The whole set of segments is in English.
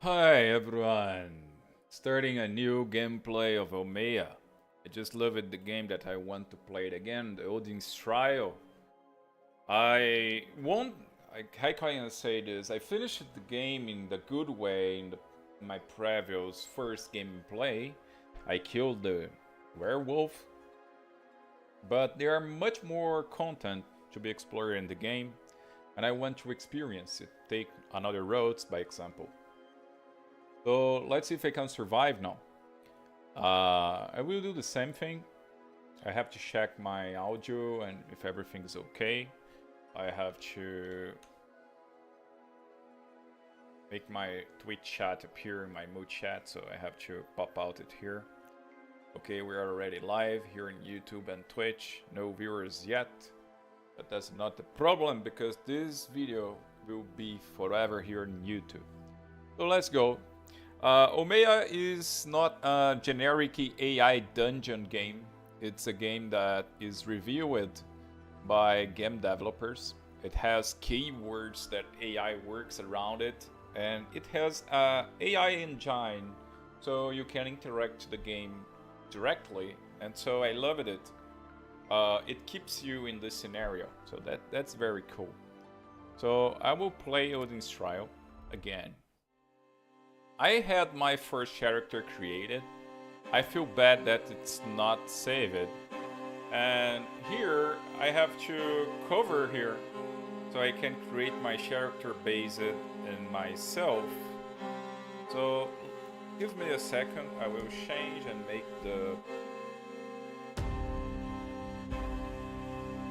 Hi everyone! Starting a new gameplay of OMEA. I just loved the game that I want to play it again, the Odin's Trial. How can I say this? I finished the game in the good way in my previous first gameplay. I killed the werewolf, but there are much more content to be explored in the game, and I want to experience it, take another roads by example. So let's see if I can survive now. I will do the same thing. I have to check my audio and if everything is okay. I have to make my Twitch chat appear in my mood chat, so I have to pop out it here. Okay, we're already live here on YouTube and Twitch. No viewers yet, but that's not the problem because this video will be forever here on YouTube. So let's go. OMEA is not a generic AI dungeon game. It's a game that is reviewed by game developers. It has keywords that AI works around it, and it has a AI engine, so you can interact the game directly. And so I loved it. It keeps you in this scenario, so that's very cool. So I will play Odin's Trial again. I had my first character created. I feel bad that it's not saved. And here I have to cover here so I can create my character based in myself. So give me a second, I will change and make the...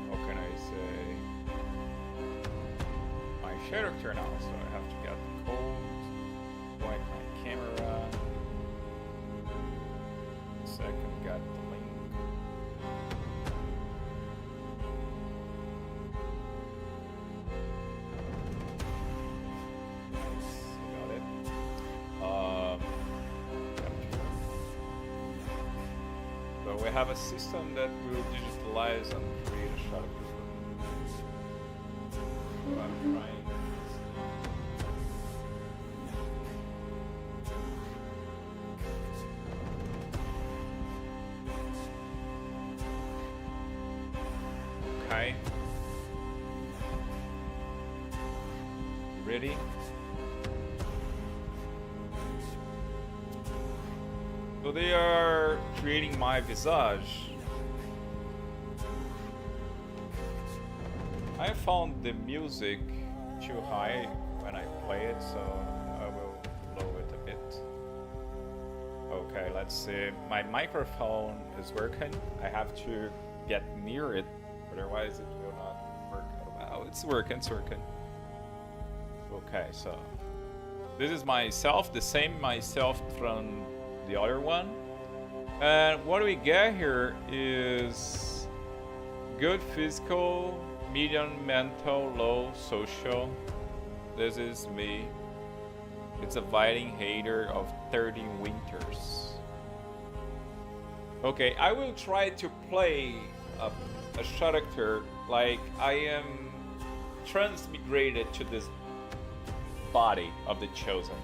How can I say? My character now, so I have to get the code. Point my camera. Second, got the link. Nice, got it. So we have a system that will digitalize and create a shot. So I'm trying. Okay. Ready? So they are creating my visage. I found the music too high when I play it, so I will lower it a bit. Okay, let's see. My microphone is working. I have to get near it. Otherwise it will not work. Oh, it's working, it's working. Okay, so this is myself, the same myself from the other one. And what we get here is good physical, medium mental, low social. This is me. It's a biting hater of 30 winters. Okay, I will try to play a character like I am transmigrated to this body of the chosen.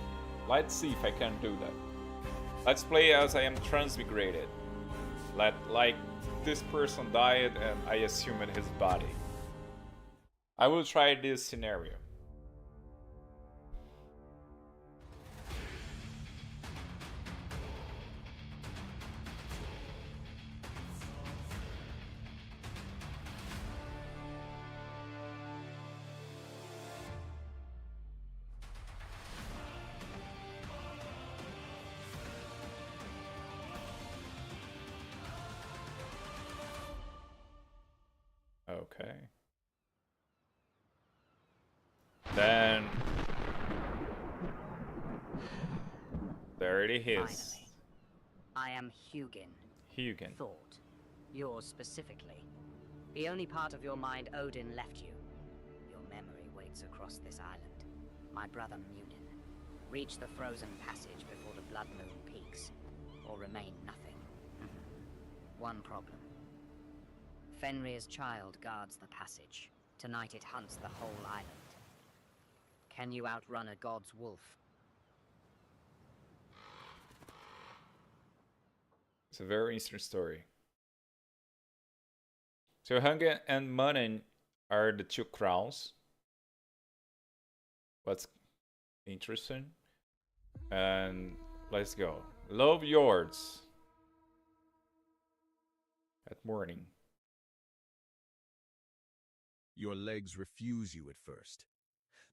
Let's see if I can do that. Let's play as I am transmigrated. Like this person died and I assumed his body. I will try this scenario. Okay. Then there it is. Finally. I am Hugin. Hugin. Thought. Yours specifically. The only part of your mind Odin left you. Your memory waits across this island. My brother Munin. Reach the frozen passage before the blood moon peaks. Or remain nothing. One problem. Fenrir's child guards the passage. Tonight it hunts the whole island. Can you outrun a god's wolf? It's a very interesting story. So Hunger and Munin are the two crowns. What's interesting? And let's go. Love yours. At morning. Your legs refuse you at first.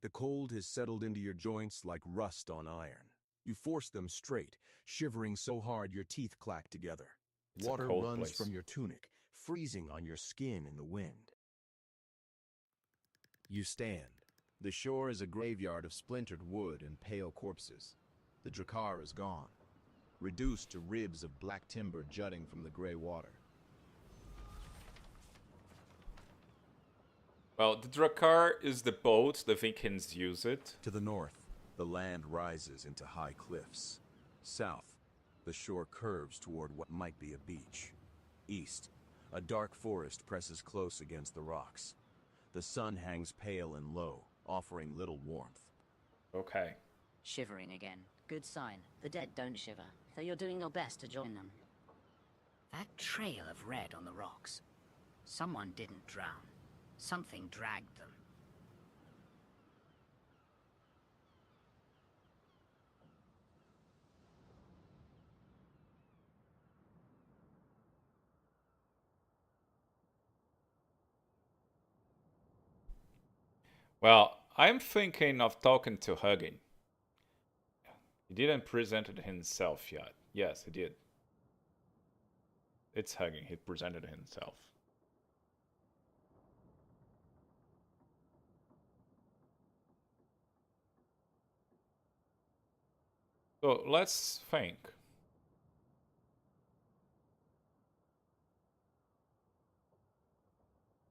The cold has settled into your joints like rust on iron. You force them straight, shivering so hard your teeth clack together. It's Water a cold runs place. from your tunic, freezing on your skin in the wind. You stand. The shore is a graveyard of splintered wood and pale corpses. The Drakkar is gone, reduced to ribs of black timber jutting from the gray water. Well, the Drakkar is the boat. The Vikings use it. To the north, the land rises into high cliffs. South, the shore curves toward what might be a beach. East, a dark forest presses close against the rocks. The sun hangs pale and low, offering little warmth. Okay. Shivering again. Good sign. The dead don't shiver, so you're doing your best to join them. That trail of red on the rocks. Someone didn't drown. Something dragged them. Well, I'm thinking of talking to Huggin. He didn't present it himself yet. Yes, he did. It's Huggin. He presented himself. So let's think.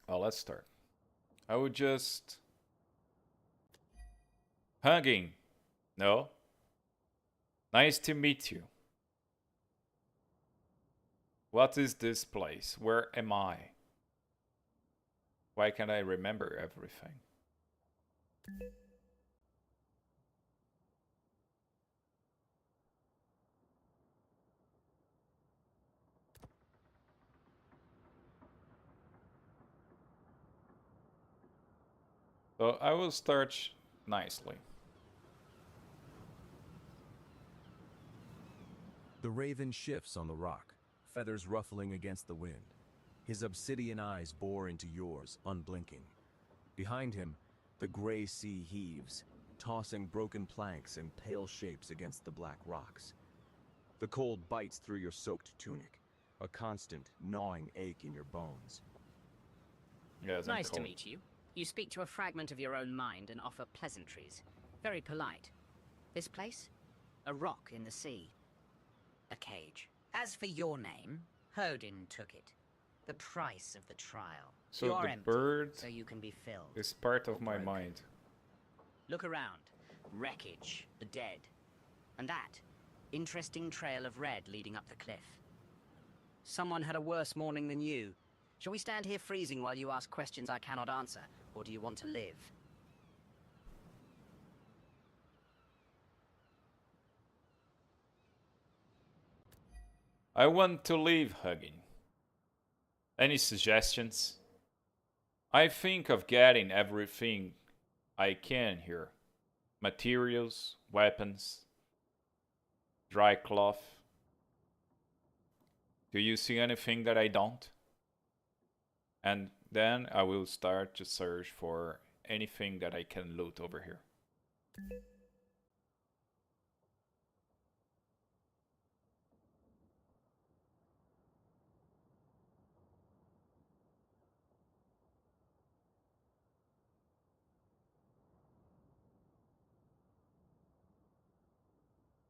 Oh, let's start. I would just... Hugging. No? Nice to meet you. What is this place? Where am I? Why can't I remember everything? So I will start nicely. The raven shifts on the rock, feathers ruffling against the wind. His obsidian eyes bore into yours, unblinking. Behind him, the gray sea heaves, tossing broken planks and pale shapes against the black rocks. The cold bites through your soaked tunic, a constant, gnawing ache in your bones. Yes, I'm Nice to cold. meet you. You speak to a fragment of your own mind and offer pleasantries. Very polite. This place? A rock in the sea. A cage. As for your name, Odin took it. The price of the trial. So You're the empty, bird so you can be filled. is part or of my broken. mind. Look around. Wreckage, the dead. And that interesting trail of red leading up the cliff. Someone had a worse morning than you. Shall we stand here freezing while you ask questions I cannot answer, or do you want to live? I want to leave, Hugging. Any suggestions? I think of getting everything I can here. Materials, weapons, dry cloth. Do you see anything that I don't? And then I will start to search for anything that I can loot over here.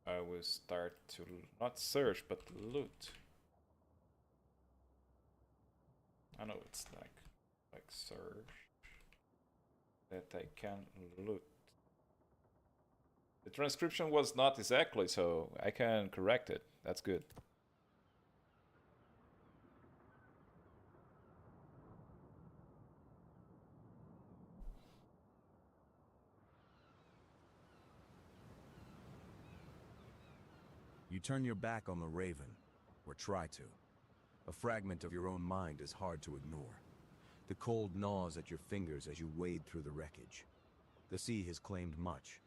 I will start to not search but loot. I know it's like search that I can loot. The transcription was not exactly, so I can correct it. That's good. You turn your back on the raven, or try to. A fragment of your own mind is hard to ignore. The cold gnaws at your fingers as you wade through the wreckage. The sea has claimed much,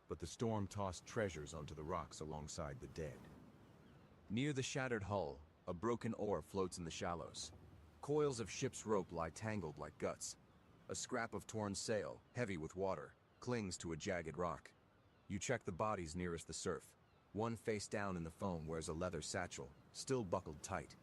but the storm tossed treasures onto the rocks alongside the dead. Near the shattered hull, a broken oar floats in the shallows. Coils of ship's rope lie tangled like guts. A scrap of torn sail, heavy with water, clings to a jagged rock. You check the bodies nearest the surf. One face down in the foam wears a leather satchel, still buckled tight.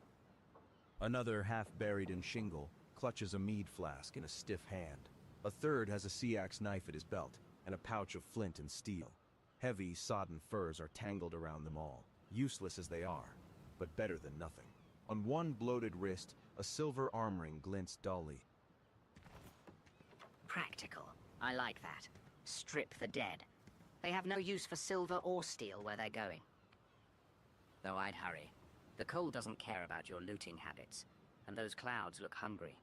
Another, half buried in shingle, clutches a mead flask in a stiff hand. A third has a sea axe knife at his belt, and a pouch of flint and steel. Heavy, sodden furs are tangled around them all, useless as they are, but better than nothing. On one bloated wrist, a silver arm ring glints dully. Practical. I like that. Strip the dead. They have no use for silver or steel where they're going. Though I'd hurry. The cold doesn't care about your looting habits, and those clouds look hungry.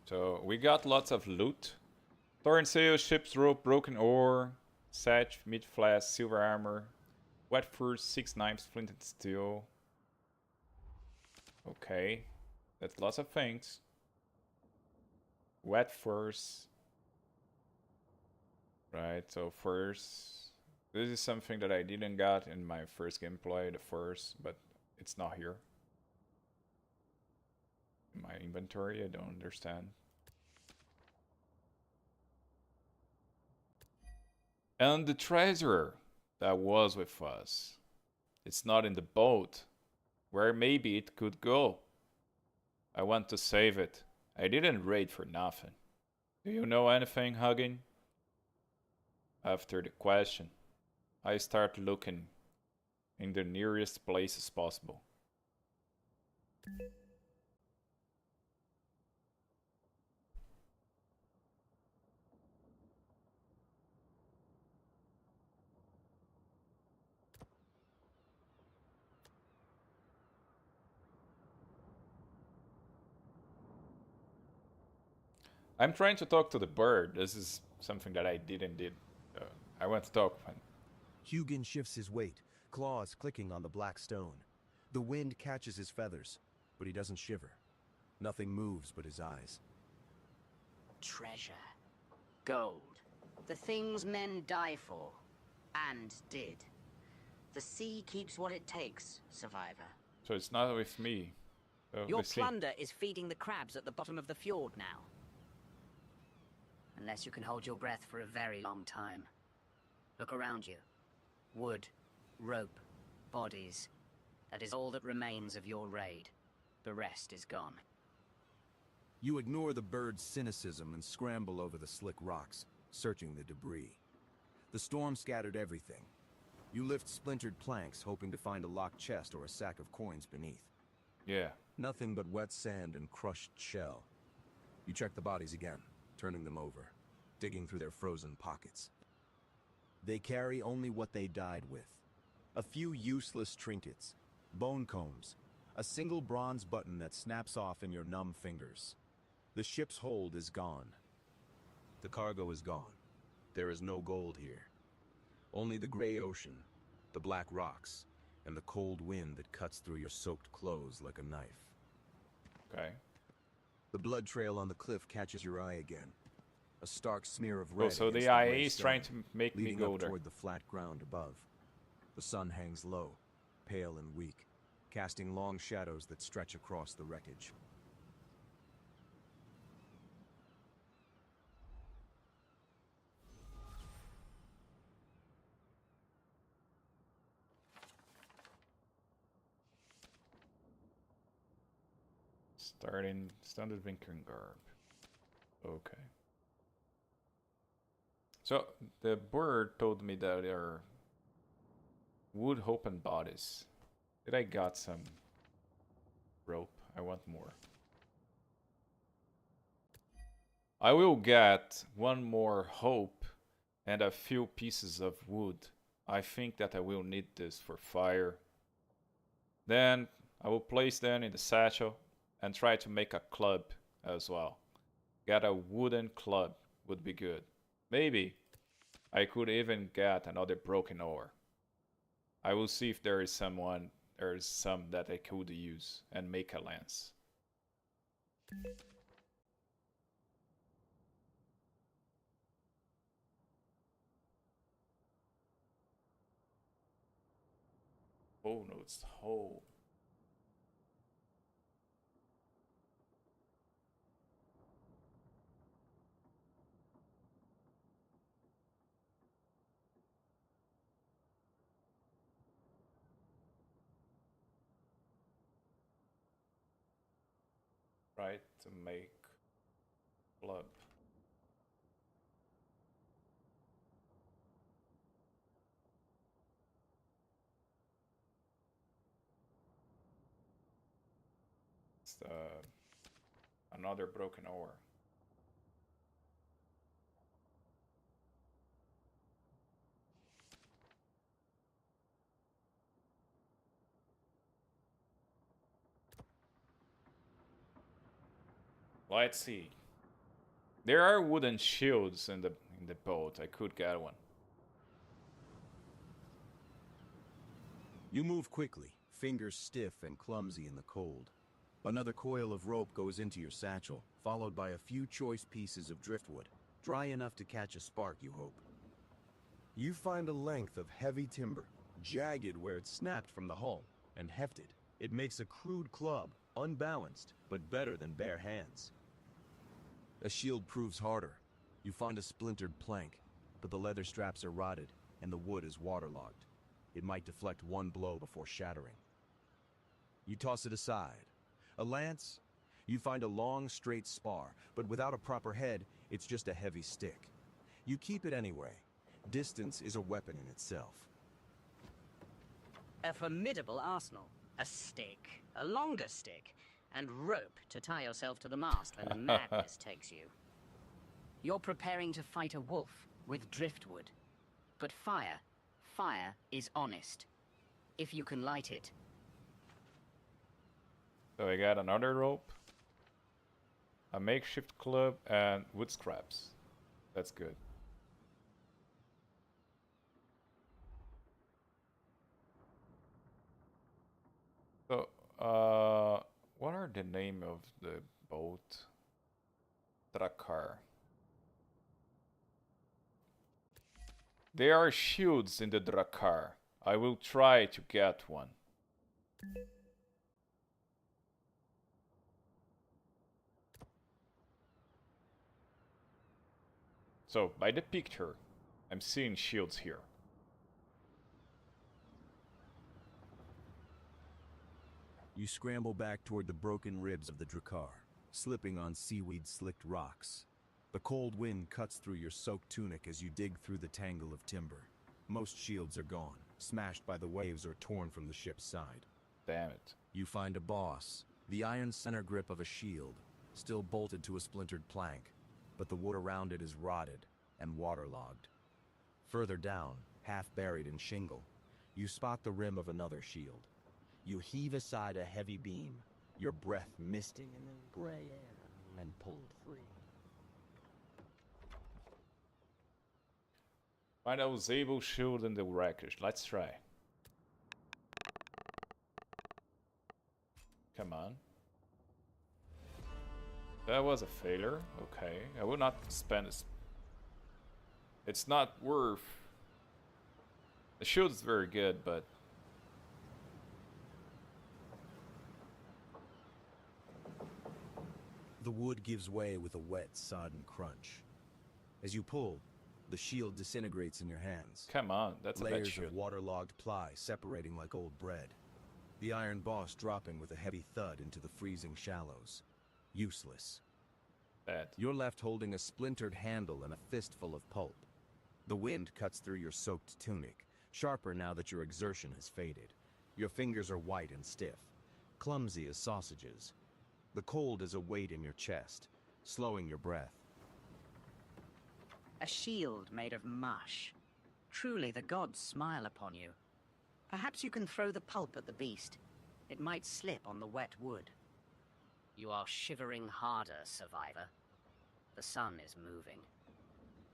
So we got lots of loot. Torn sail, ship's rope, broken oar, satch, meat flask, silver armor, wet furs, 6 knives, flint and steel. Okay, that's lots of things. Wet furs. Right, so furs. This is something that I didn't got in my first gameplay, the furs, but it's not here. In my inventory, I don't understand. And the treasure that was with us. It's not in the boat, where maybe it could go. I want to save it. I didn't raid for nothing. Do you know anything, Huggin? After the question, I start looking in the nearest places possible. I'm trying to talk to the bird. This is something that I didn't did. I want to talk. Hugin shifts his weight, claws clicking on the black stone. The wind catches his feathers, but he doesn't shiver. Nothing moves but his eyes. Treasure. Gold. The things men die for. And did. The sea keeps what it takes, survivor. So it's not with me. Your plunder is feeding the crabs at the bottom of the fjord now. Unless you can hold your breath for a very long time. Look around you. Wood, rope, bodies. That is all that remains of your raid. The rest is gone. You ignore the bird's cynicism and scramble over the slick rocks, searching the debris. The storm scattered everything. You lift splintered planks, hoping to find a locked chest or a sack of coins beneath. Yeah. Nothing but wet sand and crushed shell. You check the bodies again, turning them over, digging through their frozen pockets. They carry only what they died with. A few useless trinkets, bone combs, a single bronze button that snaps off in your numb fingers. The ship's hold is gone. The cargo is gone. There is no gold here. Only the gray ocean, the black rocks, and the cold wind that cuts through your soaked clothes like a knife. Okay. The blood trail on the cliff catches your eye again. A stark smear of red. Oh, so the against IA gray is stone, trying to make me leading go up there. toward the flat ground above. The sun hangs low, pale and weak, casting long shadows that stretch across the wreckage. Starting standard Viking garb. Okay. So the bird told me that there are wood, hope, and bodies. Did I got some rope? I want more. I will get one more hope and a few pieces of wood. I think that I will need this for fire. Then I will place them in the satchel and try to make a club as well. Get a wooden club would be good. Maybe I could even get another broken oar. I will see if there is some that I could use and make a lance. Oh no, it's the hole. Right, to make club. It's another broken ore. Let's see. There are wooden shields in the boat. I could get one. You move quickly, fingers stiff and clumsy in the cold. Another coil of rope goes into your satchel, followed by a few choice pieces of driftwood, dry enough to catch a spark, you hope. You find a length of heavy timber, jagged where it snapped from the hull, and hefted. It makes a crude club, unbalanced, but better than bare hands. A shield proves harder. You find a splintered plank, but the leather straps are rotted, and the wood is waterlogged. It might deflect one blow before shattering. You toss it aside. A lance? You find a long, straight spar, but without a proper head, it's just a heavy stick. You keep it anyway. Distance is a weapon in itself. A formidable arsenal. A stick, a longer stick, and rope to tie yourself to the mast when the madness takes you. You're preparing to fight a wolf with driftwood. But fire is honest. If you can light it. So I got another rope, a makeshift club, and wood scraps. That's good. So, what are the name of the boat? Drakkar. There are shields in the Drakkar. I will try to get one. So, by the picture, I'm seeing shields here. You scramble back toward the broken ribs of the Drakkar, slipping on seaweed-slicked rocks. The cold wind cuts through your soaked tunic as you dig through the tangle of timber. Most shields are gone, smashed by the waves or torn from the ship's side. Damn it. You find a boss, the iron center grip of a shield, still bolted to a splintered plank, but the wood around it is rotted and waterlogged. Further down, half buried in shingle, you spot the rim of another shield. You heave aside a heavy beam, your breath misting in the gray air, and pulled free. Find a usable shield in the wreckage. Let's try. Come on. That was a failure. Okay. I will not spend this. It's not worth. The shield is very good, but The wood gives way with a wet, sodden crunch. As you pull, the shield disintegrates in your hands. come on, that's a bad Layers shield. of waterlogged ply separating like old bread. The iron boss dropping with a heavy thud into the freezing shallows. Useless. Bad. You're left holding a splintered handle and a fistful of pulp. The wind cuts through your soaked tunic, sharper now that your exertion has faded. Your fingers are white and stiff, clumsy as sausages. The cold is a weight in your chest, slowing your breath. A shield made of mush. Truly the gods smile upon you. Perhaps you can throw the pulp at the beast. It might slip on the wet wood. You are shivering harder, survivor. The sun is moving.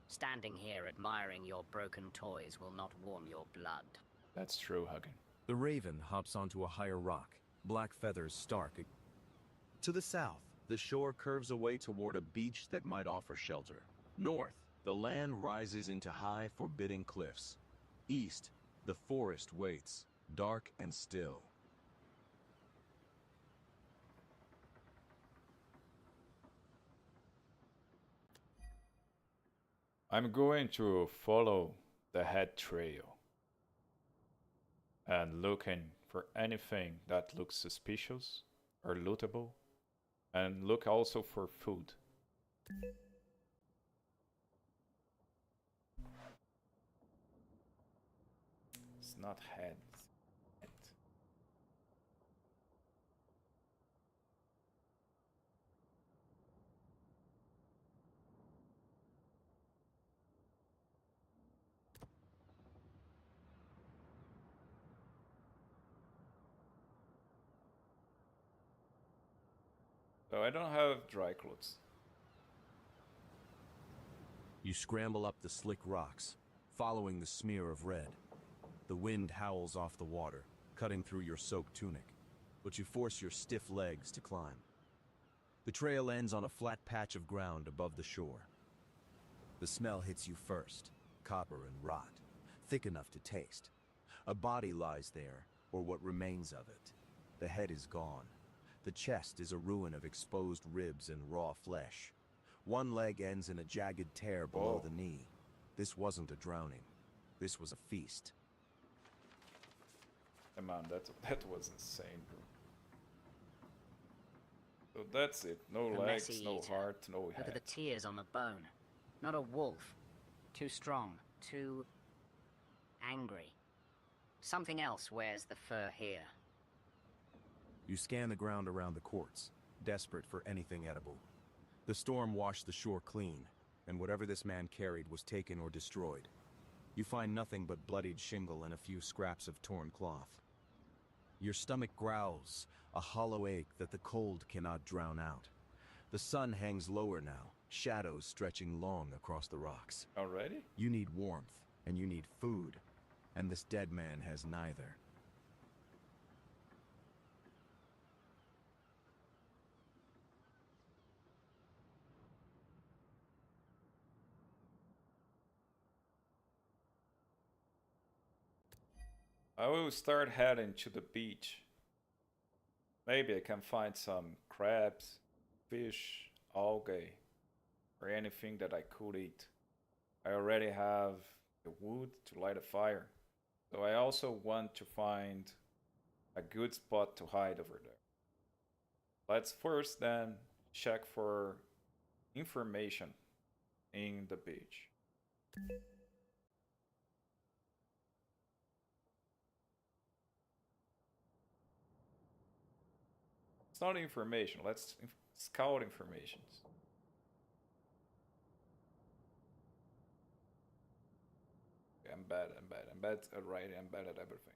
Standing here admiring your broken toys will not warm your blood. That's true, Hagen. The raven hops onto a higher rock, black feathers stark. To the south, the shore curves away toward a beach that might offer shelter. North, the land rises into high, forbidding cliffs. East, the forest waits, dark and still. I'm going to follow the head trail and looking for anything that looks suspicious or lootable, and look also for food. It's not head. Head. So I don't have dry clothes. You scramble up the slick rocks, following the smear of red. The wind howls off the water, cutting through your soaked tunic, but you force your stiff legs to climb. The trail ends on a flat patch of ground above the shore. The smell hits you first, copper and rot, thick enough to taste. A body lies there, or what remains of it. The head is gone. The chest is a ruin of exposed ribs and raw flesh. One leg ends in a jagged tear below the knee. This wasn't a drowning. This was a feast. Hey man, that was insane, bro. So that's it. No A legs, messy no eater. heart, no Look at head. the tears on the bone. Not a wolf. Too strong. Too angry. Something else wears the fur here. You scan the ground around the courts, desperate for anything edible. The storm washed the shore clean, and whatever this man carried was taken or destroyed. You find nothing but bloodied shingle and a few scraps of torn cloth. Your stomach growls, a hollow ache that the cold cannot drown out. The sun hangs lower now, shadows stretching long across the rocks. Already? You need warmth, and you need food, and this dead man has neither. I will start heading to the beach. Maybe I can find some crabs, fish, algae, or anything that I could eat. I already have the wood to light a fire, so I also want to find a good spot to hide over there. Let's first then check for information in the beach. It's not information, let's scout informations. Okay, I'm bad at writing, I'm bad at everything.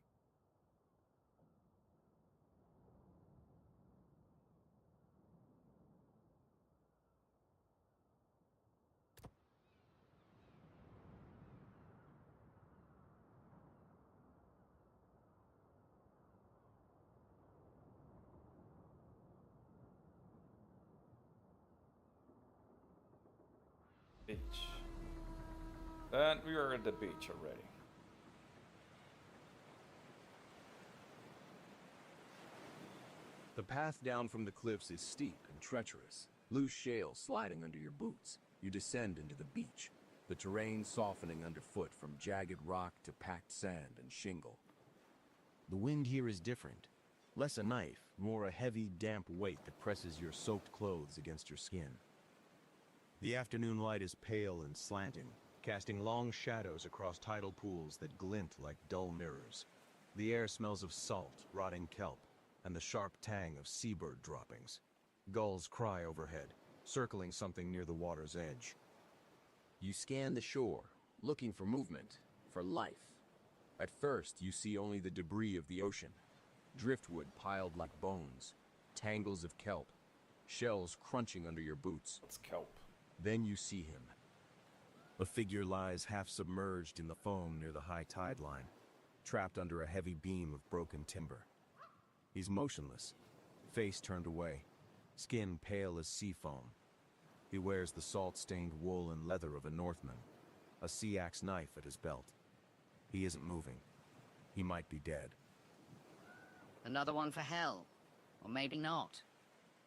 Beach. And we are at the beach already. The path down from the cliffs is steep and treacherous, loose shale sliding under your boots. You descend into the beach, the terrain softening underfoot from jagged rock to packed sand and shingle. The wind here is different. Less a knife, more a heavy, damp weight that presses your soaked clothes against your skin. The afternoon light is pale and slanting, casting long shadows across tidal pools that glint like dull mirrors. The air smells of salt, rotting kelp, and the sharp tang of seabird droppings. Gulls cry overhead, circling something near the water's edge. You scan the shore, looking for movement, for life. At first, you see only the debris of the ocean. Driftwood piled like bones, tangles of kelp, shells crunching under your boots. Let's kelp. Then you see him. A figure lies half submerged in the foam near the high tide line. trapped under a heavy beam of broken timber. He's motionless, face turned away, skin pale as sea foam. He wears the salt-stained wool and leather of a Northman, a sea axe knife at his belt. He isn't moving. He might be dead. Another one for hell. Or maybe not.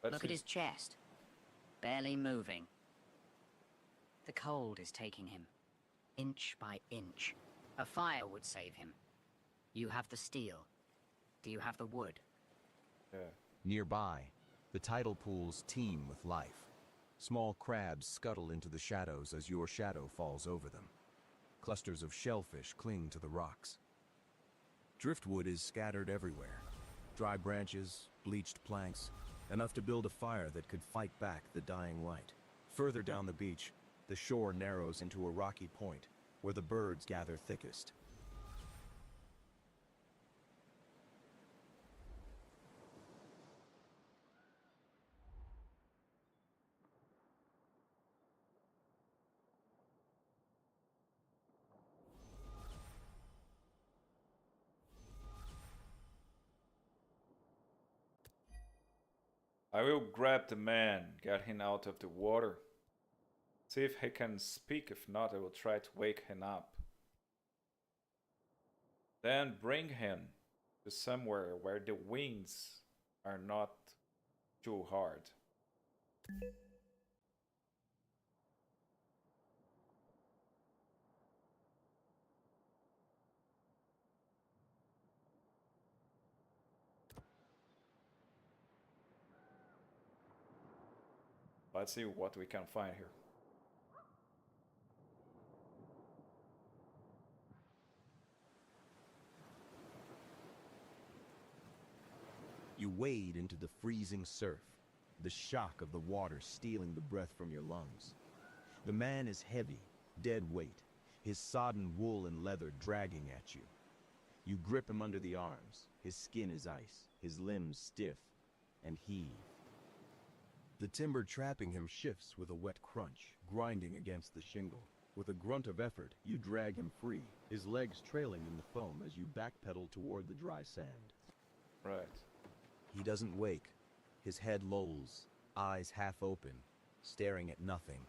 Look at his chest. Barely moving. The cold is taking him. Inch by inch. A fire would save him. You have the steel. Do you have the wood? Yeah. Nearby, the tidal pools teem with life. Small crabs scuttle into the shadows as your shadow falls over them. Clusters of shellfish cling to the rocks. Driftwood is scattered everywhere. Dry branches, bleached planks, enough to build a fire that could fight back the dying light. Further down the beach, the shore narrows into a rocky point where the birds gather thickest. I will grab the man, get him out of the water. See if he can speak, if not I will try to wake him up. Then bring him to somewhere where the winds are not too hard. Let's see what we can find here. You wade into the freezing surf, the shock of the water stealing the breath from your lungs. The man is heavy, dead weight, his sodden wool and leather dragging at you. You grip him under the arms, his skin is ice, his limbs stiff, and heave. The timber trapping him shifts with a wet crunch, grinding against the shingle. With a grunt of effort, you drag him free, his legs trailing in the foam as you backpedal toward the dry sand. Right. He doesn't wake. His head lolls, eyes half open, staring at nothing.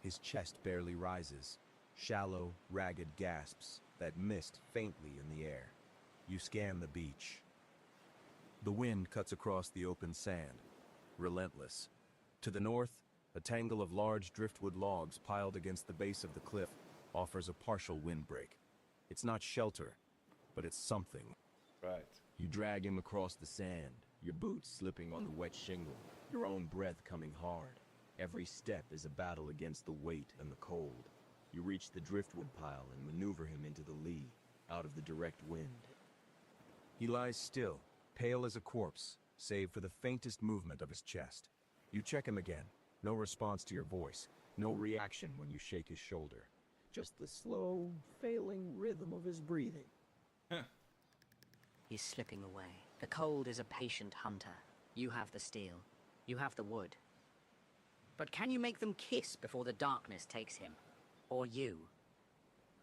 His chest barely rises. Shallow, ragged gasps that mist faintly in the air. You scan the beach. The wind cuts across the open sand, relentless. To the north, a tangle of large driftwood logs piled against the base of the cliff offers a partial windbreak. It's not shelter, but it's something. Right. You drag him across the sand, your boots slipping on the wet shingle, your own breath coming hard. Every step is a battle against the weight and the cold. You reach the driftwood pile and maneuver him into the lee, out of the direct wind. He lies still, pale as a corpse, save for the faintest movement of his chest. You check him again. No response to your voice. No reaction when you shake his shoulder. Just the slow, failing rhythm of his breathing. He's slipping away. The cold is a patient hunter. You have the steel. You have the wood. But can you make them kiss before the darkness takes him? Or you?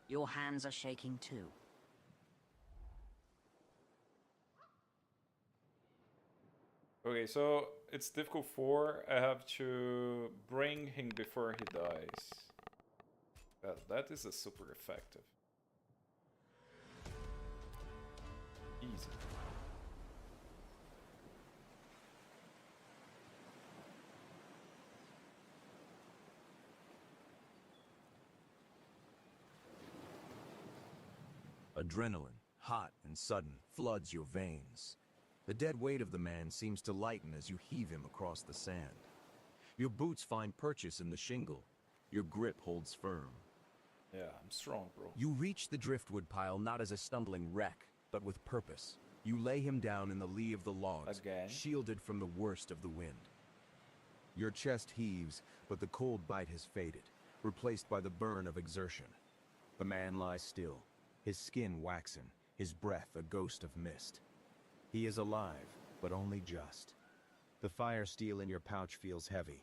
Your hands are shaking too. Okay, so it's difficult 4. I have to bring him before he dies. That is a super effective. Easy. Adrenaline, hot and sudden, floods your veins. The dead weight of the man seems to lighten as you heave him across the sand. Your boots find purchase in the shingle. Your grip holds firm. Yeah, I'm strong, bro. You reach the driftwood pile not as a stumbling wreck, but with purpose. You lay him down in the lee of the logs, Again? shielded from the worst of the wind. Your chest heaves, but the cold bite has faded, replaced by the burn of exertion. The man lies still, his skin waxen, his breath a ghost of mist. He is alive, but only just. The fire steel in your pouch feels heavy.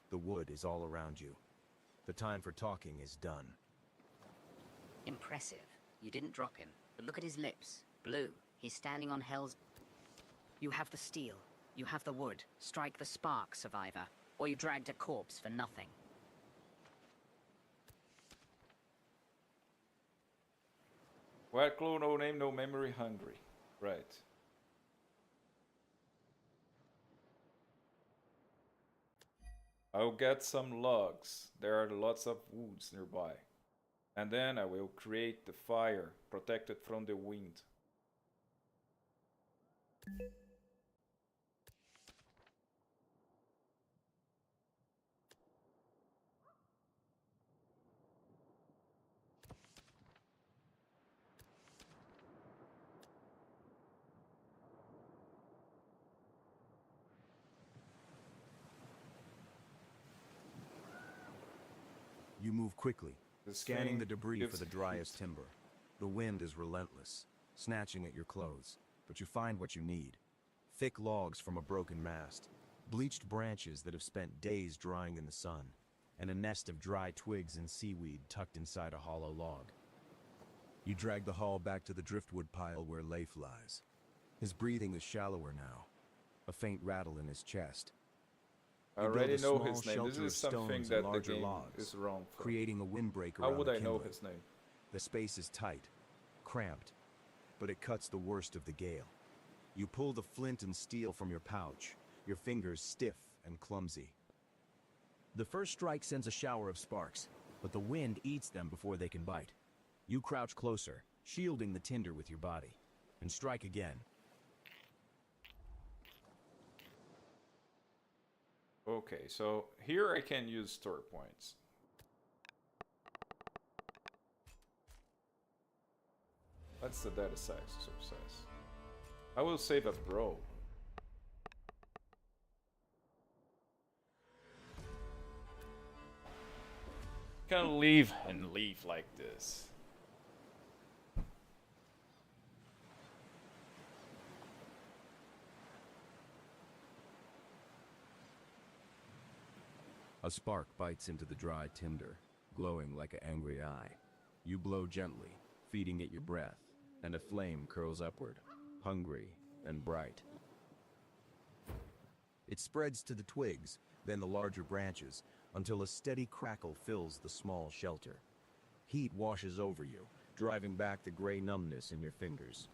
The wood is all around you. The time for talking is done. Impressive. You didn't drop him. But look at his lips. Blue. He's standing on Hell's... You have the steel. You have the wood. Strike the spark, survivor. Or you dragged a corpse for nothing. White claw, no name, no memory, hungry. Right. I'll get some logs. There are lots of woods nearby. And then I will create the fire, protected from the wind. You move quickly, This scanning thing the debris gives for the driest timber. The wind is relentless, snatching at your clothes, but you find what you need. Thick logs from a broken mast, bleached branches that have spent days drying in the sun, and a nest of dry twigs and seaweed tucked inside a hollow log. You drag the haul back to the driftwood pile where Leif lies. His breathing is shallower now, a faint rattle in his chest. I You build already a know small his name. This shelter is of something stones that and the larger game logs, is wrong for. creating a windbreak How around would the I know kindling. his name? The space is tight, cramped, but it cuts the worst of the gale. You pull the flint and steel from your pouch, your fingers stiff and clumsy. The first strike sends a shower of sparks, but the wind eats them before they can bite. You crouch closer, shielding the tinder with your body, and strike again. Okay, so here I can use store points. That's the data success. I will save a bro. Can't leave and leave like this. A spark bites into the dry tinder, glowing like an angry eye. You blow gently, feeding it your breath, and a flame curls upward, hungry and bright. It spreads to the twigs, then the larger branches, until a steady crackle fills the small shelter. Heat washes over you, driving back the gray numbness in your fingers.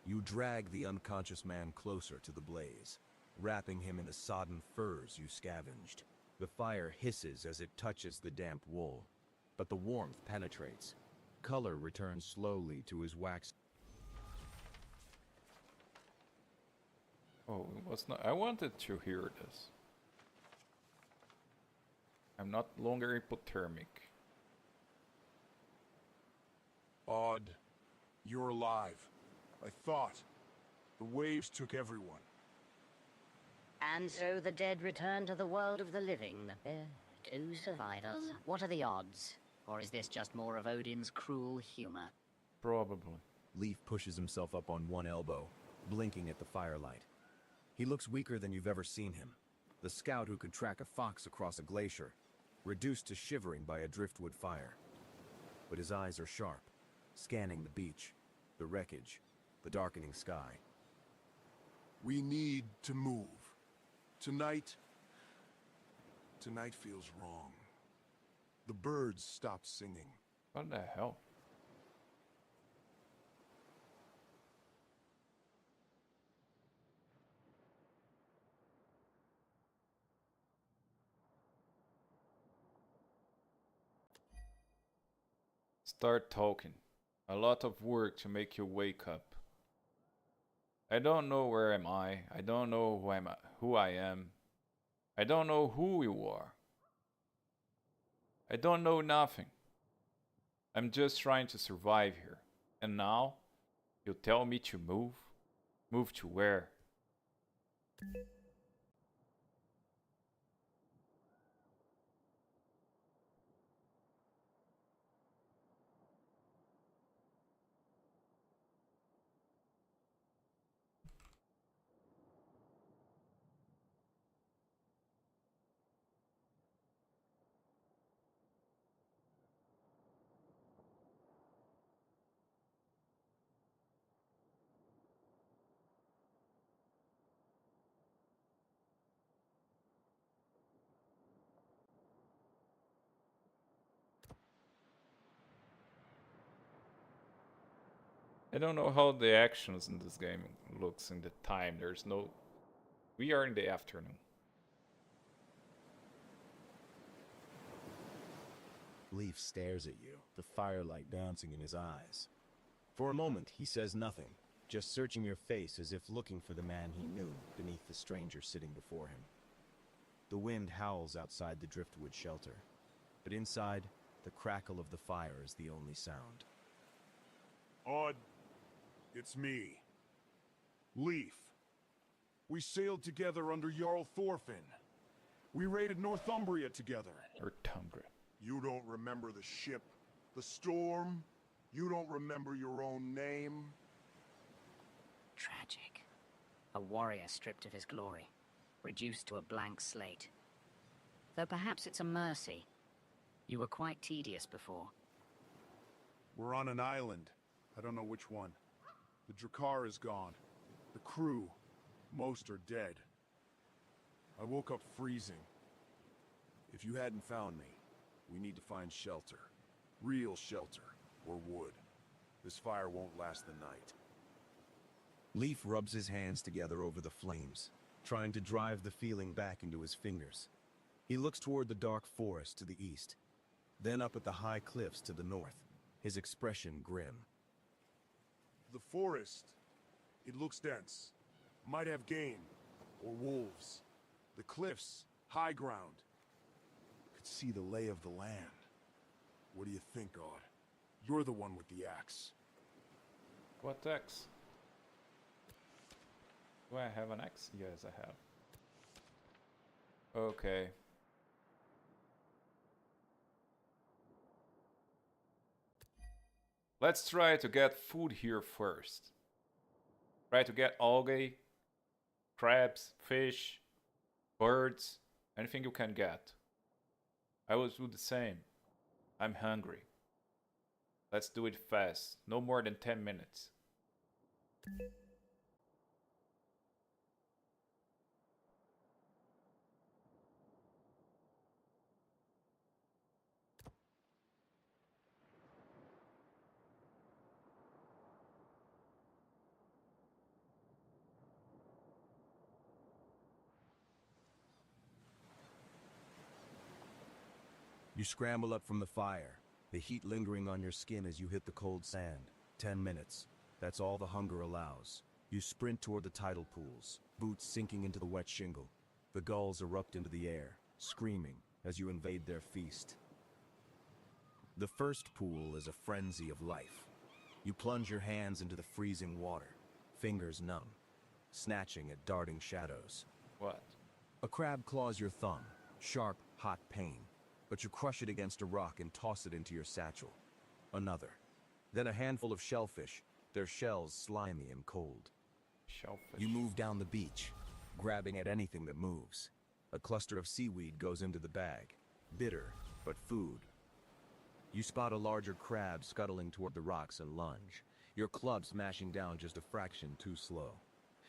You drag the unconscious man closer to the blaze, wrapping him in the sodden furs you scavenged. The fire hisses as it touches the damp wool, but the warmth penetrates. Color returns slowly to his wax. Oh, it was not. I wanted to hear this. I'm not longer hypothermic. Odd. You're alive. I thought. The waves took everyone. And so the dead return to the world of the living. Two survivors. What are the odds? Or is this just more of Odin's cruel humor? Probably. Leif pushes himself up on one elbow, blinking at the firelight. He looks weaker than you've ever seen him. The scout who could track a fox across a glacier, reduced to shivering by a driftwood fire. But his eyes are sharp, scanning the beach, the wreckage, the darkening sky. We need to move. Tonight feels wrong. The birds stopped singing. What the hell? Start talking. A lot of work to make you wake up. I don't know where am I. I don't know who I am. I don't know who you are. I don't know nothing. I'm just trying to survive here. And now, you tell me to move? Move to where? I don't know how the actions in this game looks in the time. There's no... We are in the afternoon. Leif stares at you, the firelight dancing in his eyes. For a moment, he says nothing, just searching your face as if looking for the man he knew beneath the stranger sitting before him. The wind howls outside the driftwood shelter, but inside, the crackle of the fire is the only sound. Odd, it's me. Leif. We sailed together under Jarl Thorfinn. We raided Northumbria together. Northumbria. You don't remember the ship, the storm? You don't remember your own name? Tragic. A warrior stripped of his glory, reduced to a blank slate. Though perhaps it's a mercy. You were quite tedious before. We're on an island. I don't know which one. The Drakkar is gone. The crew, most are dead. I woke up freezing. If you hadn't found me, we need to find shelter. Real shelter, or wood. This fire won't last the night. Leif rubs his hands together over the flames, trying to drive the feeling back into his fingers. He looks toward the dark forest to the east, then up at the high cliffs to the north, his expression grim. The forest, it looks dense. Might have game, or wolves. The cliffs, high ground. Could see the lay of the land. What do you think, Odd? You're the one with the axe. What axe? Do I have an axe? Yes, I have. Okay. Let's try to get food here first. Try to get algae, crabs, fish, birds, anything you can get. I will do the same. I'm hungry. Let's do it fast. No more than 10 minutes. You scramble up from the fire, the heat lingering on your skin as you hit the cold sand. 10 minutes. That's all the hunger allows. You sprint toward the tidal pools, boots sinking into the wet shingle. The gulls erupt into the air, screaming as you invade their feast. The first pool is a frenzy of life. You plunge your hands into the freezing water, fingers numb, snatching at darting shadows. What? A crab claws your thumb, sharp, hot pain. But you crush it against a rock and toss it into your satchel. Another. Then a handful of shellfish, their shells slimy and cold. Shellfish. You move down the beach, grabbing at anything that moves. A cluster of seaweed goes into the bag. Bitter, but food. You spot a larger crab scuttling toward the rocks and lunge, your club smashing down just a fraction too slow.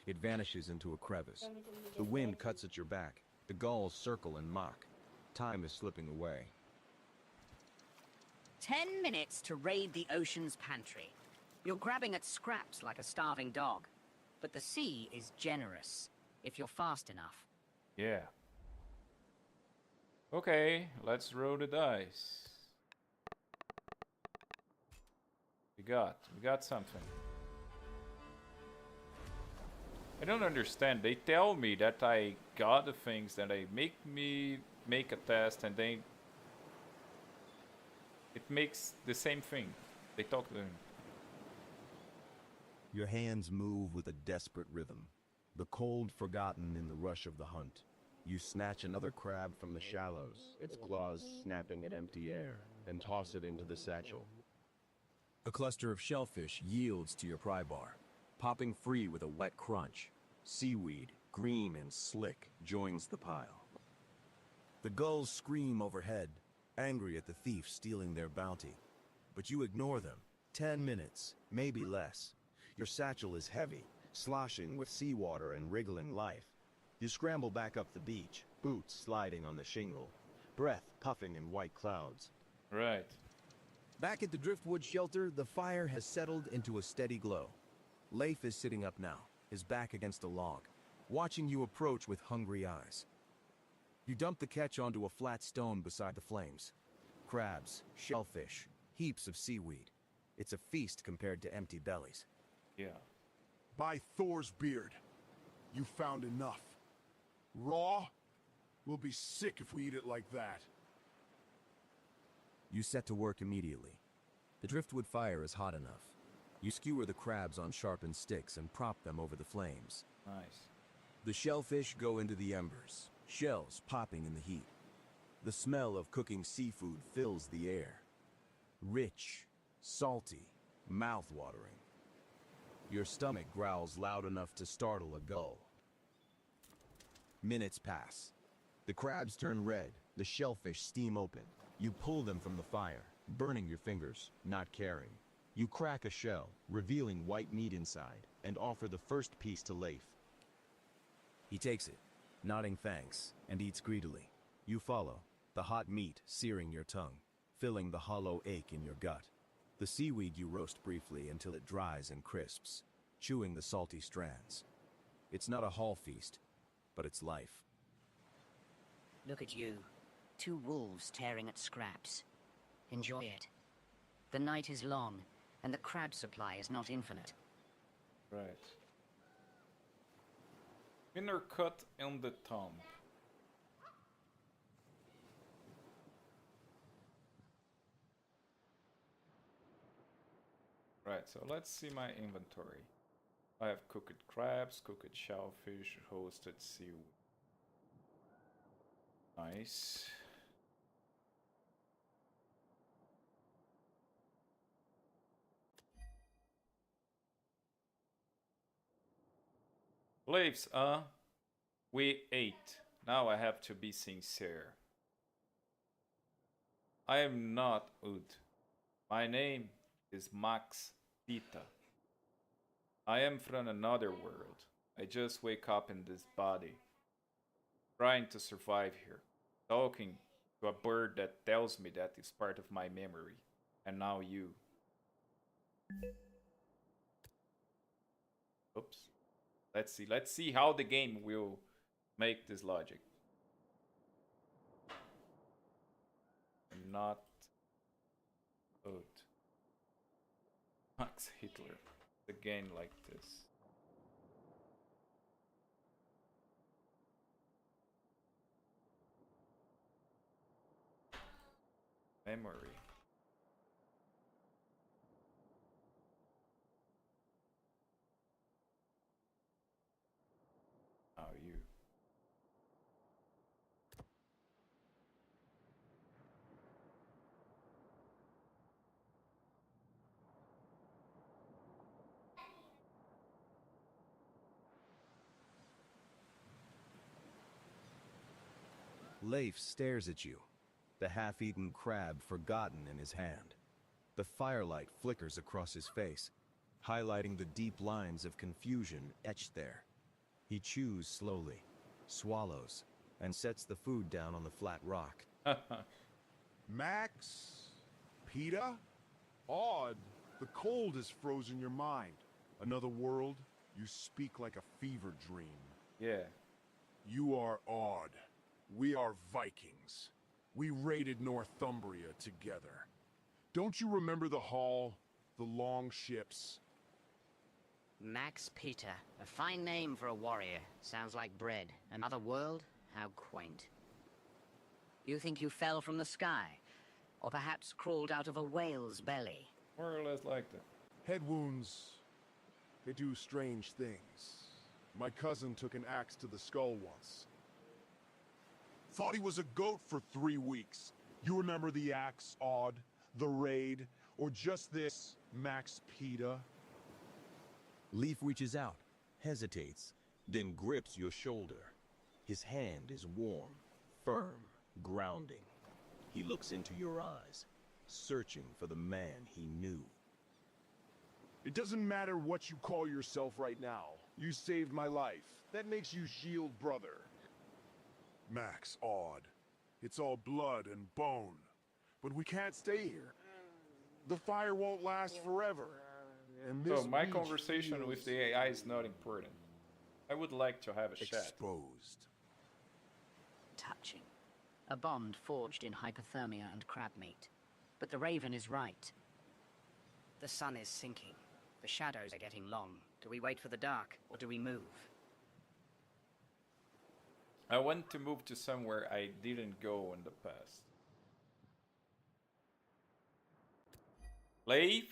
It vanishes into a crevice. The wind cuts at your back. The gulls circle and mock. Time is slipping away. 10 minutes to raid the ocean's pantry. You're grabbing at scraps like a starving dog. But the sea is generous, if you're fast enough. Yeah. Okay, let's roll the dice. We got something. I don't understand. They tell me that I got the things, that they make me make a test, and then it makes the same thing. They talk to them. Your hands move with a desperate rhythm, the cold forgotten in the rush of the hunt. You snatch another crab from the shallows, its claws snapping at empty air, and toss it into the satchel. A cluster of shellfish yields to your pry bar, popping free with a wet crunch. Seaweed, green and slick, joins the pile. The gulls scream overhead, angry at the thief stealing their bounty. But you ignore them. 10 minutes, maybe less. Your satchel is heavy, sloshing with seawater and wriggling life. You scramble back up the beach, boots sliding on the shingle, breath puffing in white clouds. Right. Back at the driftwood shelter, the fire has settled into a steady glow. Leif is sitting up now, his back against a log, watching you approach with hungry eyes. You dump the catch onto a flat stone beside the flames. Crabs, shellfish, heaps of seaweed. It's a feast compared to empty bellies. Yeah. By Thor's beard, you found enough. Raw? We'll be sick if we eat it like that. You set to work immediately. The driftwood fire is hot enough. You skewer the crabs on sharpened sticks and prop them over the flames. Nice. The shellfish go into the embers, shells popping in the heat. The smell of cooking seafood fills the air. Rich, salty, mouth-watering. Your stomach growls loud enough to startle a gull. Minutes pass. The crabs turn red, the shellfish steam open. You pull them from the fire, burning your fingers, not caring. You crack a shell, revealing white meat inside, and offer the first piece to Leif. He takes it, nodding thanks, and eats greedily. You follow, the hot meat searing your tongue, filling the hollow ache in your gut. The seaweed you roast briefly until it dries and crisps, chewing the salty strands. It's not a hall feast, but it's life. Look at you. 2 wolves tearing at scraps. Enjoy it. The night is long, and the crab supply is not infinite. Right. Inner cut in the thumb. Right, so let's see my inventory. I have cooked crabs, cooked shellfish, roasted seaweed. Nice. Leif's, we ate. Now I have to be sincere. I am not Ud. My name is Max Pita. I am from another world. I just wake up in this body, trying to survive here, talking to a bird that tells me that it's part of my memory. And now you. Oops. Let's see how the game will make this logic. I'm not Ud. Max Hitler. Again like this. Memory. Now you. Leif stares at you, the half-eaten crab forgotten in his hand. The firelight flickers across his face, highlighting the deep lines of confusion etched there. He chews slowly, swallows, and sets the food down on the flat rock. Max? Pita? Odd. The cold has frozen your mind. Another world? You speak like a fever dream. Yeah. You are odd. We are Vikings. We raided Northumbria together. Don't you remember the Hall? The long ships? Max Pita. A fine name for a warrior. Sounds like bread. Another world? How quaint. You think you fell from the sky? Or perhaps crawled out of a whale's belly? More or less like that. Head wounds, they do strange things. My cousin took an axe to the skull once. Thought he was a goat for 3 weeks. You remember the axe, Odd? The raid? Or just this, Max Pita? Leif reaches out, hesitates, then grips your shoulder. His hand is warm, firm, grounding. He looks into your eyes, searching for the man he knew. It doesn't matter what you call yourself right now. You saved my life. That makes you shield brother. Max, Odd. It's all blood and bone. But we can't stay here. The fire won't last forever. And So this my beach conversation with feels the AI is not important. I would like to have a chat. exposed. Touching. A bond forged in hypothermia and crab meat. But the Raven is right. The sun is sinking. The shadows are getting long. Do we wait for the dark, or do we move? I want to move to somewhere I didn't go in the past. Leif,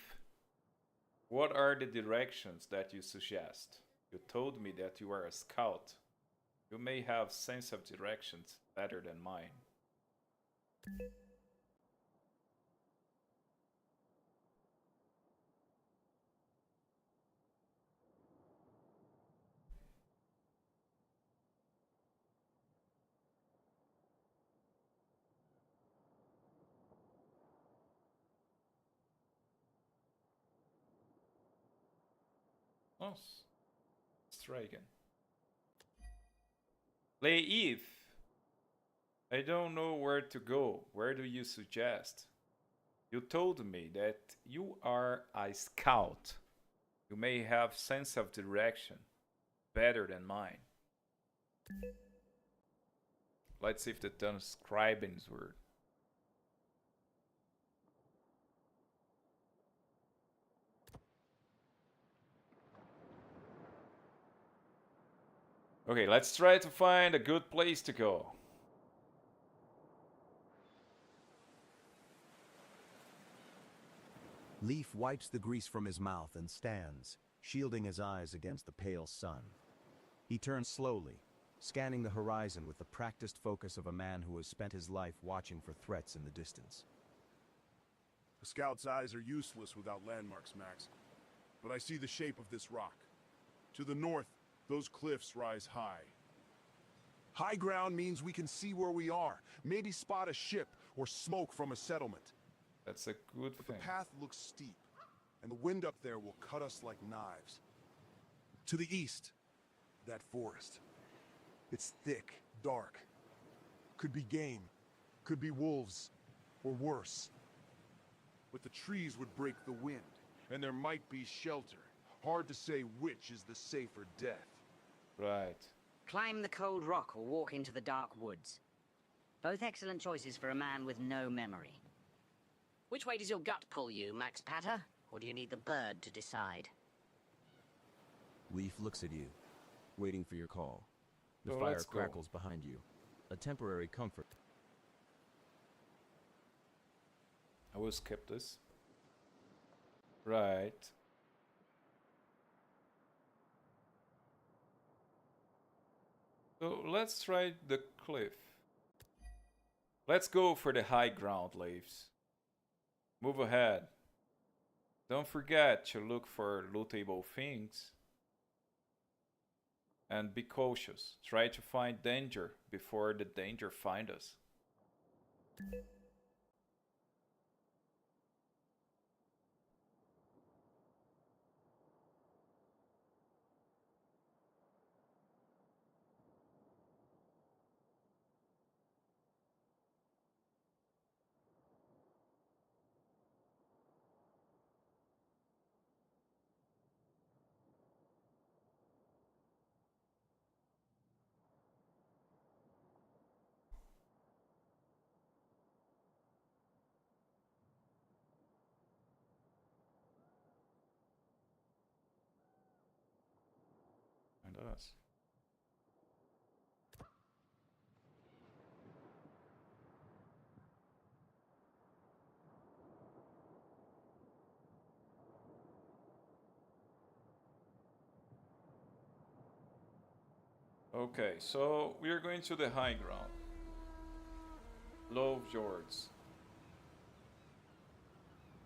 what are the directions that you suggest? You told me that you are a scout. You may have sense of directions better than mine. Oh, let's try again. Leif, I don't know where to go. Where do you suggest? You told me that you are a scout. You may have sense of direction better than mine. Let's see if the transcribing's word. Okay, let's try to find a good place to go. Leif wipes the grease from his mouth and stands, shielding his eyes against the pale sun. He turns slowly, scanning the horizon with the practiced focus of a man who has spent his life watching for threats in the distance. A scout's eyes are useless without landmarks, Max. But I see the shape of this rock. To the north, those cliffs rise high. High ground means we can see where we are, maybe spot a ship or smoke from a settlement. That's a good But thing. the path looks steep, and the wind up there will cut us like knives. To the east, that forest. It's thick, dark. Could be game, could be wolves, or worse. But the trees would break the wind, and there might be shelter. Hard to say which is the safer death. Right. Climb the cold rock or walk into the dark woods. Both excellent choices for a man with no memory. Which way does your gut pull you, Max Patter? Or do you need the bird to decide? Leif looks at you, waiting for your call. The So fire let's go. crackles behind you, a temporary comfort. I will skip this. Right. So let's try the cliff. Let's go for the high ground, Leifs. Move ahead. Don't forget to look for lootable things. And be cautious. Try to find danger before the danger finds us. And us. Okay, so we are going to the high ground. Low Fjords.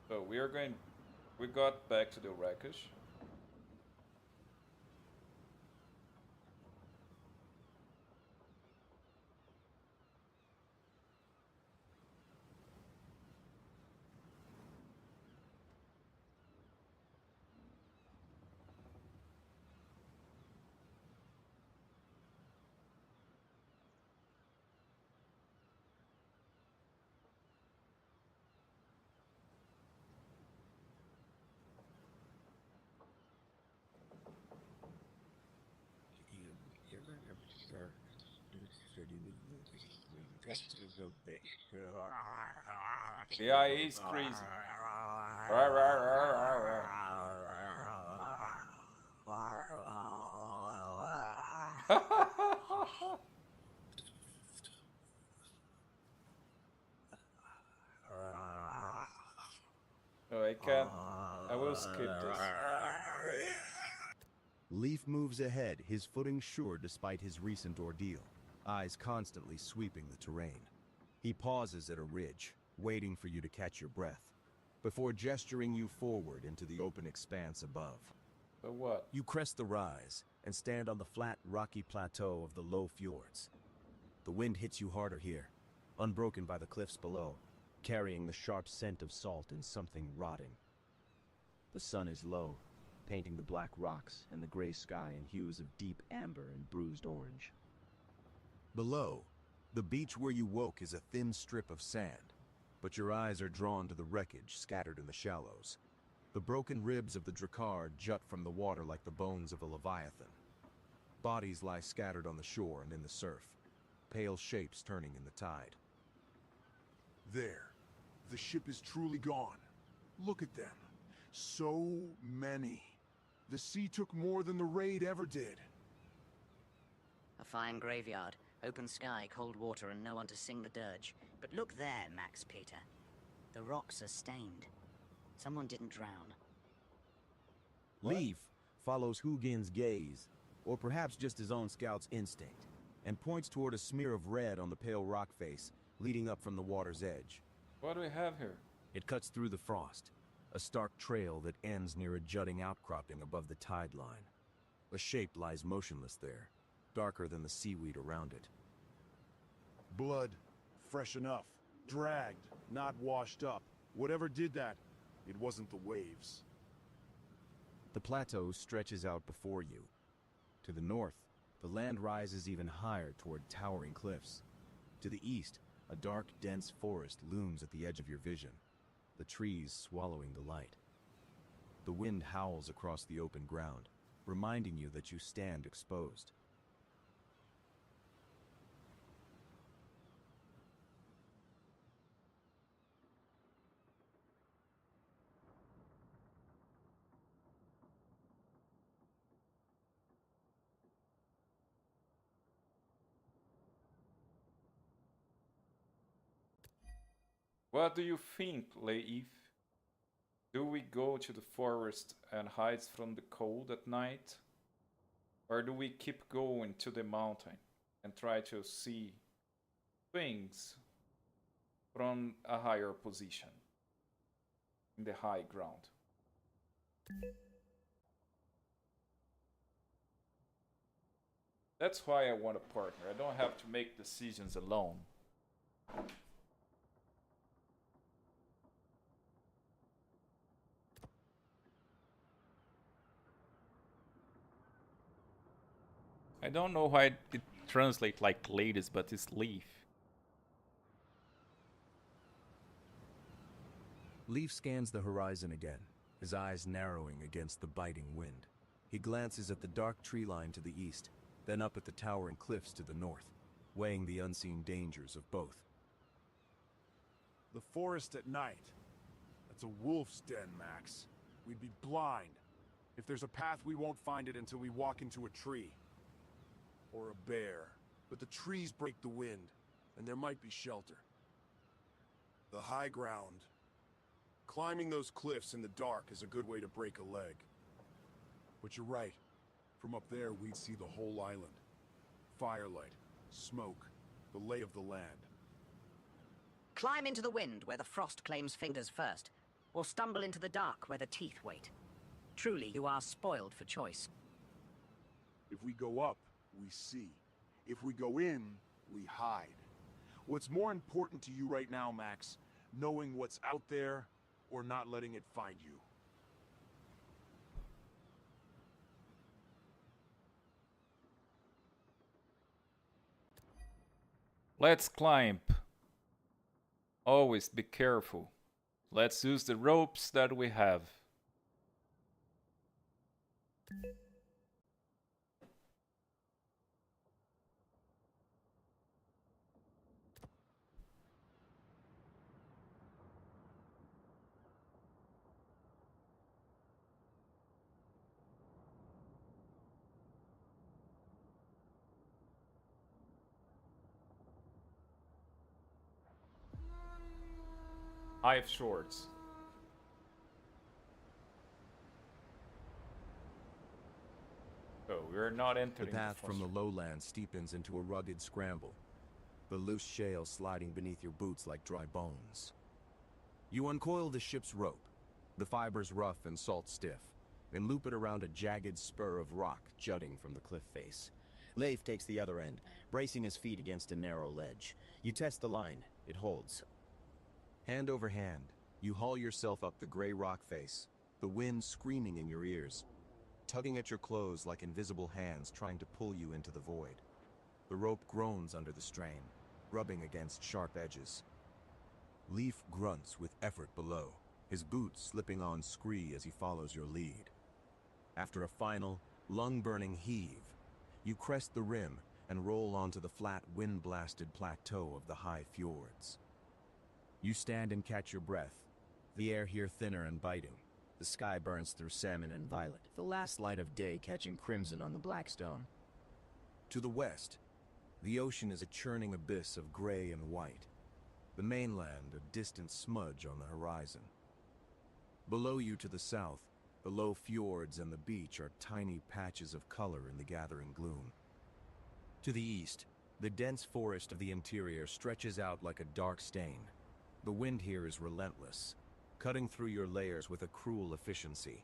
So we got back to the wreckage. Yeah, he's crazy. Oh, I can't. I will skip this. Leif moves ahead, his footing sure despite his recent ordeal, eyes constantly sweeping the terrain. He pauses at a ridge, waiting for you to catch your breath, before gesturing you forward into the open expanse above. So what? You crest the rise and stand on the flat, rocky plateau of the low fjords. The wind hits you harder here, unbroken by the cliffs below, carrying the sharp scent of salt and something rotting. The sun is low, painting the black rocks and the gray sky in hues of deep amber and bruised orange. Below, the beach where you woke is a thin strip of sand, but your eyes are drawn to the wreckage scattered in the shallows. The broken ribs of the Drakkar jut from the water like the bones of a leviathan. Bodies lie scattered on the shore and in the surf, pale shapes turning in the tide. There. The ship is truly gone. Look at them. So many. The sea took more than the raid ever did. A fine graveyard, open sky, cold water, and no one to sing the dirge. But look there, Max Pita. The rocks are stained. Someone didn't drown. Leif follows Hugin's gaze, or perhaps just his own scout's instinct, and points toward a smear of red on the pale rock face leading up from the water's edge. What do we have here? It cuts through the frost, a stark trail that ends near a jutting outcropping above the tide line. A shape lies motionless there, darker than the seaweed around it. Blood. Fresh enough. Dragged. Not washed up. Whatever did that, it wasn't the waves. The plateau stretches out before you. To the north, the land rises even higher toward towering cliffs. To the east, a dark, dense forest looms at the edge of your vision, the trees swallowing the light. The wind howls across the open ground, reminding you that you stand exposed. What do you think, Leif? Do we go to the forest and hide from the cold at night? Or do we keep going to the mountain and try to see things from a higher position, in the high ground? That's why I want a partner. I don't have to make decisions alone. I don't know why it translates like ladies, but it's Leif. Leif scans the horizon again, his eyes narrowing against the biting wind. He glances at the dark tree line to the east, then up at the towering cliffs to the north, weighing the unseen dangers of both. The forest at night. That's a wolf's den, Max. We'd be blind. If there's a path, we won't find it until we walk into a tree. Or a bear. But the trees break the wind, and there might be shelter. The high ground. Climbing those cliffs in the dark is a good way to break a leg. But you're right. From up there, we'd see the whole island. Firelight, smoke, the lay of the land. Climb into the wind where the frost claims fingers first, or stumble into the dark where the teeth wait. Truly, you are spoiled for choice. If we go up, we see. If we go in, we hide. What's more important to you right now, Max? Knowing what's out there, or not letting it find you? Let's climb. Always be careful. Let's use the ropes that we have. Hive swords. So we're not The entering path from the foster. lowlands steepens into a rugged scramble, the loose shale sliding beneath your boots like dry bones. You uncoil the ship's rope, the fibers rough and salt stiff, and loop it around a jagged spur of rock jutting from the cliff face. Leif takes the other end, bracing his feet against a narrow ledge. You test the line. It holds. Hand over hand, you haul yourself up the gray rock face, the wind screaming in your ears, tugging at your clothes like invisible hands trying to pull you into the void. The rope groans under the strain, rubbing against sharp edges. Leif grunts with effort below, his boots slipping on scree as he follows your lead. After a final, lung-burning heave, you crest the rim and roll onto the flat, wind-blasted plateau of the high fjords. You stand and catch your breath, the air here thinner and biting. The sky burns through salmon and violet, the last light of day catching crimson on the blackstone. To the west, the ocean is a churning abyss of gray and white, the mainland a distant smudge on the horizon. Below you to the south, the low fjords and the beach are tiny patches of color in the gathering gloom. To the east, the dense forest of the interior stretches out like a dark stain. The wind here is relentless, cutting through your layers with a cruel efficiency.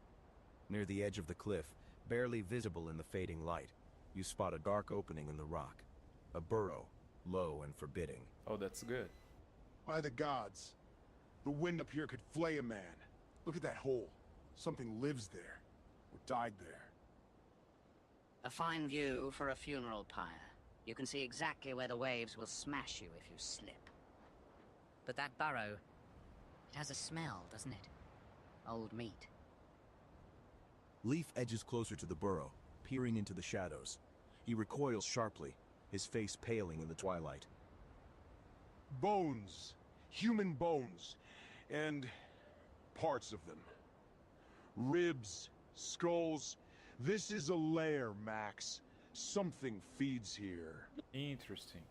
Near the edge of the cliff, barely visible in the fading light, you spot a dark opening in the rock. A burrow, low and forbidding. Oh, that's good. By the gods, the wind up here could flay a man. Look at that hole. Something lives there, or died there. A fine view for a funeral pyre. You can see exactly where the waves will smash you if you slip. But that burrow, it has a smell, doesn't it? Old meat. Leif edges closer to the burrow, peering into the shadows. He recoils sharply, his face paling in the twilight. Bones. Human bones. And parts of them. Ribs, skulls. This is a lair, Max. Something feeds here. Interesting.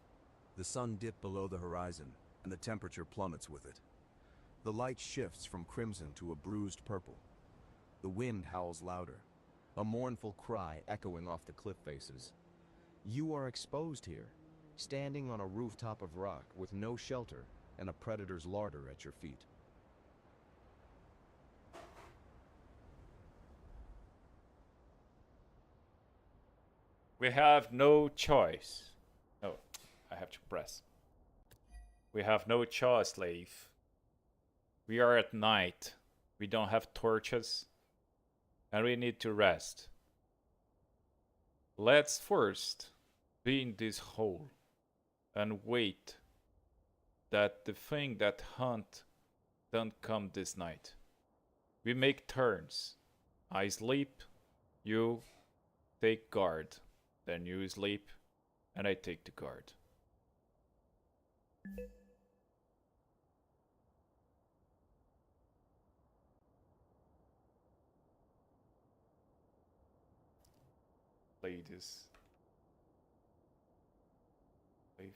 The sun dips below the horizon, and the temperature plummets with it. The light shifts from crimson to a bruised purple. The wind howls louder, a mournful cry echoing off the cliff faces. You are exposed here, standing on a rooftop of rock with no shelter and a predator's larder at your feet. We have no choice. Oh, I have to press. We have no choice, Leif. We are at night. We don't have torches. And we need to rest. Let's first be in this hole and wait that the thing that hunt don't come this night. We make turns. I sleep, you take guard. Then you sleep, and I take the guard. Play this. Leif.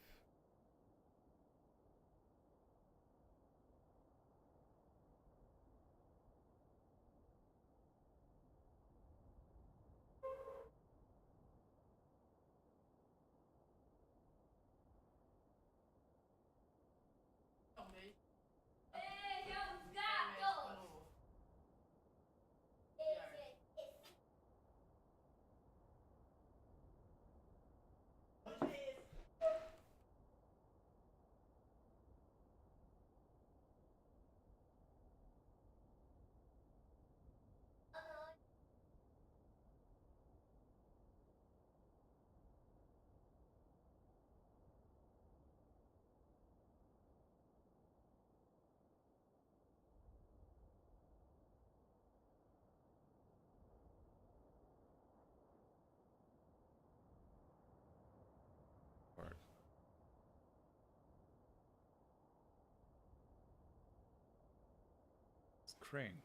Crane.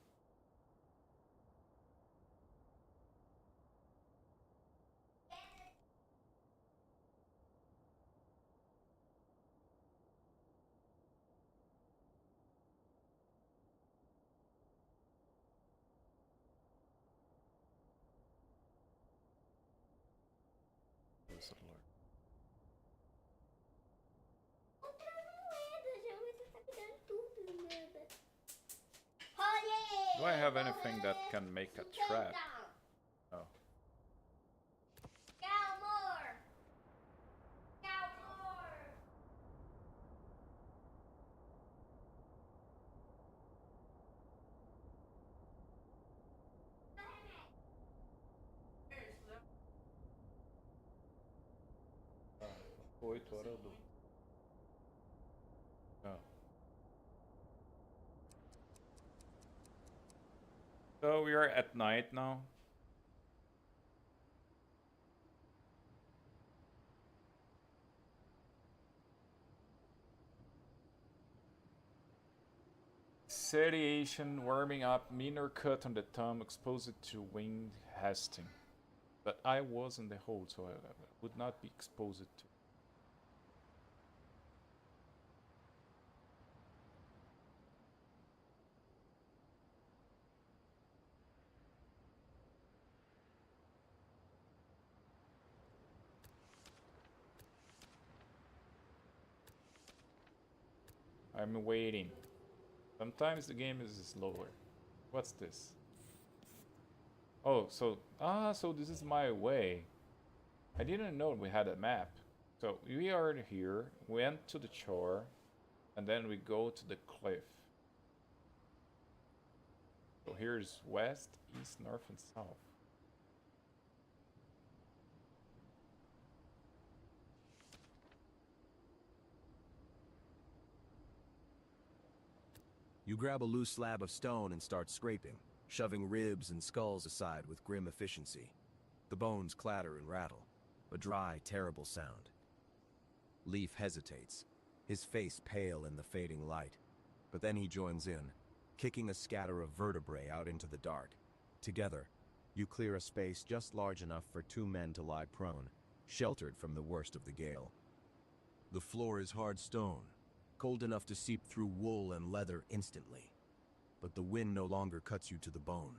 Do I have anything that can make a trap? Oh. Ah, 8 horas do. Oh. So we are at night now. Sediation, warming up, minor cut on the thumb, exposed to wind hasting. But I was in the hold, so I would not be exposed to. I'm waiting. Sometimes the game is slower. What's this? Oh, so this is my way. I didn't know we had a map. So we are here, went to the shore, and then we go to the cliff. So here's west, east, north, and south. You grab a loose slab of stone and start scraping, shoving ribs and skulls aside with grim efficiency. The bones clatter and rattle, a dry, terrible sound. Leif hesitates, his face pale in the fading light, but then he joins in, kicking a scatter of vertebrae out into the dark. Together, you clear a space just large enough for 2 men to lie prone, sheltered from the worst of the gale. The floor is hard stone, cold enough to seep through wool and leather instantly, but the wind no longer cuts you to the bone.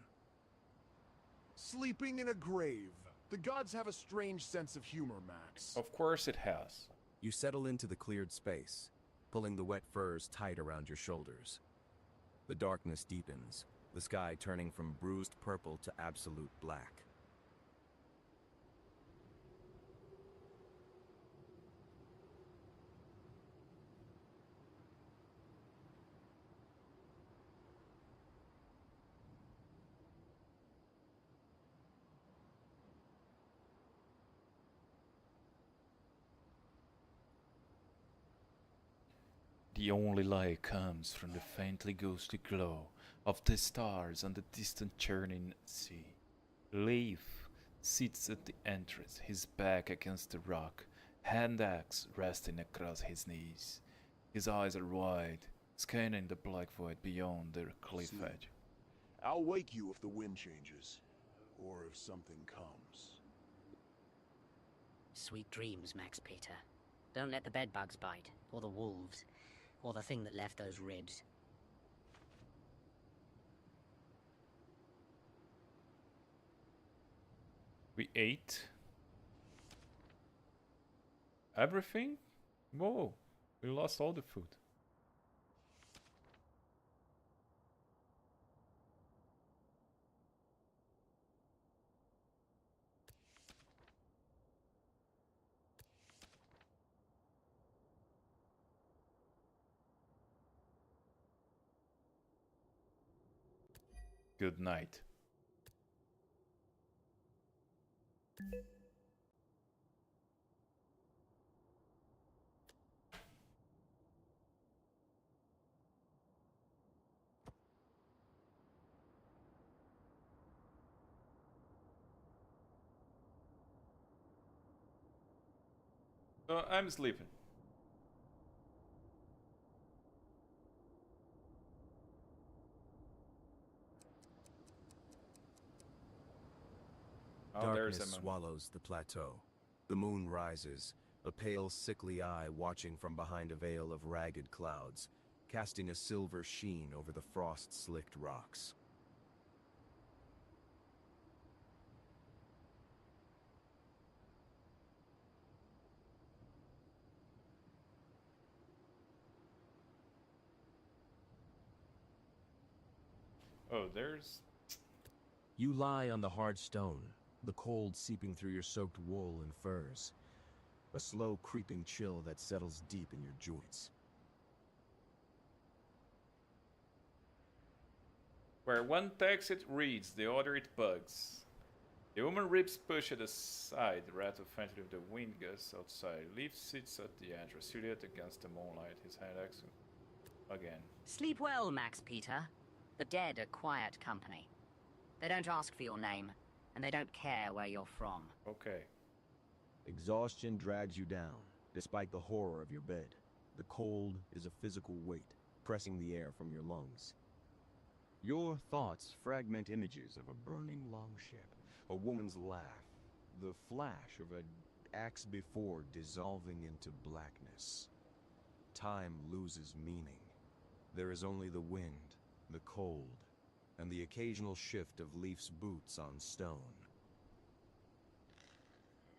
Sleeping in a grave. The gods have a strange sense of humor, Max. Of course it has. You settle into the cleared space, pulling the wet furs tight around your shoulders. The darkness deepens, the sky turning from bruised purple to absolute black. The only light comes from the faintly ghostly glow of the stars on the distant churning sea. Leif sits at the entrance, his back against the rock, hand axe resting across his knees. His eyes are wide, scanning the black void beyond the cliff Sleep. edge. I'll wake you if the wind changes, or if something comes. Sweet dreams, Max Pita. Don't let the bedbugs bite, or the wolves, or the thing that left those ribs. We ate everything? Whoa, we lost all the food. Good night. So I'm sleeping. Oh, there's Darkness a moon. swallows the plateau. The moon rises, a pale, sickly eye watching from behind a veil of ragged clouds, casting a silver sheen over the frost-slicked rocks. Oh, there's... You lie on the hard stone, the cold seeping through your soaked wool and furs. A slow creeping chill that settles deep in your joints. Where one takes it reads, the other it bugs. The woman ribs push it aside, the rat offended with the wind gusts outside. Leif sits at the edge, silhouetted against the moonlight, his hand axe again. Sleep well, Max Pita. The dead are quiet company. They don't ask for your name, and they don't care where you're from. Okay. Exhaustion drags you down, despite the horror of your bed. The cold is a physical weight, pressing the air from your lungs. Your thoughts fragment images of a burning longship, a woman's laugh, the flash of an axe before dissolving into blackness. Time loses meaning. There is only the wind, the cold, and the occasional shift of Leif's boots on stone.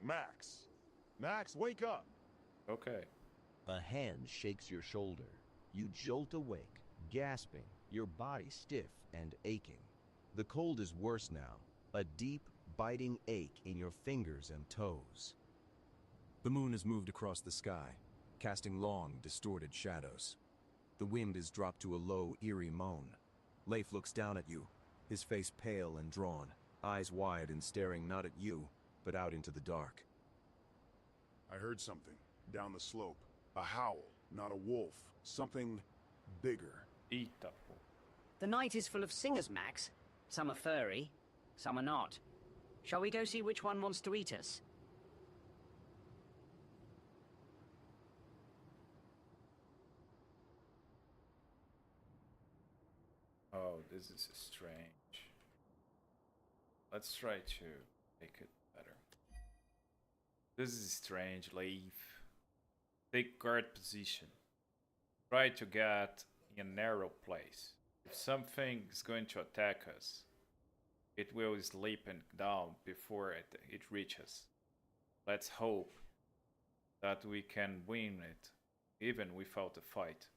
Max! Max, wake up! Okay. A hand shakes your shoulder. You jolt awake, gasping, your body stiff and aching. The cold is worse now, a deep, biting ache in your fingers and toes. The moon has moved across the sky, casting long, distorted shadows. The wind is dropped to a low, eerie moan. Leif looks down at you, his face pale and drawn, eyes wide and staring not at you, but out into the dark. I heard something down the slope. A howl, not a wolf. Something bigger. Pita. The night is full of singers, Max. Some are furry, some are not. Shall we go see which one wants to eat us? Oh, this is strange. Let's try to make it better. This is strange, Leif. Take guard position. Try to get in a narrow place. If something is going to attack us, it will sleep and down before it reaches. Let's hope that we can win it, even without a fight.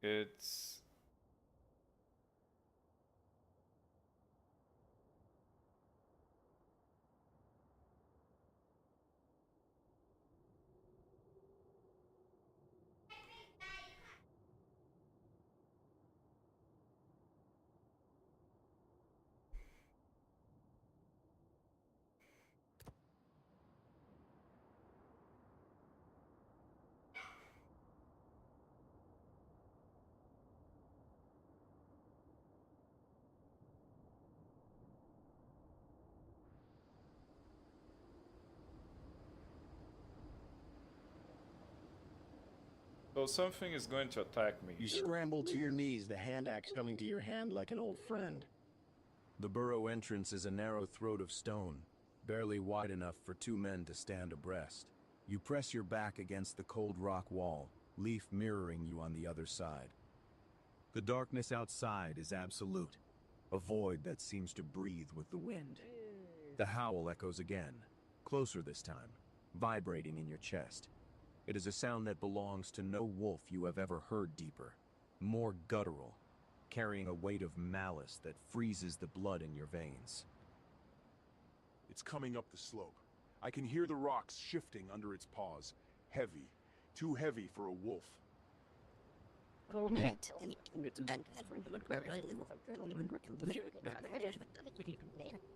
It's... So something is going to attack me. You scramble to your knees, the hand axe coming to your hand like an old friend. The burrow entrance is a narrow throat of stone, barely wide enough for two men to stand abreast. You press your back against the cold rock wall, Leif mirroring you on the other side. The darkness outside is absolute, a void that seems to breathe with the wind. The howl echoes again, closer this time, vibrating in your chest. It is a sound that belongs to no wolf you have ever heard deeper, more guttural, carrying a weight of malice that freezes the blood in your veins. It's coming up the slope. I can hear the rocks shifting under its paws. Heavy. Too heavy for a wolf.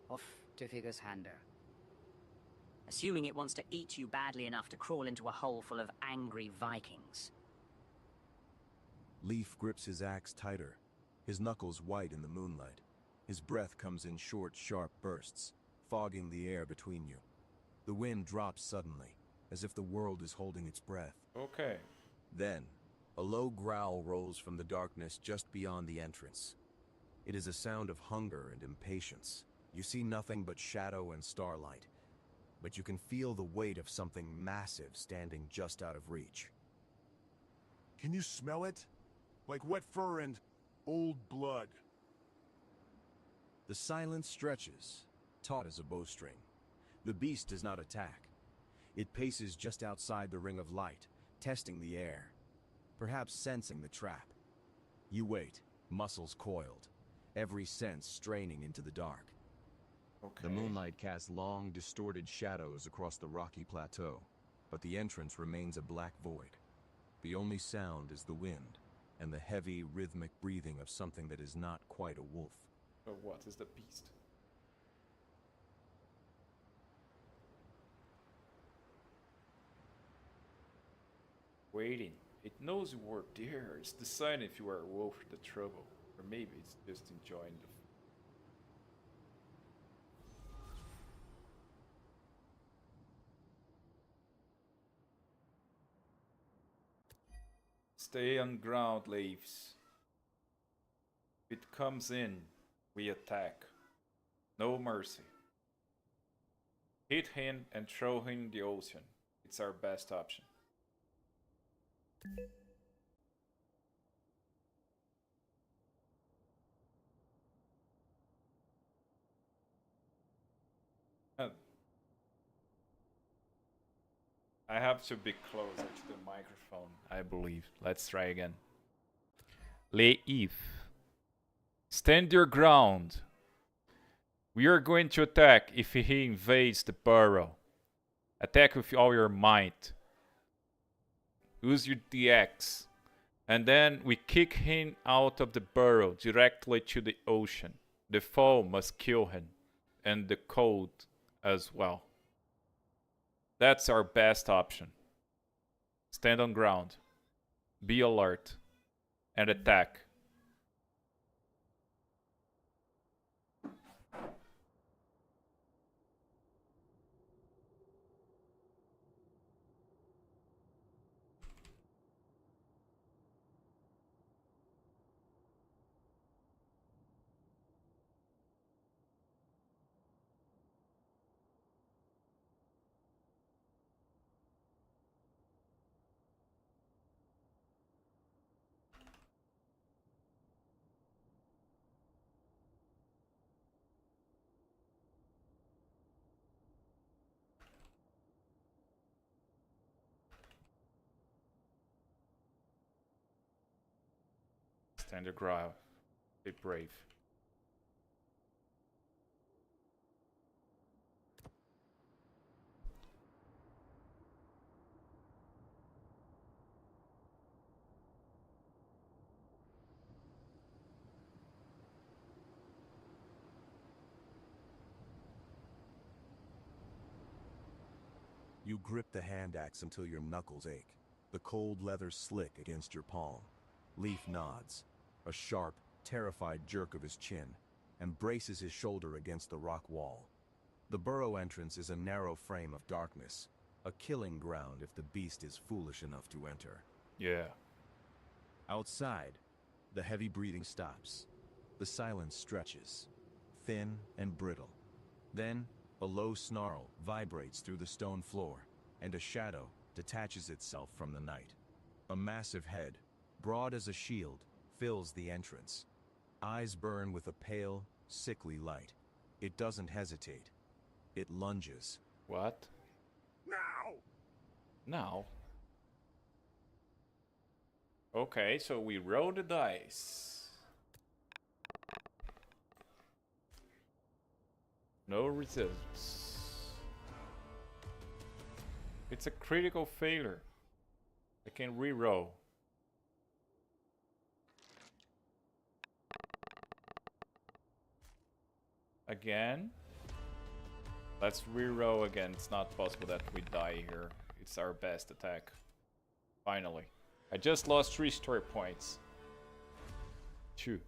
Off to Figure's hander. Assuming it wants to eat you badly enough to crawl into a hole full of angry Vikings. Leif grips his axe tighter, his knuckles white in the moonlight. His breath comes in short, sharp bursts, fogging the air between you. The wind drops suddenly, as if the world is holding its breath. Okay. Then, A low growl rolls from the darkness just beyond the entrance. It is a sound of hunger and impatience. You see nothing but shadow and starlight, but you can feel the weight of something massive standing just out of reach. Can you smell it? Like wet fur and old blood. The silence stretches, taut as a bowstring. The beast does not attack. It paces just outside the ring of light, testing the air, perhaps sensing the trap. You wait, muscles coiled, every sense straining into the dark. Okay. The moonlight casts long, distorted shadows across the rocky plateau, but the entrance remains a black void. The only sound is the wind, and the heavy, rhythmic breathing of something that is not quite a wolf. So what is the beast? Waiting. It knows you were there. It's deciding if you are a wolf for the trouble. Or maybe it's just enjoying the... Stay on ground, Leifs. If it comes in, we attack. No mercy. Hit him and throw him in the ocean. It's our best option. I have to be closer to the microphone, I believe. Let's try again. Leif. Stand your ground. We are going to attack if he invades the burrow. Attack with all your might. Use your DX. And then we kick him out of the burrow directly to the ocean. The foe must kill him. And the cold as well. That's our best option. Stand on ground. Be alert. And attack. Stand your ground. Be brave. You grip the hand axe until your knuckles ache. The cold leather slick against your palm. Leif nods, a sharp, terrified jerk of his chin, and braces his shoulder against the rock wall. The burrow entrance is a narrow frame of darkness, a killing ground if the beast is foolish enough to enter. Yeah. Outside, the heavy breathing stops. The silence stretches, thin and brittle. Then, a low snarl vibrates through the stone floor, and a shadow detaches itself from the night. A massive head, broad as a shield, fills the entrance. Eyes burn with a pale, sickly light. It doesn't hesitate. It lunges. What? Now! Now? Okay, so we roll the dice. No results. It's a critical failure. I can re-roll. Again. Let's re-roll again. It's not possible that we die here. It's our best attack. Finally. I just lost 3 story points. 2.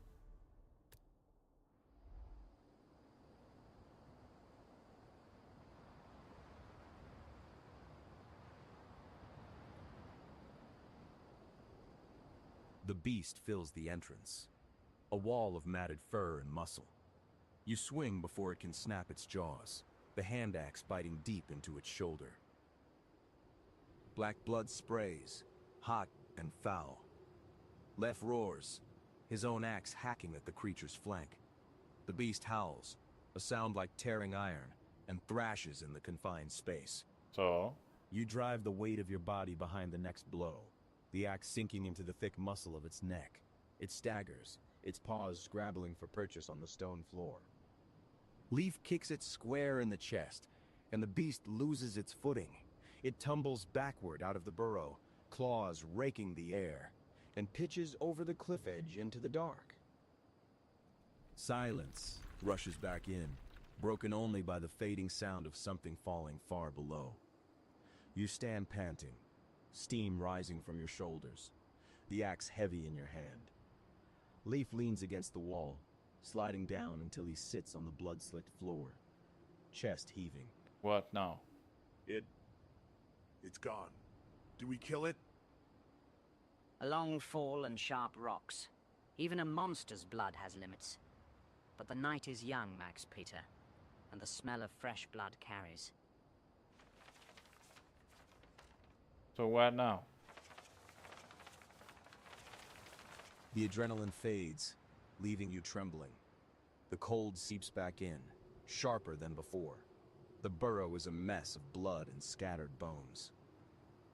The beast fills the entrance, a wall of matted fur and muscle. You swing before it can snap its jaws, the hand axe biting deep into its shoulder. Black blood sprays, hot and foul. Leif roars, his own axe hacking at the creature's flank. The beast howls, a sound like tearing iron, and thrashes in the confined space. So, You drive the weight of your body behind the next blow, the axe sinking into the thick muscle of its neck. It staggers, its paws scrabbling for purchase on the stone floor. Leif kicks it square in the chest, and the beast loses its footing. It tumbles backward out of the burrow, claws raking the air, and pitches over the cliff edge into the dark. Silence rushes back in, broken only by the fading sound of something falling far below. You stand panting, steam rising from your shoulders, the axe heavy in your hand. Leif leans against the wall, sliding down until he sits on the blood-slicked floor, chest heaving. what now? It's gone. Do we kill it? A long fall and sharp rocks. Even a monster's blood has limits. But the night is young, Max Pita, and the smell of fresh blood carries. So what now? The adrenaline fades, leaving you trembling. The cold seeps back in, sharper than before. The burrow is a mess of blood and scattered bones.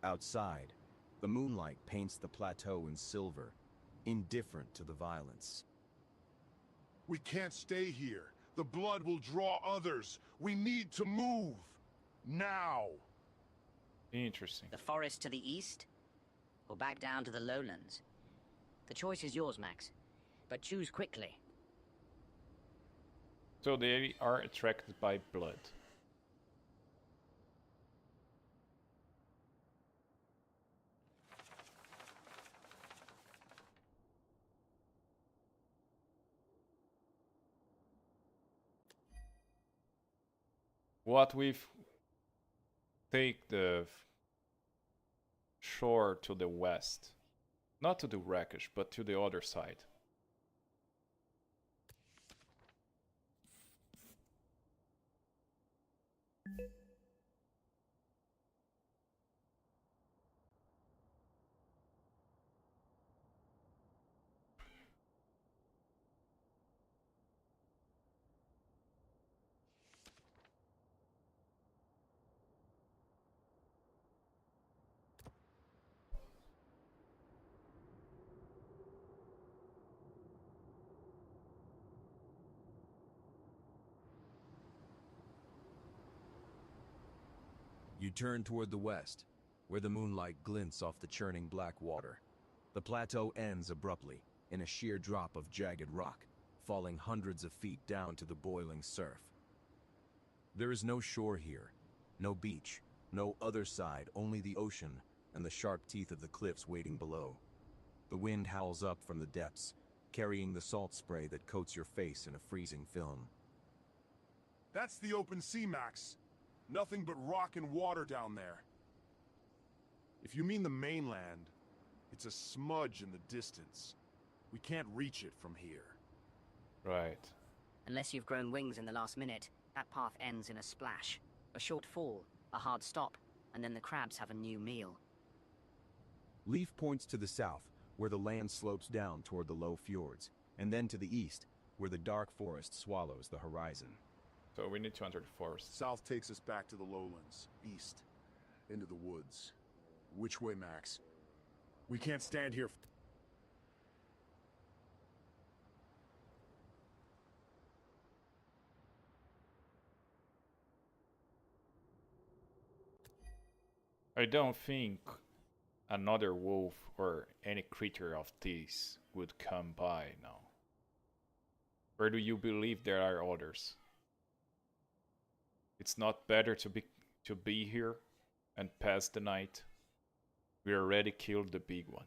Outside, the moonlight paints the plateau in silver, indifferent to the violence. We can't stay here. The blood will draw others. We need to move. Now. Interesting. The forest to the east, or back down to the lowlands? The choice is yours, Max, but choose quickly. So they are attracted by blood. What if take the shore to the west? Not to the wreckage, but to the other side. You turn toward the west, where the moonlight glints off the churning black water. The plateau ends abruptly, in a sheer drop of jagged rock, falling hundreds of feet down to the boiling surf. There is no shore here, no beach, no other side, only the ocean and the sharp teeth of the cliffs waiting below. The wind howls up from the depths, carrying the salt spray that coats your face in a freezing film. That's the open sea, Max. Nothing but rock and water down there. If you mean the mainland, it's a smudge in the distance. We can't reach it from here. Right. Unless you've grown wings in the last minute, that path ends in a splash. A short fall, a hard stop, and then the crabs have a new meal. Leif points to the south, where the land slopes down toward the low fjords, and then to the east, where the dark forest swallows the horizon. So we need to enter the forest. South takes us back to the lowlands. East. Into the woods. Which way, Max? We can't stand here. I don't think another wolf or any creature of this would come by now. Or do you believe there are others? It's not better to be here and pass the night. We already killed the big one.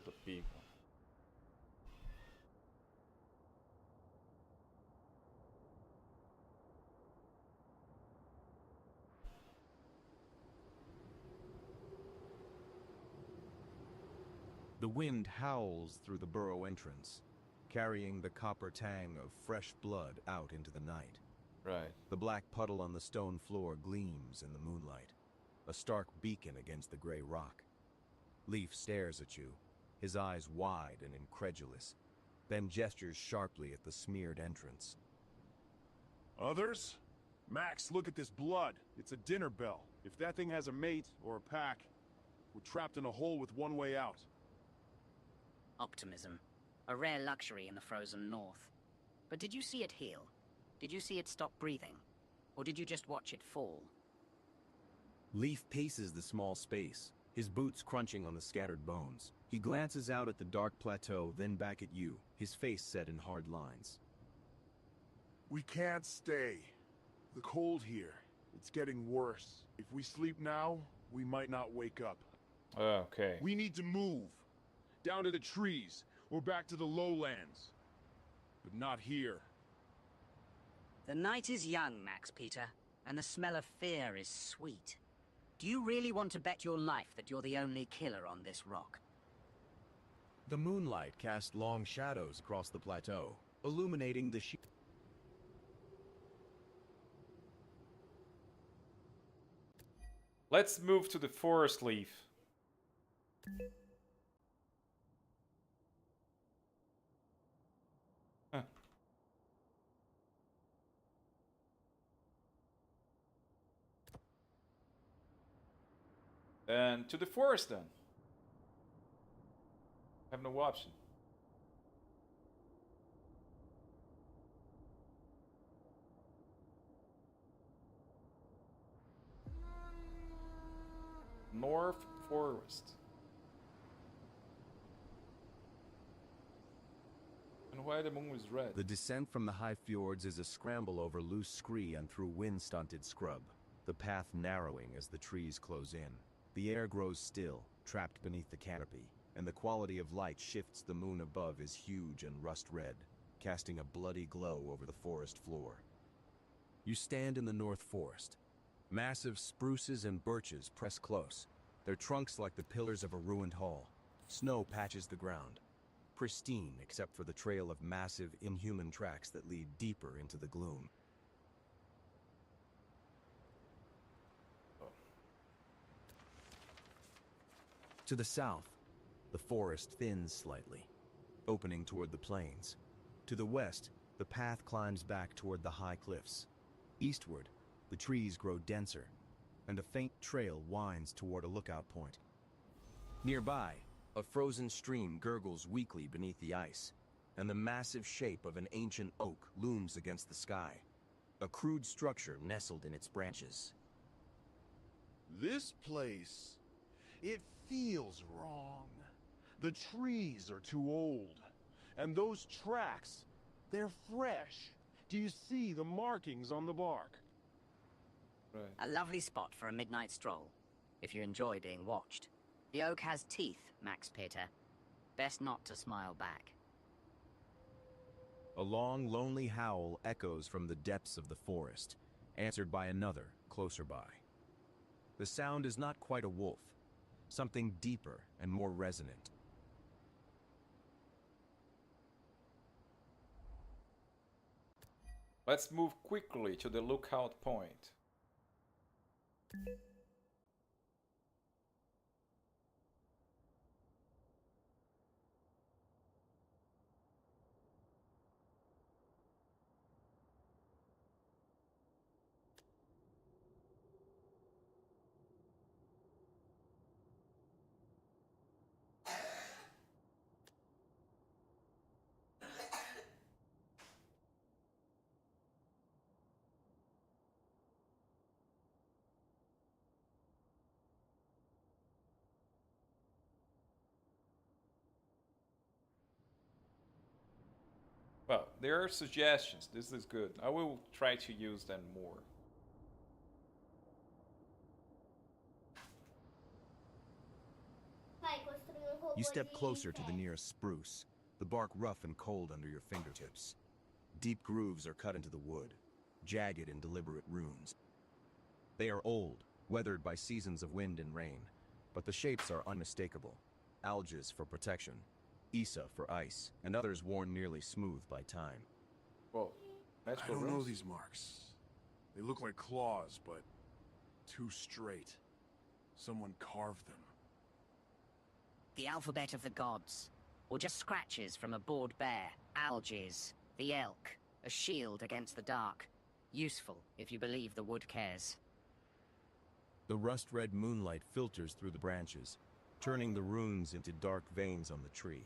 Kill the big one. The wind howls through the burrow entrance, carrying the copper tang of fresh blood out into the night. Right. The black puddle on the stone floor gleams in the moonlight, a stark beacon against the gray rock. Leif stares at you, his eyes wide and incredulous, then gestures sharply at the smeared entrance. Others? Max, look at this blood. It's a dinner bell. If that thing has a mate or a pack, we're trapped in a hole with one way out. Optimism. A rare luxury in the frozen north. But did you see it heal? Did you see it stop breathing? Or did you just watch it fall? Leif paces the small space, his boots crunching on the scattered bones. He glances out at the dark plateau, then back at you, his face set in hard lines. We can't stay. The cold here, it's getting worse. If we sleep now, we might not wake up. Okay. We need to move. Down to the trees, or back to the lowlands. But not here. The night is young, Max Pita, and the smell of fear is sweet. Do you really want to bet your life that you're the only killer on this rock? The moonlight casts long shadows across the plateau, illuminating the Let's move to the forest, Leaf. Huh. And to the forest then. Have no option. North Forest. And why the moon is red? The descent from the high fjords is a scramble over loose scree and through wind-stunted scrub, the path narrowing as the trees close in. The air grows still, trapped beneath the canopy, and the quality of light shifts. The moon above is huge and rust-red, casting a bloody glow over the forest floor. You stand in the North Forest. Massive spruces and birches press close, their trunks like the pillars of a ruined hall. Snow patches the ground, pristine except for the trail of massive, inhuman tracks that lead deeper into the gloom. To the south, the forest thins slightly, opening toward the plains. To the west, the path climbs back toward the high cliffs. Eastward, the trees grow denser, and a faint trail winds toward a lookout point. Nearby, a frozen stream gurgles weakly beneath the ice, and the massive shape of an ancient oak looms against the sky, a crude structure nestled in its branches. This place, it feels wrong. The trees are too old, and those tracks, they're fresh. Do you see the markings on the bark? Right. A lovely spot for a midnight stroll, if you enjoy being watched. The oak has teeth, Max Pita. Best not to smile back. A long, lonely howl echoes from the depths of the forest, answered by another closer by. The sound is not quite a wolf, something deeper and more resonant. Let's move quickly to the lookout point. Well, there are suggestions. This is good. I will try to use them more. You step closer to the nearest spruce, the bark rough and cold under your fingertips. Deep grooves are cut into the wood, jagged and deliberate runes. They are old, weathered by seasons of wind and rain, but the shapes are unmistakable. Alges for protection, Isa for ice, and others worn nearly smooth by time. Whoa. I don't know these marks. They look like claws, but too straight. Someone carved them. The alphabet of the gods, or just scratches from a bored bear, Alges, the elk, a shield against the dark. Useful if you believe the wood cares. The rust-red moonlight filters through the branches, turning the runes into dark veins on the tree.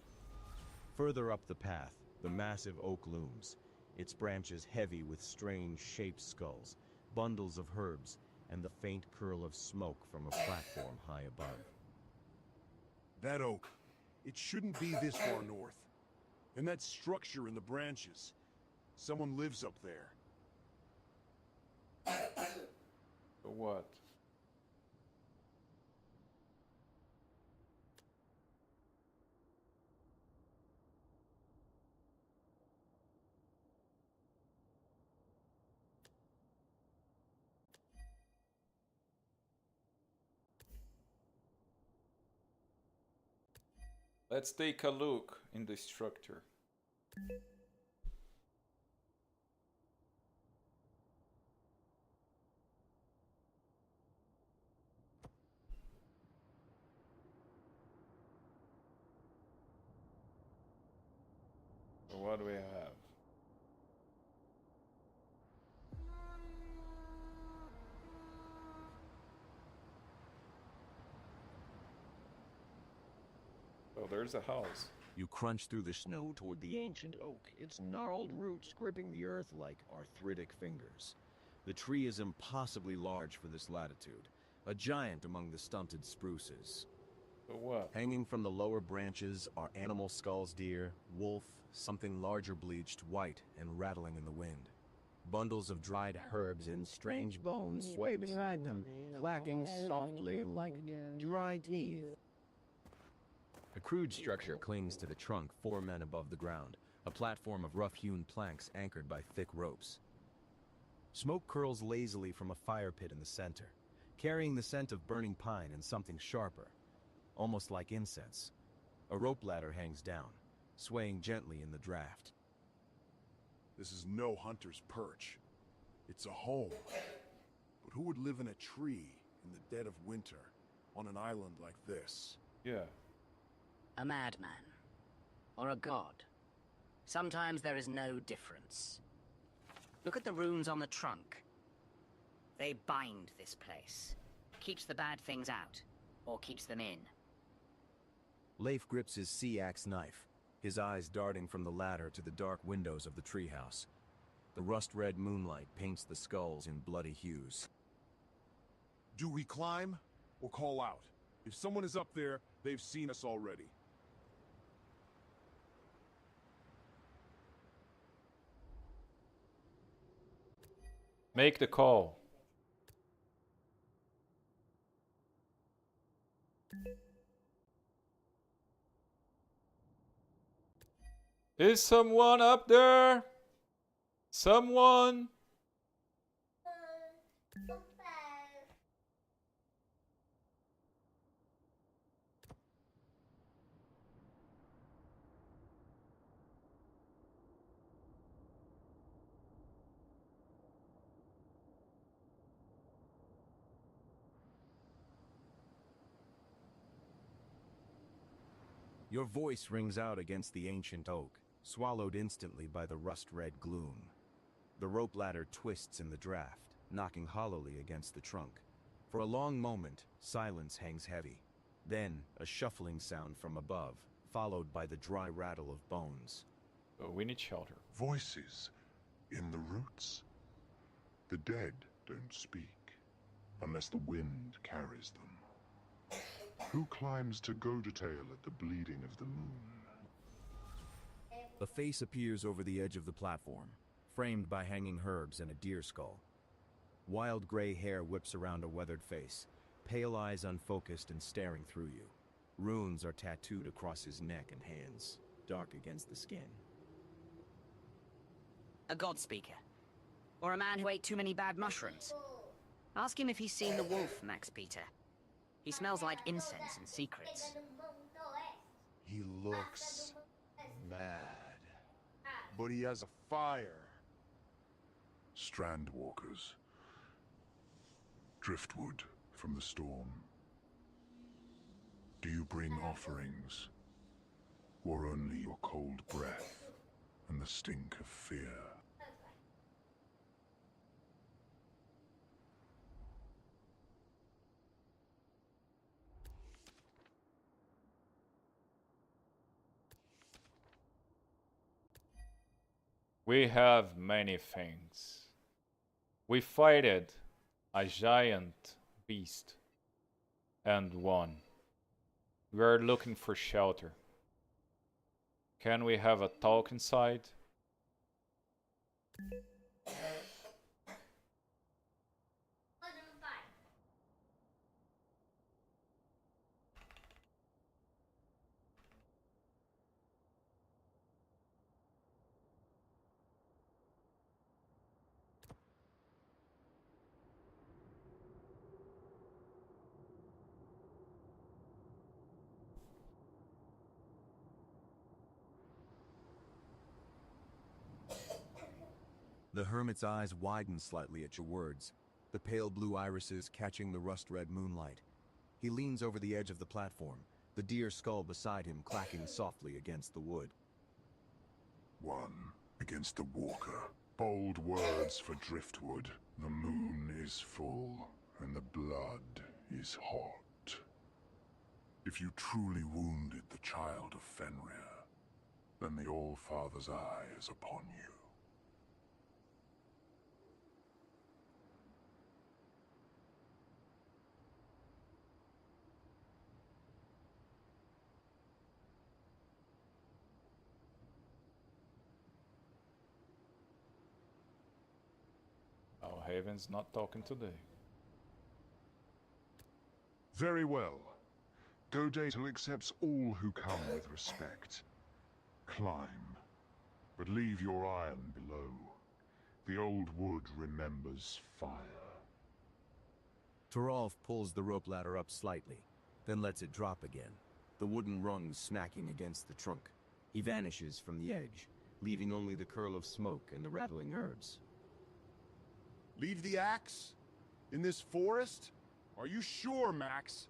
Further up the path, the massive oak looms, its branches heavy with strange shaped skulls, bundles of herbs, and the faint curl of smoke from a platform high above. That oak, it shouldn't be this far north. And that structure in the branches, someone lives up there. So what? Let's take a look in the structure. So what do we have? Oh, there's a house. You crunch through the snow Snow toward the ancient oak, its gnarled roots gripping the earth like arthritic fingers. The tree is impossibly large for this latitude, a giant among the stunted spruces. So what? Hanging from the lower branches are animal skulls, deer, wolf, something larger bleached white and rattling in the wind. Bundles of dried herbs and strange bones sway beside them, clacking softly like dry teeth. A crude structure clings to the trunk 4 men above the ground, a platform of rough-hewn planks anchored by thick ropes. Smoke curls lazily from a fire pit in the center, carrying the scent of burning pine and something sharper, almost like incense. A rope ladder hangs down, swaying gently in the draft. This is no hunter's perch. It's a home. But who would live in a tree in the dead of winter on an island like this? Yeah. A madman. Or a god. Sometimes there is no difference. Look at the runes on the trunk. They bind this place. Keeps the bad things out, or keeps them in. Leif grips his sea axe knife, his eyes darting from the ladder to the dark windows of the treehouse. The rust-red moonlight paints the skulls in bloody hues. Do we climb or call out? If someone is up there, they've seen us already. Make the call. Is someone up there? Someone? Your voice rings out against the ancient oak, swallowed instantly by the rust-red gloom. The rope ladder twists in the draft, knocking hollowly against the trunk. For a long moment, silence hangs heavy. Then, a shuffling sound from above, followed by the dry rattle of bones. Oh, we need shelter. Voices in the roots. The dead don't speak, unless the wind carries them. Who climbs to Godetail at the bleeding of the moon? A face appears over the edge of the platform, framed by hanging herbs and a deer skull. Wild gray hair whips around a weathered face, pale eyes unfocused and staring through you. Runes are tattooed across his neck and hands, dark against the skin. A Godspeaker. Or a man who ate too many bad mushrooms. Ask him if he's seen the wolf, Max Pita. He smells like incense and secrets. He looks mad. But he has a fire. Strandwalkers. Driftwood from the storm. Do you bring offerings? Or only your cold breath and the stink of fear? We have many things. We fighted a giant beast and won. We are looking for shelter. Can we have a talk inside? The Hermit's eyes widen slightly at your words, the pale blue irises catching the rust-red moonlight. He leans over the edge of the platform, the deer skull beside him clacking softly against the wood. One against the walker. Bold words for Driftwood. The moon is full, and the blood is hot. If you truly wounded the child of Fenrir, then the All-Father's eye is upon you. Oh, Haven's not talking today. Very well. Godspeaker accepts all who come with respect. Climb, but leave your iron below. The old wood remembers fire. Torolf pulls the rope ladder up slightly, then lets it drop again, the wooden rungs smacking against the trunk. He vanishes from the edge, leaving only the curl of smoke and the rattling herbs. Leave the axe? In this forest? Are you sure, Max?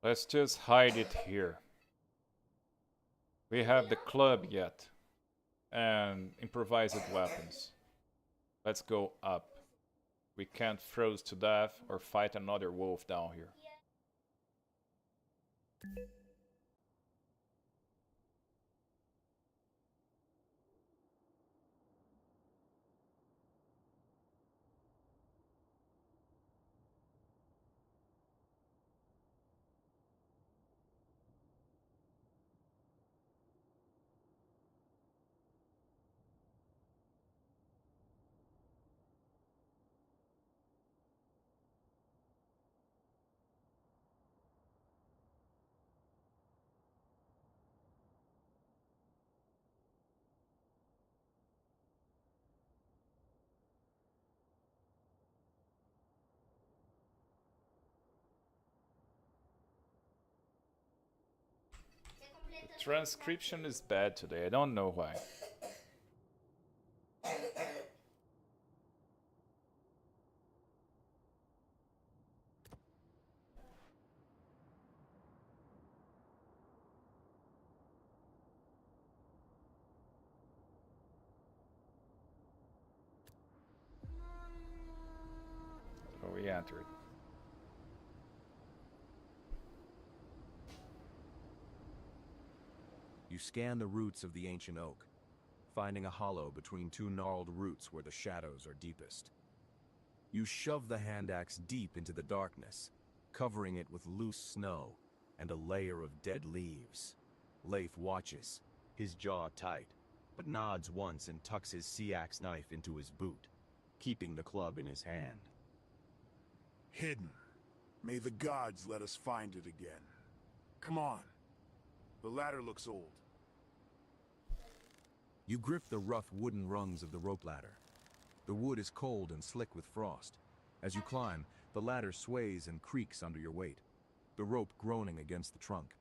Let's just hide it here. We have the club yet, and improvised weapons. Let's go up. We can't froze to death or fight another wolf down here. The transcription is bad today, I don't know why. So we entered. You scan the roots of the ancient oak, finding a hollow between two gnarled roots where the shadows are deepest. You shove the hand axe deep into the darkness, covering it with loose snow and a layer of dead leaves. Leif watches, his jaw tight, but nods once and tucks his sea axe knife into his boot, keeping the club in his hand. Hidden. May the gods let us find it again. Come on. The ladder looks old. You grip the rough wooden rungs of the rope ladder. The wood is cold and slick with frost. As you climb, the ladder sways and creaks under your weight, the rope groaning against the trunk.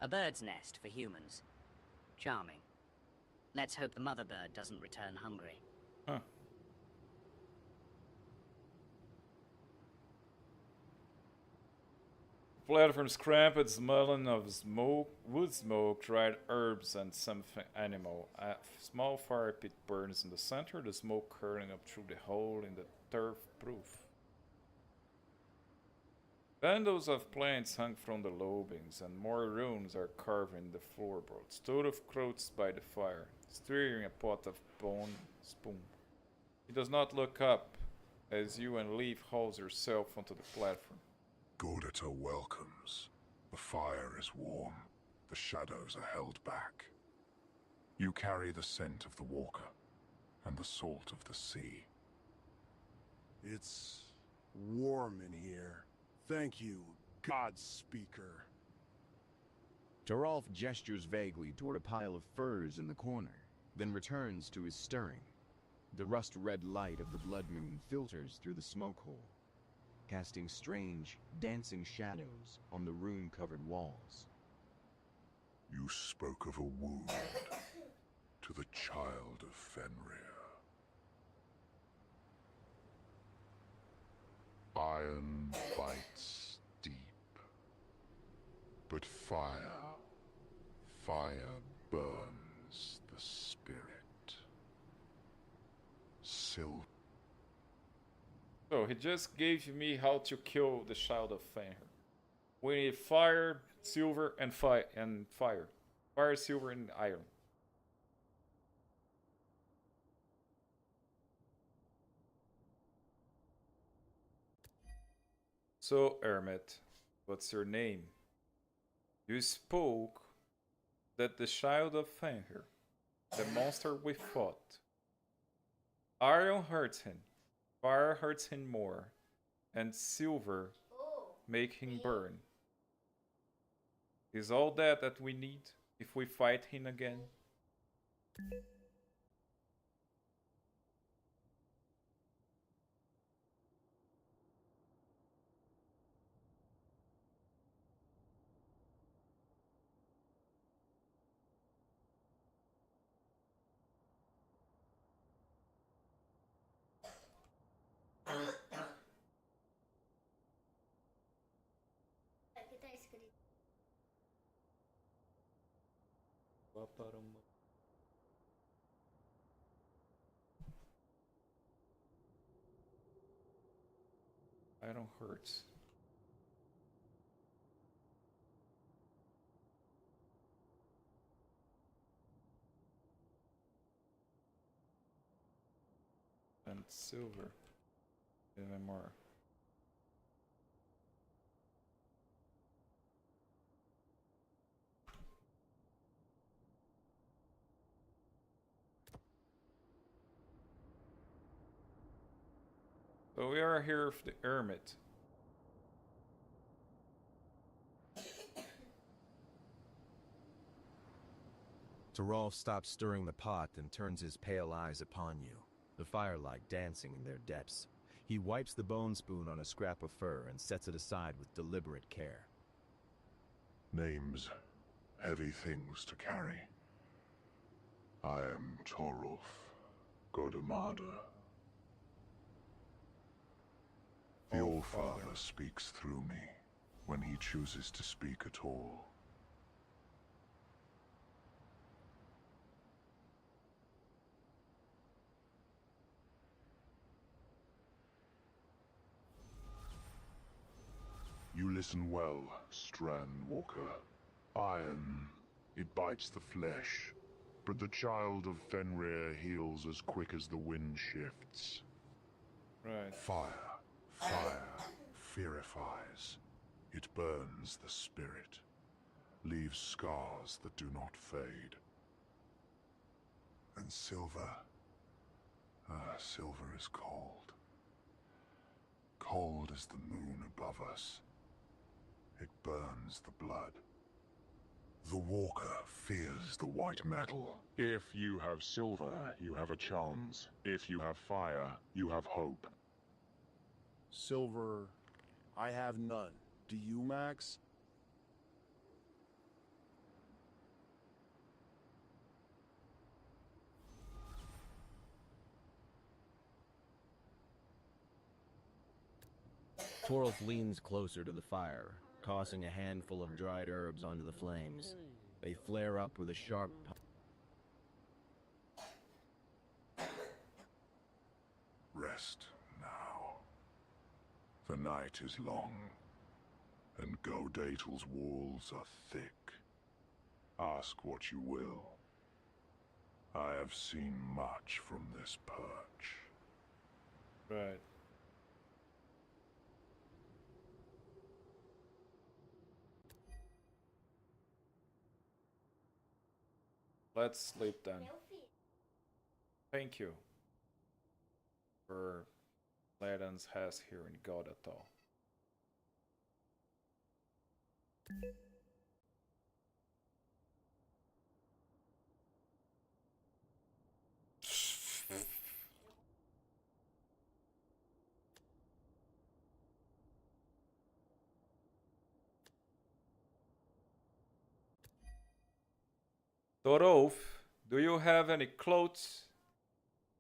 A bird's nest for humans. Charming. Let's hope the mother bird doesn't return hungry. Huh. Platform scrap, it's smelling of smoke, wood smoke, dried herbs, and something animal. A small fire pit burns in the center, the smoke curling up through the hole in the turf roof. Bundles of plants hung from the lobings, and more runes are carved in the floorboards. Stodov crouches by the fire, stirring a pot of bone spoon. He does not look up as you and Leif hauls yourself onto the platform. Gordita welcomes. The fire is warm. The shadows are held back. You carry the scent of the walker and the salt of the sea. It's warm in here. Thank you, Godspeaker. Taralf gestures vaguely toward a pile of furs in the corner, then returns to his stirring. The rust-red light of the blood moon filters through the smoke hole, casting strange, dancing shadows on the rune-covered walls. You spoke of a wound to the child of Fenrir. Iron bites deep, but fire burns the spirit. Silver. So he just gave me how to kill the child of Fenrir. We need fire, silver, and fire. Fire, silver, and iron. So, Hermit, what's your name? You spoke that the child of Fenrir, the monster we fought. Iron hurts him, fire hurts him more, and silver make him burn. Is all that we need if we fight him again? Iron hurts. And silver. Even more. So we are here for the Hermit. Taralf stops stirring the pot and turns his pale eyes upon you, the firelight dancing in their depths. He wipes the bone spoon on a scrap of fur and sets it aside with deliberate care. Names, heavy things to carry. I am Torulf Godamada. The All-Father speaks through me, when he chooses to speak at all. You listen well, Strandwalker. Iron, it bites the flesh, but the child of Fenrir heals as quick as the wind shifts. Right. Fire, purifies. It burns the spirit, leaves scars that do not fade. And silver, silver is cold. Cold as the moon above us. It burns the blood. The walker fears the white metal. If you have silver, you have a chance. If you have fire, you have hope. Silver, I have none. Do you, Max? Torolf leans closer to the fire, tossing a handful of dried herbs onto the flames. They flare up with a sharp Rest now. The night is long, and Godatel's walls are thick. Ask what you will. I have seen much from this perch. Right. Let's sleep then. Thank you for Ladens has here in Godatal. Torolf, do you have any clothes?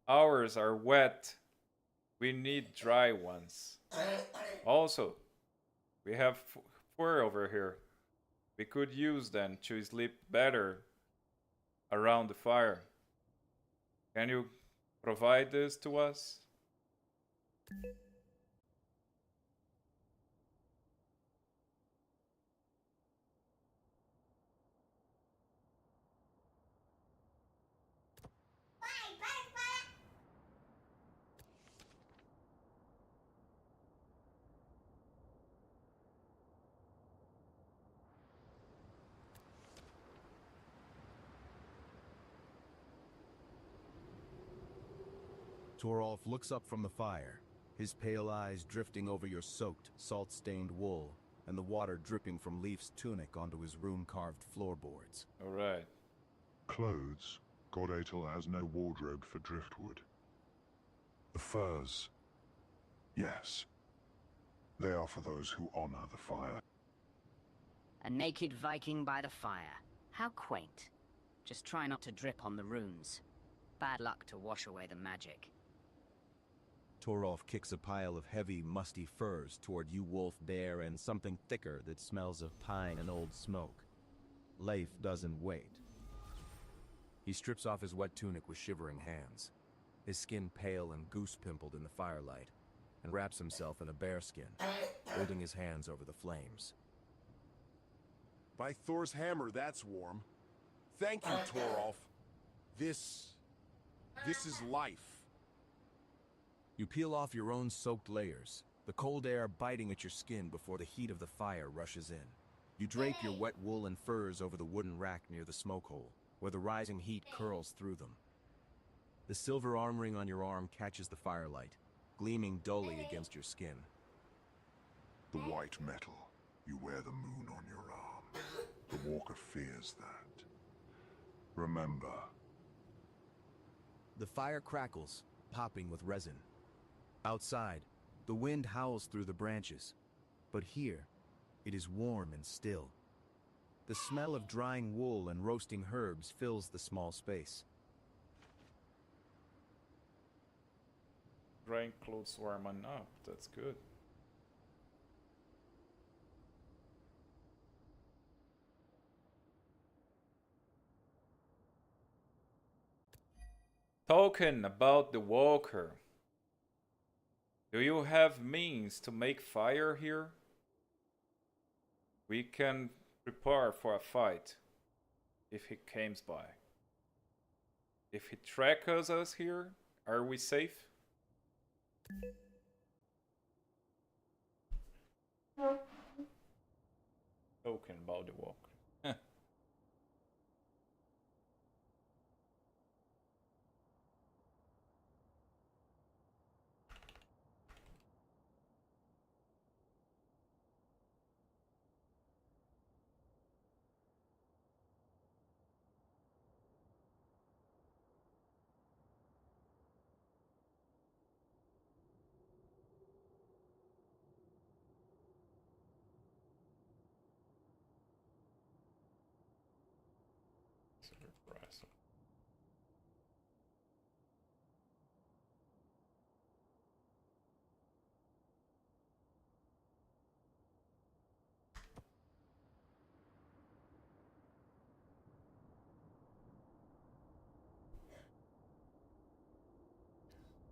Ours are wet. We need dry ones. Also, we have fur over here. We could use them to sleep better around the fire. Can you provide this to us? Torolf looks up from the fire, his pale eyes drifting over your soaked, salt-stained wool, and the water dripping from Leif's tunic onto his rune-carved floorboards. Alright. Clothes? Godatel has no wardrobe for driftwood. The furs, yes. They are for those who honor the fire. A naked Viking by the fire. How quaint. Just try not to drip on the runes. Bad luck to wash away the magic. Torolf kicks a pile of heavy, musty furs toward you wolf bear and something thicker that smells of pine and old smoke. Leif doesn't wait. He strips off his wet tunic with shivering hands, his skin pale and goose-pimpled in the firelight, and wraps himself in a bearskin, holding his hands over the flames. By Thor's hammer, that's warm. Thank you, Torolf. This is life. You peel off your own soaked layers, the cold air biting at your skin before the heat of the fire rushes in. You drape your wet wool and furs over the wooden rack near the smoke hole, where the rising heat curls through them. The silver armoring on your arm catches the firelight, gleaming dully against your skin. The white metal. You wear the moon on your arm. The walker fears that. Remember. The fire crackles, popping with resin. Outside, the wind howls through the branches, but here, it is warm and still. The smell of drying wool and roasting herbs fills the small space. Drying clothes warming up, that's good. Talking about the walker. Do you have means to make fire here? We can prepare for a fight if he comes by. If he tracks us here, are we safe? Spoken about the walk.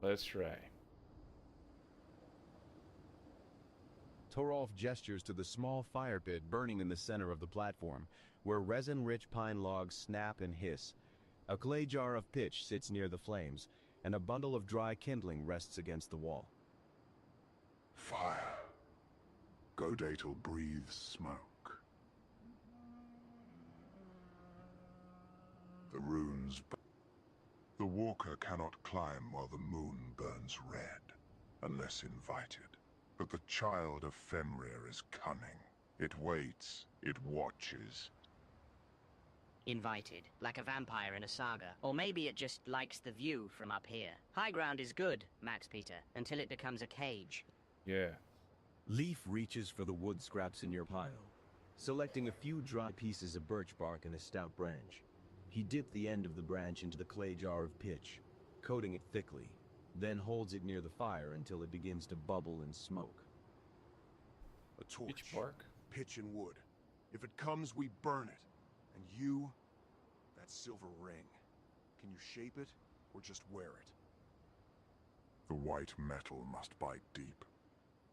Let's try. Torolf gestures to the small fire pit burning in the center of the platform, where resin-rich pine logs snap and hiss. A clay jar of pitch sits near the flames, and a bundle of dry kindling rests against the wall. Fire. Godatel breathes smoke. The runes. The walker cannot climb while the moon burns red, unless invited. But the child of Fenrir is cunning. It waits, it watches. Invited, like a vampire in a saga. Or maybe it just likes the view from up here. High ground is good, Max Peter, until it becomes a cage. Yeah. Leif reaches for the wood scraps in your pile, selecting a few dry pieces of birch bark and a stout branch. He dipped the end of the branch into the clay jar of pitch, coating it thickly, then holds it near the fire until it begins to bubble and smoke. A torch. Pitch bark. Pitch and wood. If it comes, we burn it. And you, that silver ring. Can you shape it, or just wear it? The white metal must bite deep.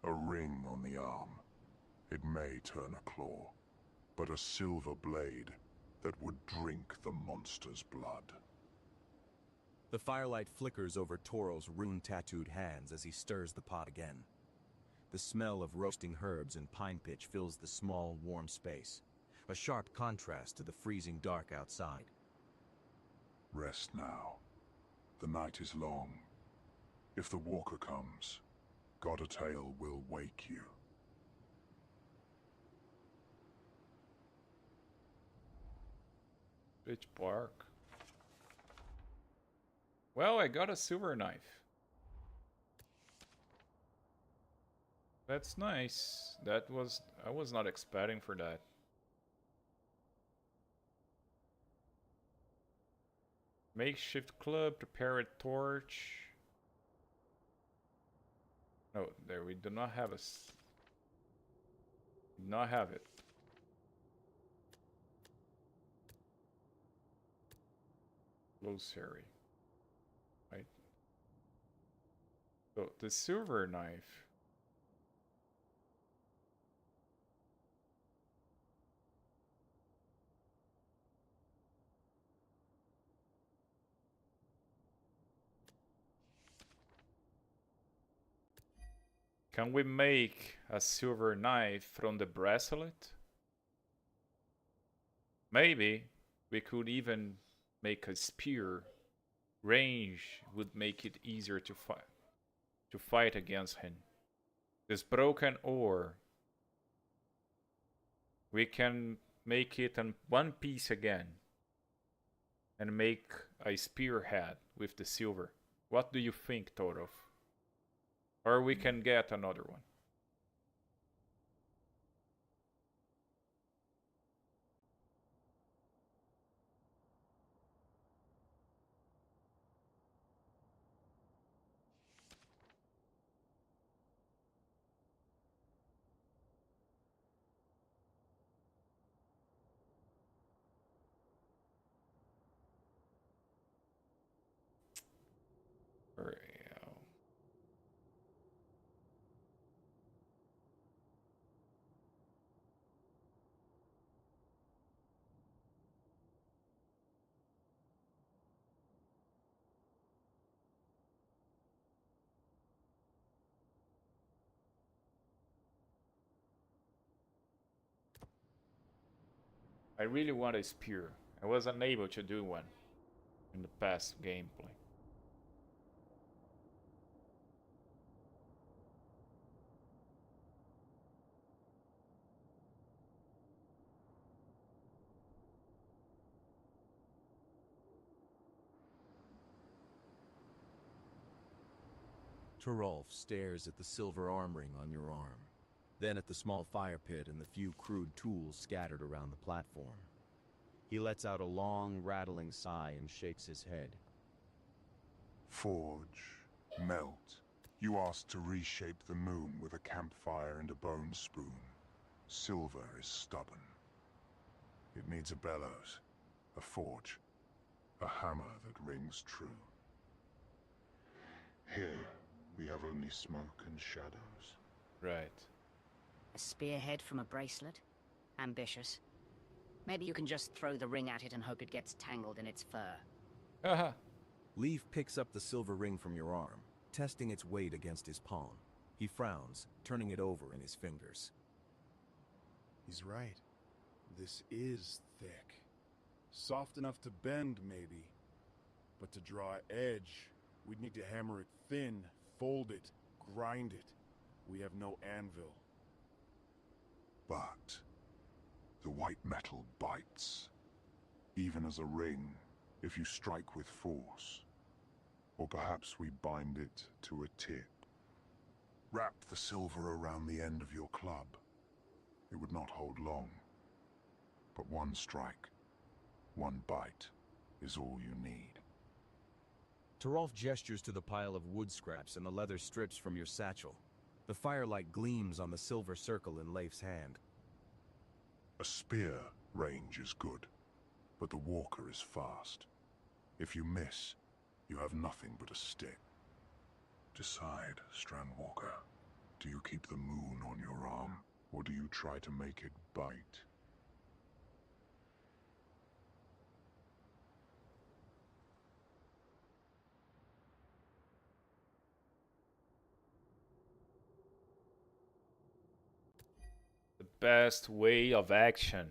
A ring on the arm. It may turn a claw, but a silver blade that would drink the monster's blood. The firelight flickers over Toro's rune-tattooed hands as he stirs the pot again. The smell of roasting herbs and pine pitch fills the small, warm space, a sharp contrast to the freezing dark outside. Rest now. The night is long. If the walker comes, Godatel will wake you. Pitch bark. Well, I got a silver knife. That's nice. I was not expecting for that. Makeshift club, prepare a torch. No, there we do not have do not have it. Glossary. Right. So the silver knife. Can we make a silver knife from the bracelet? Maybe we could even make a spear. Range would make it easier to fight against him. This broken ore, we can make it in one piece again and make a spearhead with the silver. What do you think, Torov? Or we can get another one. I really want a spear. I was unable to do one in the past gameplay. Turolf stares at the silver arm ring on your arm, then at the small fire pit and the few crude tools scattered around the platform. He lets out a long, rattling sigh and shakes his head. Forge, melt. You asked to reshape the moon with a campfire and a bone spoon. Silver is stubborn. It needs a bellows, a forge, a hammer that rings true. Here, we have only smoke and shadows. Right. A spearhead from a bracelet? Ambitious. Maybe you can just throw the ring at it and hope it gets tangled in its fur. Haha. Leif picks up the silver ring from your arm, testing its weight against his palm. He frowns, turning it over in his fingers. He's right. This is thick. Soft enough to bend, maybe. But to draw edge, we'd need to hammer it thin, fold it, grind it. We have no anvil. But the white metal bites, even as a ring, if you strike with force. Or perhaps we bind it to a tip. Wrap the silver around the end of your club. It would not hold long. But one strike, one bite, is all you need. Turolf gestures to the pile of wood scraps and the leather strips from your satchel. The firelight gleams on the silver circle in Leif's hand. A spear range is good, but the walker is fast. If you miss, you have nothing but a stick. Decide, Strandwalker. Do you keep the moon on your arm, or do you try to make it bite? The best way of action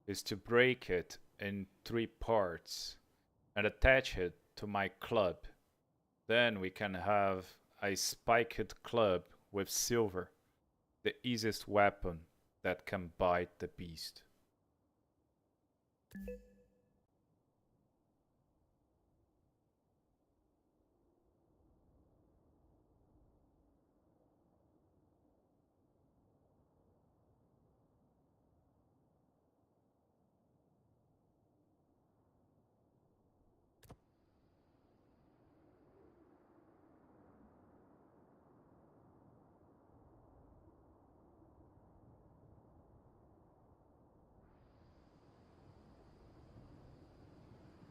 is to break it in 3 parts and attach it to my club. Then we can have a spiked club with silver, the easiest weapon that can bite the beast.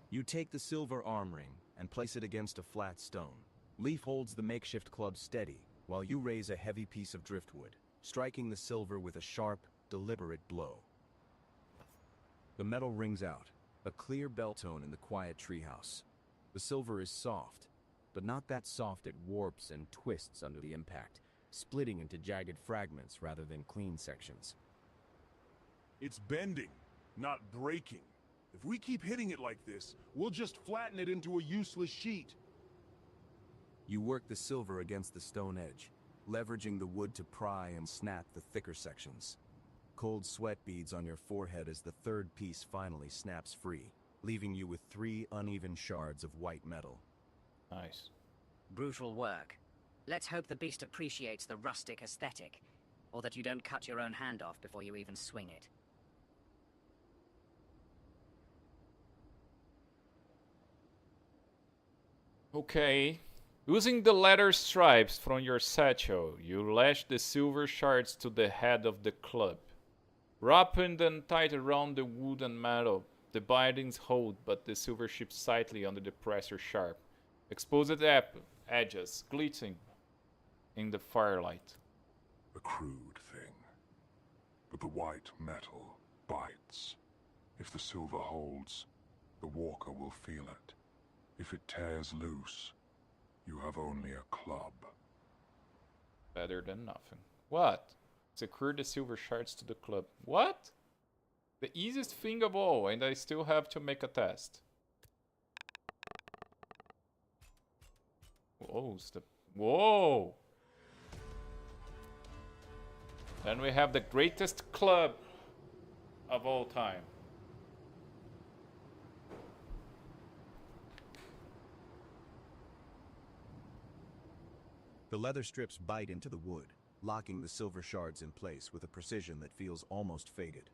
You take the silver arm ring and place it against a flat stone. Leif holds the makeshift club steady while you raise a heavy piece of driftwood, striking the silver with a sharp, deliberate blow. The metal rings out, a clear bell tone in the quiet treehouse. The silver is soft, but not that soft it warps and twists under the impact, splitting into jagged fragments rather than clean sections. It's bending, not breaking. If we keep hitting it like this, we'll just flatten it into a useless sheet. You work the silver against the stone edge, leveraging the wood to pry and snap the thicker sections. Cold sweat beads on your forehead as the third piece finally snaps free, leaving you with 3 uneven shards of white metal. Nice. Brutal work. Let's hope the beast appreciates the rustic aesthetic, or that you don't cut your own hand off before you even swing it. Okay. Using the leather stripes from your satchel, you lash the silver shards to the head of the club. Wrapping them tight around the wood and metal, the bindings hold, but the silver ships slightly under the pressure sharp. Exposed edges glittering in the firelight. A crude thing. But the white metal bites. If the silver holds, the walker will feel it. If it tears loose, you have only a club. Better than nothing. What? Secure the silver shards to the club. What? The easiest thing of all, and I still have to make a test. Whoa, whoa! Then we have the greatest club of all time. The leather strips bite into the wood, locking the silver shards in place with a precision that feels almost fated.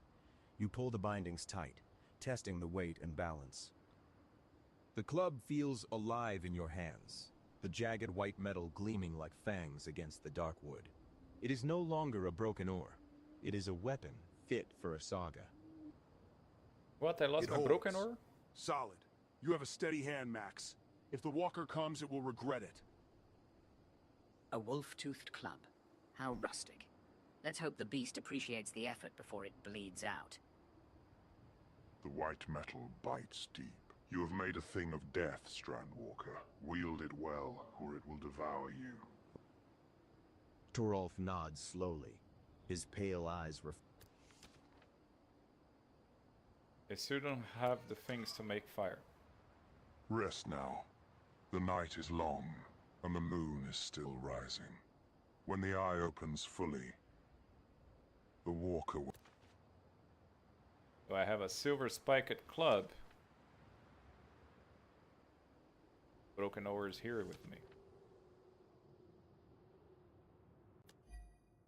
You pull the bindings tight, testing the weight and balance. The club feels alive in your hands, the jagged white metal gleaming like fangs against the dark wood. It is no longer a broken oar. It is a weapon fit for a saga. What? I lost It my holds. broken oar? Solid. You have a steady hand, Max. If the walker comes, it will regret it. A wolf-toothed club. How rustic. Let's hope the beast appreciates the effort before it bleeds out. The white metal bites deep. You have made a thing of death, Strandwalker. Wield it well, or it will devour you. Torolf nods slowly, his pale eyes I still don't have the things to make fire. Rest now. The night is long, and the moon is still rising. When the eye opens fully, the walker will... So I have a silver spiked club. Broken oar is here with me.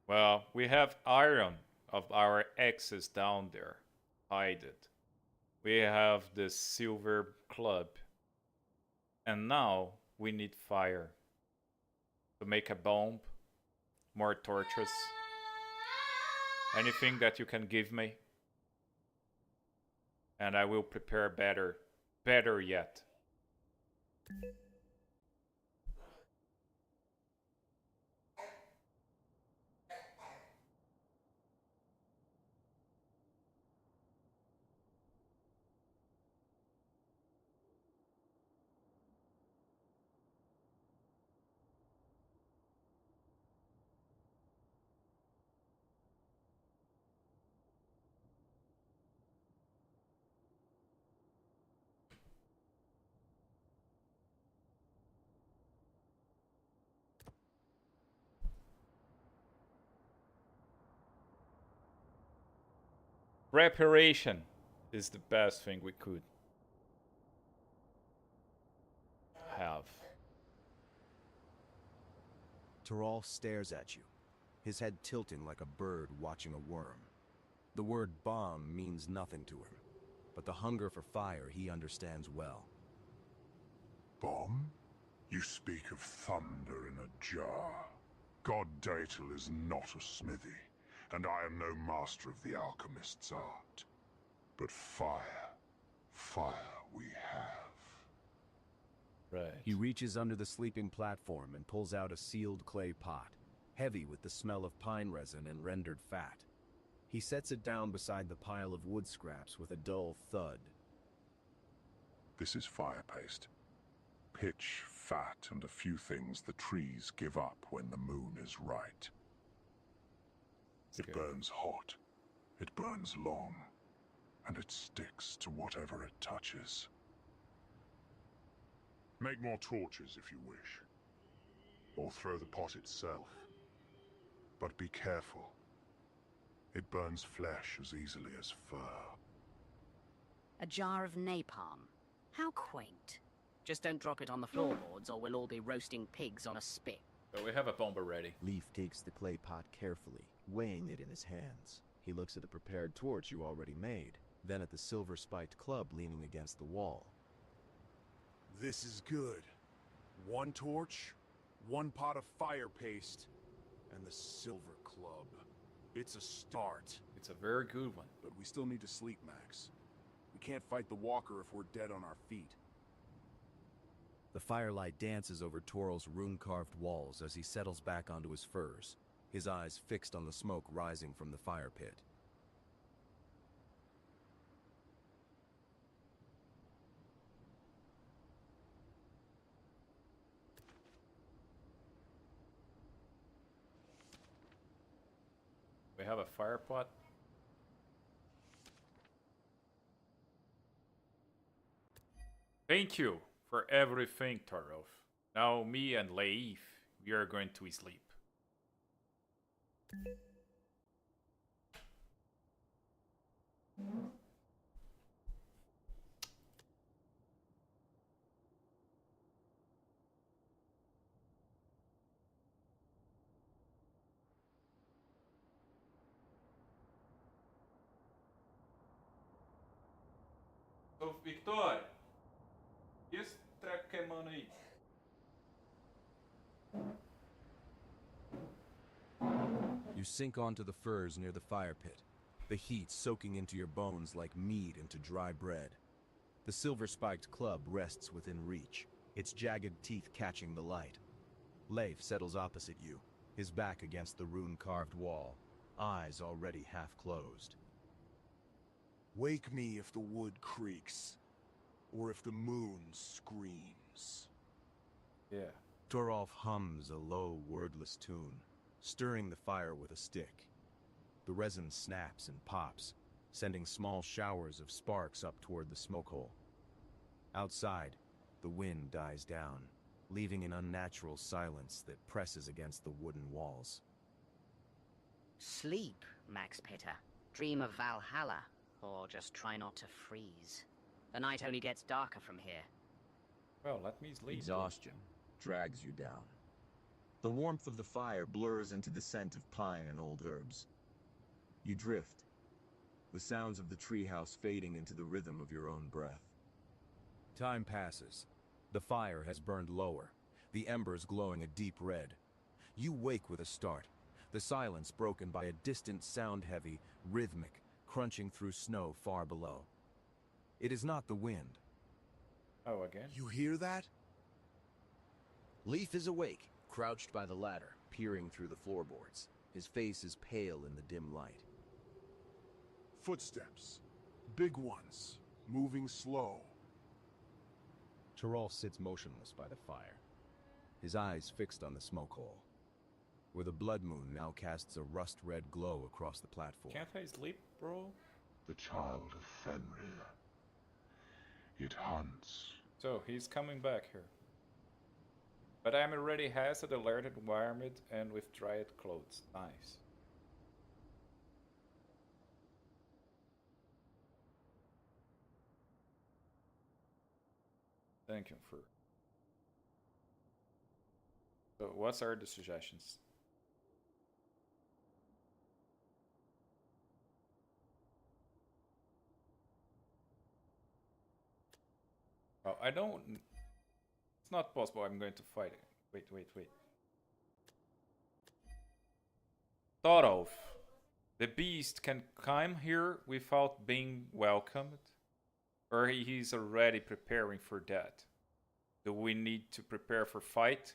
Well, we have iron of our axes down there. Hide it. We have the silver club. And now we need fire. To make a bomb. More torches. Anything that you can give me. And I will prepare better. Better yet. Reparation is the best thing we could have. Torolf stares at you, his head tilting like a bird watching a worm. The word bomb means nothing to him, but the hunger for fire he understands well. Bomb? You speak of thunder in a jar. God Datal is not a smithy, and I am no master of the alchemist's art. But fire we have. Right. He reaches under the sleeping platform and pulls out a sealed clay pot, heavy with the smell of pine resin and rendered fat. He sets it down beside the pile of wood scraps with a dull thud. This is fire paste. Pitch, fat, and a few things the trees give up when the moon is right. It burns hot, it burns long, and it sticks to whatever it touches. Make more torches if you wish, or throw the pot itself. But be careful. It burns flesh as easily as fur. A jar of napalm. How quaint. Just don't drop it on the floorboards or we'll all be roasting pigs on a spit. So we have a bomb already. Leif takes the clay pot carefully, weighing it in his hands. He looks at the prepared torch you already made, then at the silver-spiked club leaning against the wall. This is good. One torch, one pot of fire paste, and the silver club. It's a start. It's a very good one. But we still need to sleep, Max. We can't fight the walker if we're dead on our feet. The firelight dances over Torol's rune-carved walls as he settles back onto his furs, his eyes fixed on the smoke rising from the fire pit. We have a fire pot. Thank you for everything, Tarov. Now me and Leif, we are going to sleep. Ô, Victor, e esse treco queimando aí? You sink onto the furs near the fire pit, the heat soaking into your bones like meat into dry bread. The silver-spiked club rests within reach, its jagged teeth catching the light. Leif settles opposite you, his back against the rune-carved wall, eyes already half-closed. Wake me if the wood creaks, or if the moon screams. Yeah. Torolf hums a low, wordless tune, stirring the fire with a stick. The resin snaps and pops, sending small showers of sparks up toward the smoke hole. Outside, the wind dies down, leaving an unnatural silence that presses against the wooden walls. Sleep, Max Pita. Dream of Valhalla, or just try not to freeze. The night only gets darker from here. Well, let me sleep. Exhaustion drags you down. The warmth of the fire blurs into the scent of pine and old herbs. You drift, the sounds of the treehouse fading into the rhythm of your own breath. Time passes. The fire has burned lower, the embers glowing a deep red. You wake with a start, the silence broken by a distant sound-heavy, rhythmic, crunching through snow far below. It is not the wind. Oh, again? You hear that? Leif is awake, crouched by the ladder, peering through the floorboards. His face is pale in the dim light. Footsteps. Big ones. Moving slow. Torolf sits motionless by the fire, his eyes fixed on the smoke hole, where the blood moon now casts a rust-red glow across the platform. Can't I sleep, bro? The child of Fenrir. It hunts. So, he's coming back here. But I'm already hazard alerted environment and with dried clothes. Nice. Thank you for... So, what are the suggestions? Oh, I don't... It's not possible I'm going to fight it. Wait. Thorolf. The beast can come here without being welcomed? Or he's already preparing for that? Do we need to prepare for fight?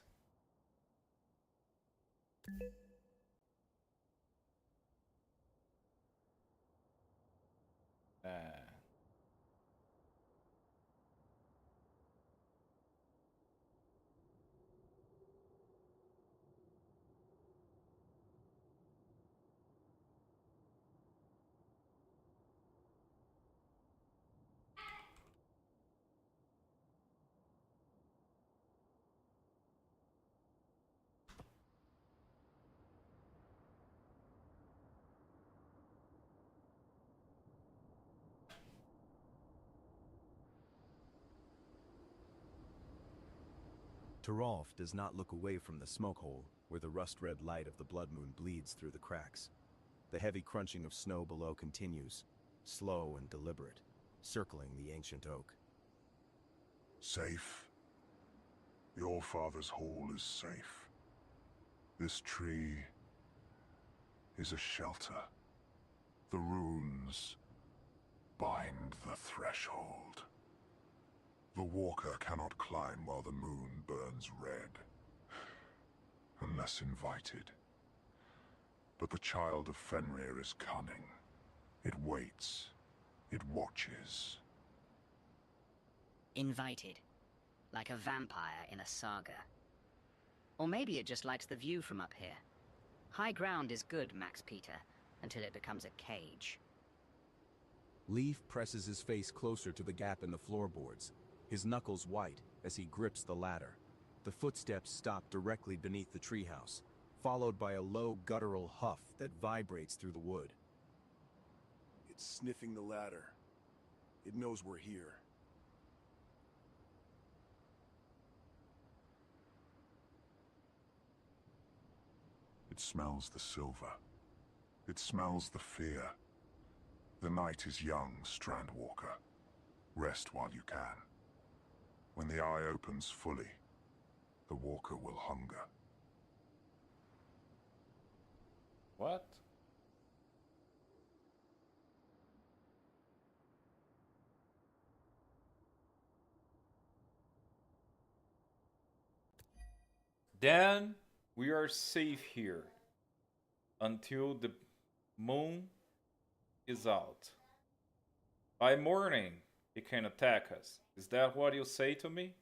Torolf does not look away from the smoke hole, where the rust-red light of the blood moon bleeds through the cracks. The heavy crunching of snow below continues, slow and deliberate, circling the ancient oak. Safe. The All-Father's Hall is safe. This tree is a shelter. The runes bind the threshold. The walker cannot climb while the moon burns red, unless invited. But the child of Fenrir is cunning. It waits. It watches. Invited. Like a vampire in a saga. Or maybe it just likes the view from up here. High ground is good, Max Pita, until it becomes a cage. Leif presses his face closer to the gap in the floorboards, his knuckles white as he grips the ladder. The footsteps stop directly beneath the treehouse, followed by a low guttural huff that vibrates through the wood. It's sniffing the ladder. It knows we're here. It smells the silver. It smells the fear. The night is young, Strandwalker. Rest while you can. When the eye opens fully, the walker will hunger. What? Then we are safe here until the moon is out. By morning, he can attack us. Is that what you say to me?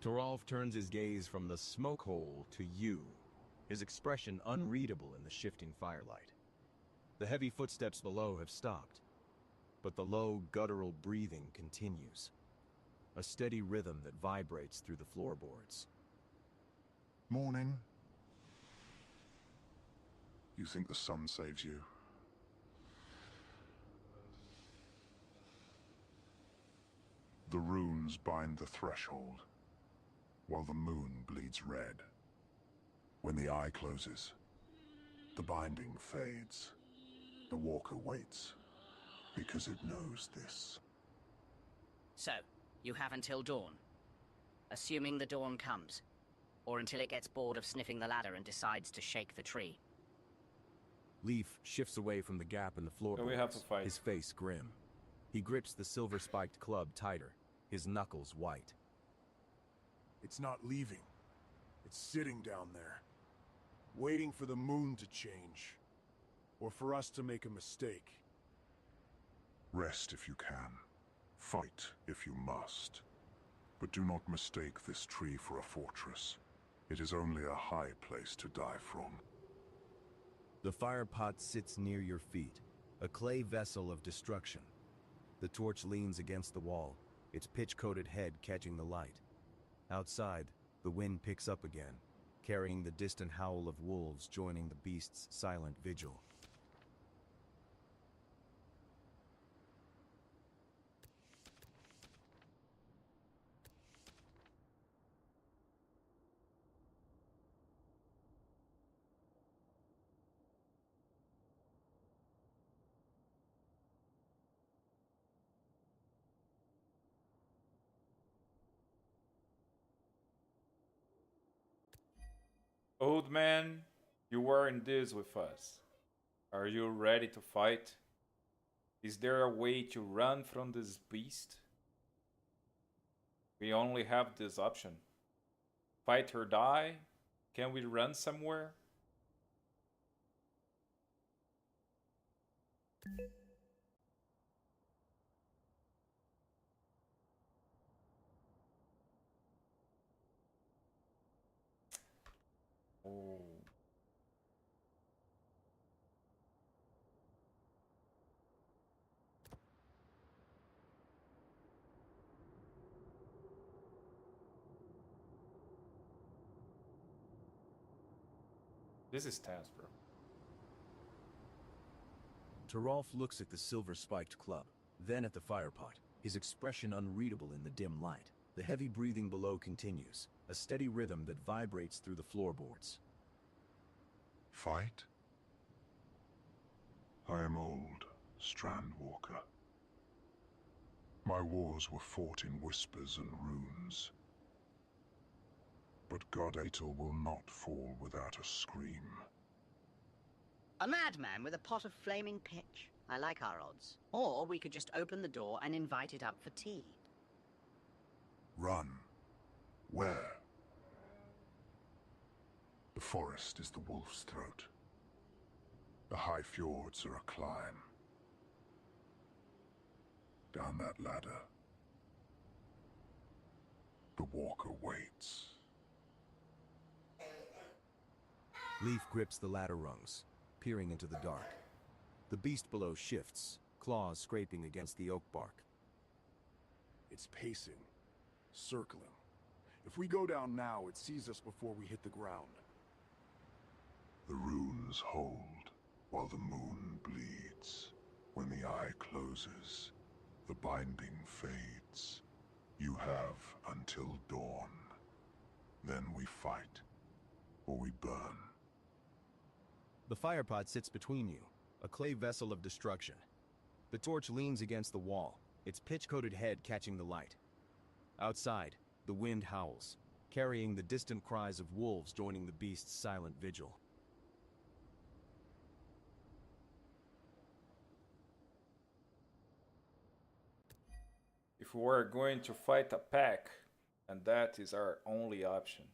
Toralf turns his gaze from the smoke hole to you, his expression unreadable in the shifting firelight. The heavy footsteps below have stopped, but the low, guttural breathing continues, a steady rhythm that vibrates through the floorboards. Morning. You think the sun saves you? The runes bind the threshold, while the moon bleeds red. When the eye closes, the binding fades. The walker waits, because it knows this. So, you have until dawn. Assuming the dawn comes. Or until it gets bored of sniffing the ladder and decides to shake the tree. Leif shifts away from the gap in the floorboards, we have to fight. his face grim. He grips the silver-spiked club tighter, his knuckles white. It's not leaving. It's sitting down there, waiting for the moon to change, or for us to make a mistake. Rest if you can. Fight if you must. But do not mistake this tree for a fortress. It is only a high place to die from. The fire pot sits near your feet, a clay vessel of destruction. The torch leans against the wall, its pitch-coated head catching the light. Outside, the wind picks up again, carrying the distant howl of wolves joining the beast's silent vigil. Old man, you were in this with us. Are you ready to fight? Is there a way to run from this beast? We only have this option. Fight or die? Can we run somewhere? Oh. This is tense, bro. Toralf looks at the silver-spiked club, then at the firepot, his expression unreadable in the dim light. The heavy breathing below continues, a steady rhythm that vibrates through the floorboards. Fight? I am old, Strandwalker. My wars were fought in whispers and runes. But God Atel will not fall without a scream. A madman with a pot of flaming pitch. I like our odds. Or we could just open the door and invite it up for tea. Run. Where? The forest is the wolf's throat. The high fjords are a climb. Down that ladder, the walker waits. Leif grips the ladder rungs, peering into the dark. The beast below shifts, claws scraping against the oak bark. It's pacing, circling. If we go down now, it sees us before we hit the ground. The runes hold while the moon bleeds. When the eye closes, the binding fades. You have until dawn. Then we fight, or we burn. The firepot sits between you, a clay vessel of destruction. The torch leans against the wall, its pitch-coated head catching the light. Outside, the wind howls, carrying the distant cries of wolves joining the beast's silent vigil. If we are going to fight a pack, and that is our only option,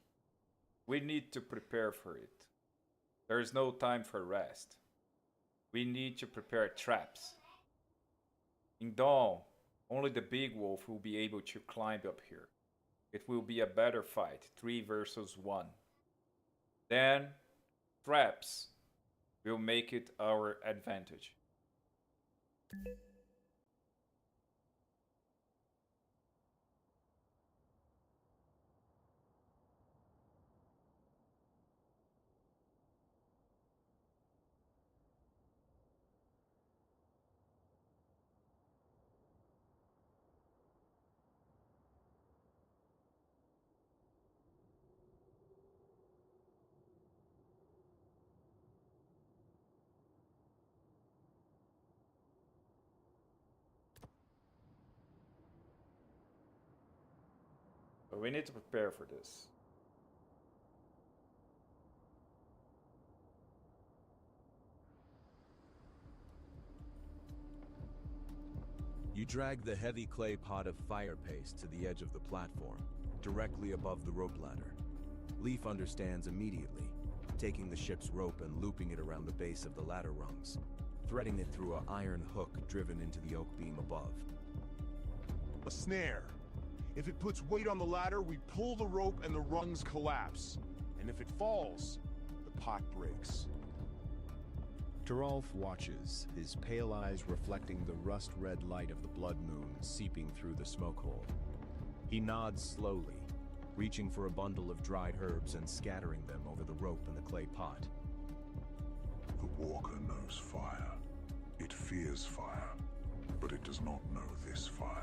we need to prepare for it. There is no time for rest. We need to prepare traps. In dawn, only the big wolf will be able to climb up here. It will be a better fight, 3 versus 1. Then, traps will make it our advantage. But we need to prepare for this. You drag the heavy clay pot of fire paste to the edge of the platform, directly above the rope ladder. Leif understands immediately, taking the ship's rope and looping it around the base of the ladder rungs, threading it through an iron hook driven into the oak beam above. A snare. If it puts weight on the ladder, we pull the rope and the rungs collapse. And if it falls, the pot breaks. Teralf watches, his pale eyes reflecting the rust-red light of the blood moon seeping through the smoke hole. He nods slowly, reaching for a bundle of dried herbs and scattering them over the rope in the clay pot. The walker knows fire. It fears fire, but it does not know this fire.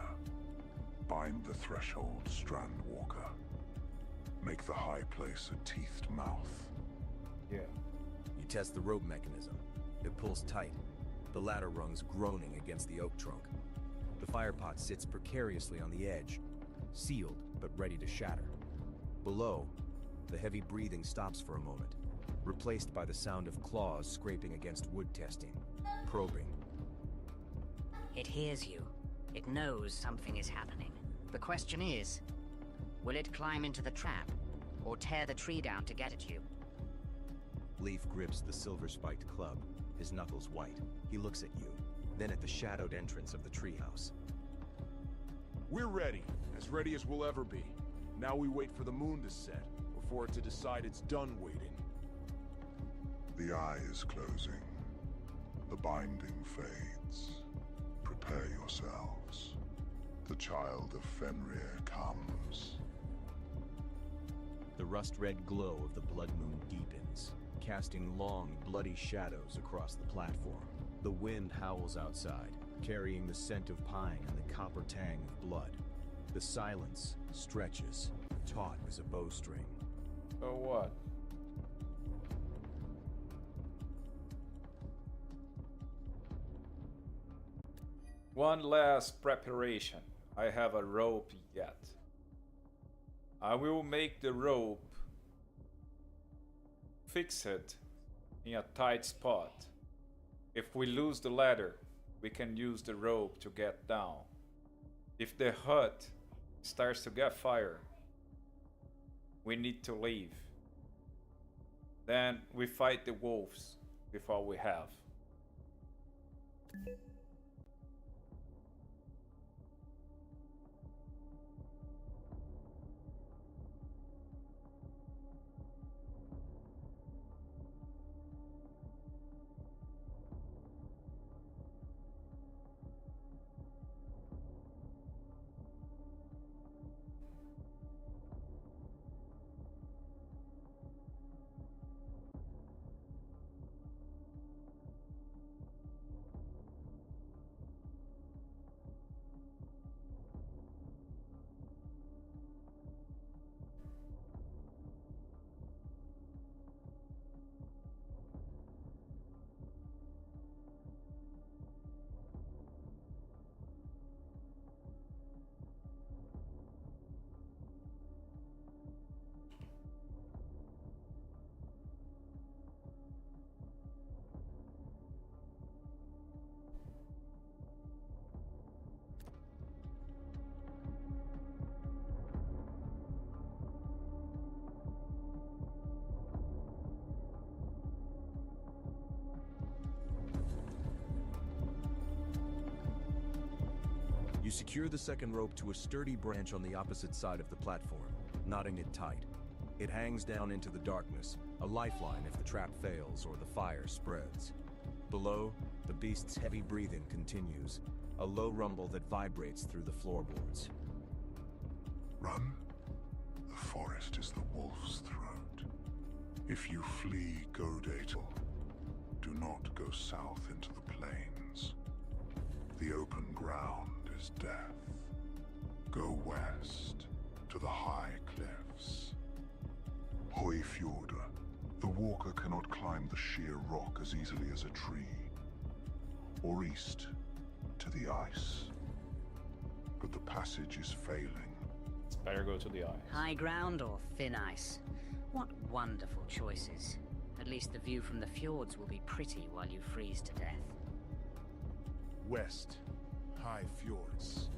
Bind the threshold, Strand Walker. Make the high place a teethed mouth. Yeah. You test the rope mechanism. It pulls tight, the ladder rungs groaning against the oak trunk. The firepot sits precariously on the edge, sealed but ready to shatter. Below, the heavy breathing stops for a moment, replaced by the sound of claws scraping against wood testing, probing. It hears you. It knows something is happening. The question is, will it climb into the trap, or tear the tree down to get at you? Leif grips the silver-spiked club, his knuckles white. He looks at you, then at the shadowed entrance of the treehouse. We're ready as we'll ever be. Now we wait for the moon to set, or for it to decide it's done waiting. The eye is closing. The binding fades. Prepare yourselves. The child of Fenrir comes. The rust-red glow of the blood moon deepens, casting long, bloody shadows across the platform. The wind howls outside, carrying the scent of pine and the copper tang of blood. The silence stretches, taut as a bowstring. So what? One last preparation. I have a rope yet. I will make the rope, fix it in a tight spot. If we lose the ladder, we can use the rope to get down. If the hut starts to get fire, we need to leave. Then we fight the wolves with all we have. You secure the second rope to a sturdy branch on the opposite side of the platform, knotting it tight. It hangs down into the darkness, a lifeline if the trap fails or the fire spreads. Below, the beast's heavy breathing continues, a low rumble that vibrates through the floorboards. Run? The forest is the wolf's throat. If you flee Godatel, do not go south into the plains. The open ground is death. Go west to the high cliffs. Hoyfjorda. The walker cannot climb the sheer rock as easily as a tree. Or east to the ice. But the passage is failing. It's better go to the ice. High ground or thin ice? What wonderful choices. At least the view from the fjords will be pretty while you freeze to death. West. High fjords.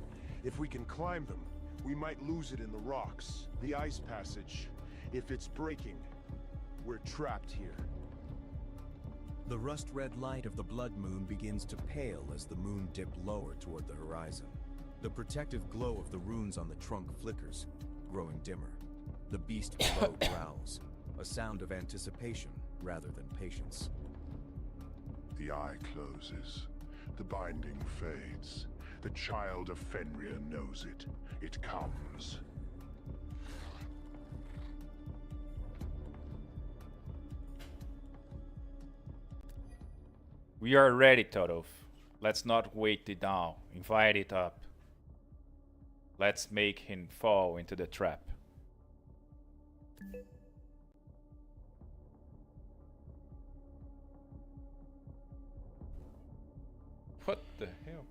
If we can climb them, we might lose it in the rocks. The ice passage. If it's breaking, we're trapped here. The rust-red light of the blood moon begins to pale as the moon dipped lower toward the horizon. The protective glow of the runes on the trunk flickers, growing dimmer. The beast below growls, a sound of anticipation rather than patience. The eye closes. The binding fades. The child of Fenrir knows it. It comes. We are ready, Todov. Let's not wait it down. Invite it up. Let's make him fall into the trap. What the hell?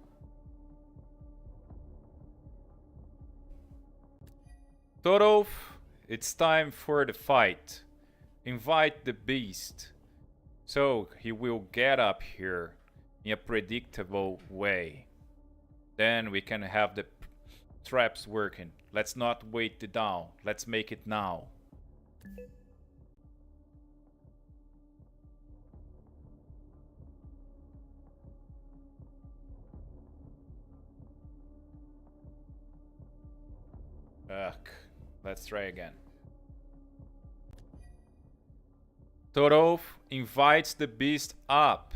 Todov, it's time for the fight. Invite the beast. So he will get up here in a predictable way. Then we can have the traps working. Let's not wait it down. Let's make it now. Ugh. Let's try again. Todov invites the beast up.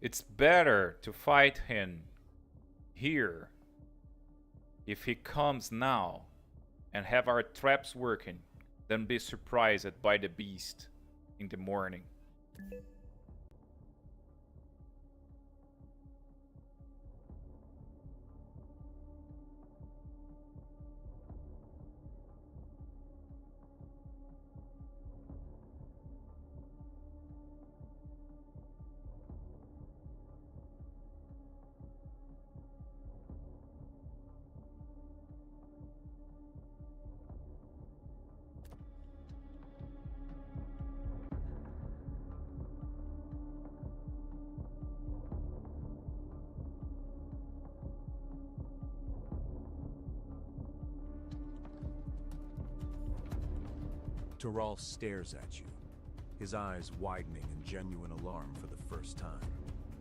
It's better to fight him here. If he comes now and have our traps working, then be surprised by the beast in the morning. Torolf stares at you, his eyes widening in genuine alarm for the first time.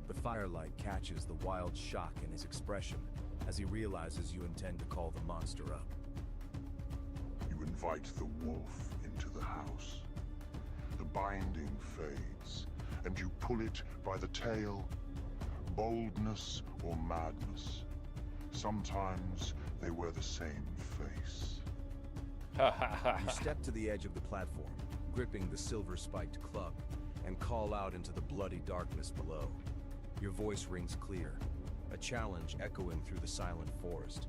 The firelight catches the wild shock in his expression as he realizes you intend to call the monster up. You invite the wolf into the house. The binding fades, and you pull it by the tail. Boldness or madness. Sometimes they wear the same face. You step to the edge of the platform, gripping the silver-spiked club, and call out into the bloody darkness below. Your voice rings clear, a challenge echoing through the silent forest.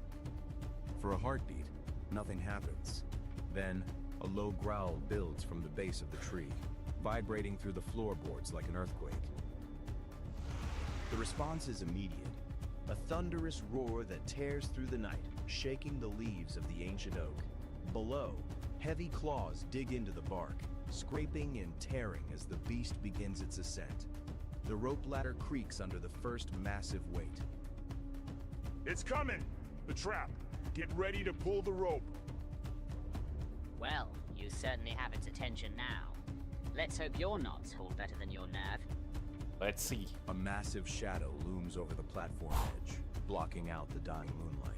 For a heartbeat, nothing happens. Then, a low growl builds from the base of the tree, vibrating through the floorboards like an earthquake. The response is immediate. A thunderous roar that tears through the night, shaking the leaves of the ancient oak. Below, heavy claws dig into the bark, scraping and tearing as the beast begins its ascent. The rope ladder creaks under the first massive weight. It's coming! The trap! Get ready to pull the rope! Well, you certainly have its attention now. Let's hope your knots hold better than your nerve. Let's see. A massive shadow looms over the platform edge, blocking out the dying moonlight.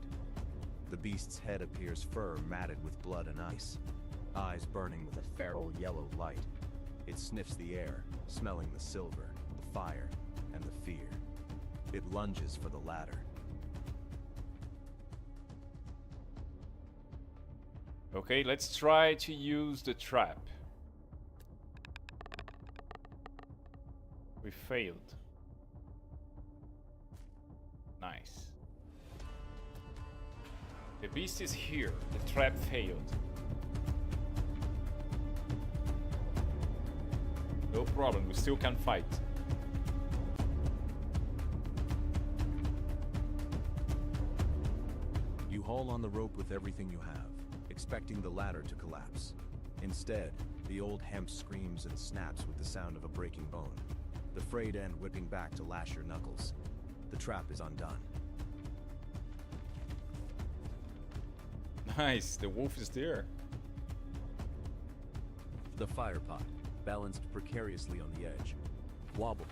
The beast's head appears fur matted with blood and ice, eyes burning with a feral yellow light. It sniffs the air, smelling the silver, the fire, and the fear. It lunges for the ladder. Okay, let's try to use the trap. We failed. Nice. The beast is here. The trap failed. No problem, we still can fight. You haul on the rope with everything you have, expecting the ladder to collapse. Instead, the old hemp screams and snaps with the sound of a breaking bone, the frayed end whipping back to lash your knuckles. The trap is undone. Nice, the wolf is there. The fire pot, balanced precariously on the edge, wobbled.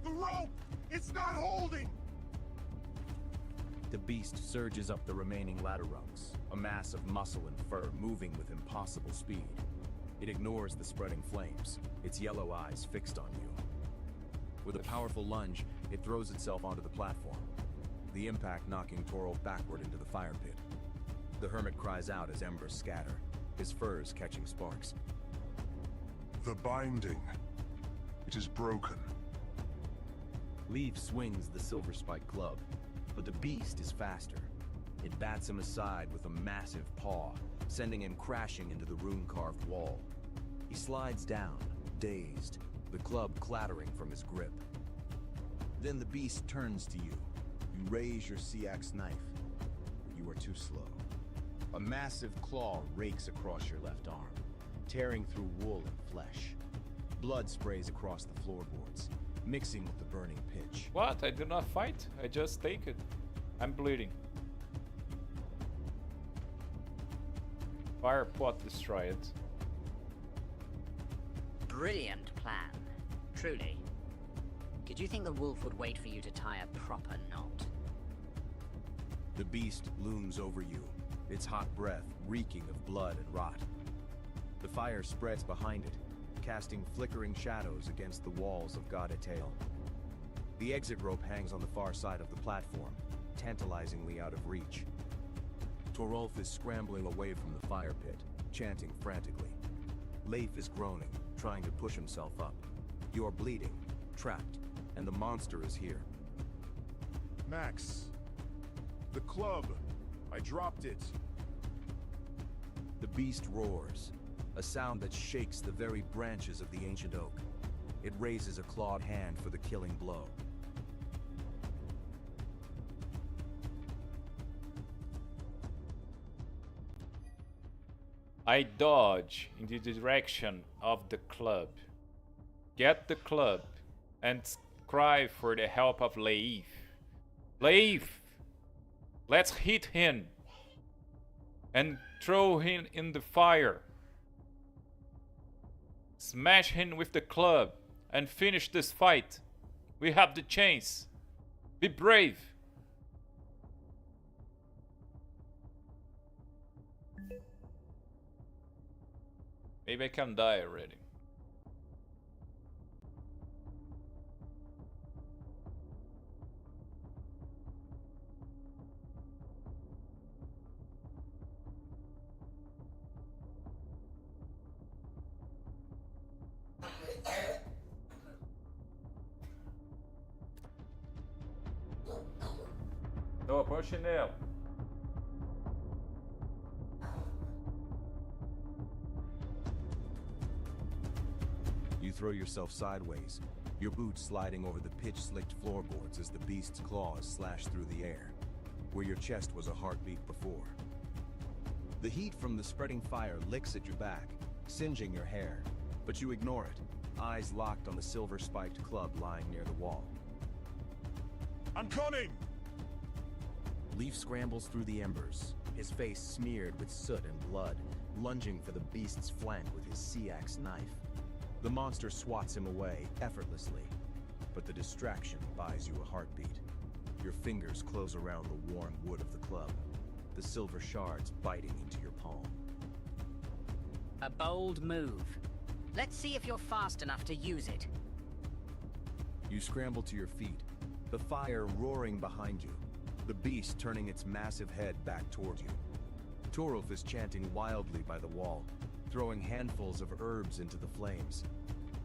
The rope! It's not holding! The beast surges up the remaining ladder rungs, a mass of muscle and fur moving with impossible speed. It ignores the spreading flames, its yellow eyes fixed on you. With a powerful lunge, it throws itself onto the platform, the impact knocking Torolf backward into the fire pit. The Hermit cries out as embers scatter, his furs catching sparks. The binding. It is broken. Leif swings the silver-spiked club, but the beast is faster. It bats him aside with a massive paw, sending him crashing into the rune-carved wall. He slides down, dazed, the club clattering from his grip. Then the beast turns to you. You raise your sea-axe knife, but you are too slow. A massive claw rakes across your left arm, tearing through wool and flesh. Blood sprays across the floorboards, mixing with the burning pitch. What? I do not fight. I just take it. I'm bleeding. Fire pot destroyed. Brilliant plan. Truly. Did you think the wolf would wait for you to tie a proper knot? The beast looms over you, its hot breath reeking of blood and rot. The fire spreads behind it, casting flickering shadows against the walls of Godspeaker. The exit rope hangs on the far side of the platform, tantalizingly out of reach. Torolf is scrambling away from the fire pit, chanting frantically. Leif is groaning, trying to push himself up. You are bleeding, trapped, and the monster is here. Max. The club. I dropped it. The beast roars, a sound that shakes the very branches of the ancient oak. It raises a clawed hand for the killing blow. I dodge in the direction of the club. Get the club and cry for the help of Leif. Leif! Let's hit him and throw him in the fire. Smash him with the club and finish this fight. We have the chance. Be brave. Maybe I can die already. Tô, põe o chinelo. You throw yourself sideways, your boots sliding over the pitch-slicked floorboards as the beast's claws slash through the air, where your chest was a heartbeat before. The heat from the spreading fire licks at your back, singeing your hair, but you ignore it, eyes locked on the silver-spiked club lying near the wall. I'm coming! Leif scrambles through the embers, his face smeared with soot and blood, lunging for the beast's flank with his sea-axe knife. The monster swats him away effortlessly, but the distraction buys you a heartbeat. Your fingers close around the warm wood of the club, the silver shards biting into your palm. A bold move. Let's see if you're fast enough to use it. You scramble to your feet, the fire roaring behind you, the beast turning its massive head back toward you. Torolf is chanting wildly by the wall, throwing handfuls of herbs into the flames.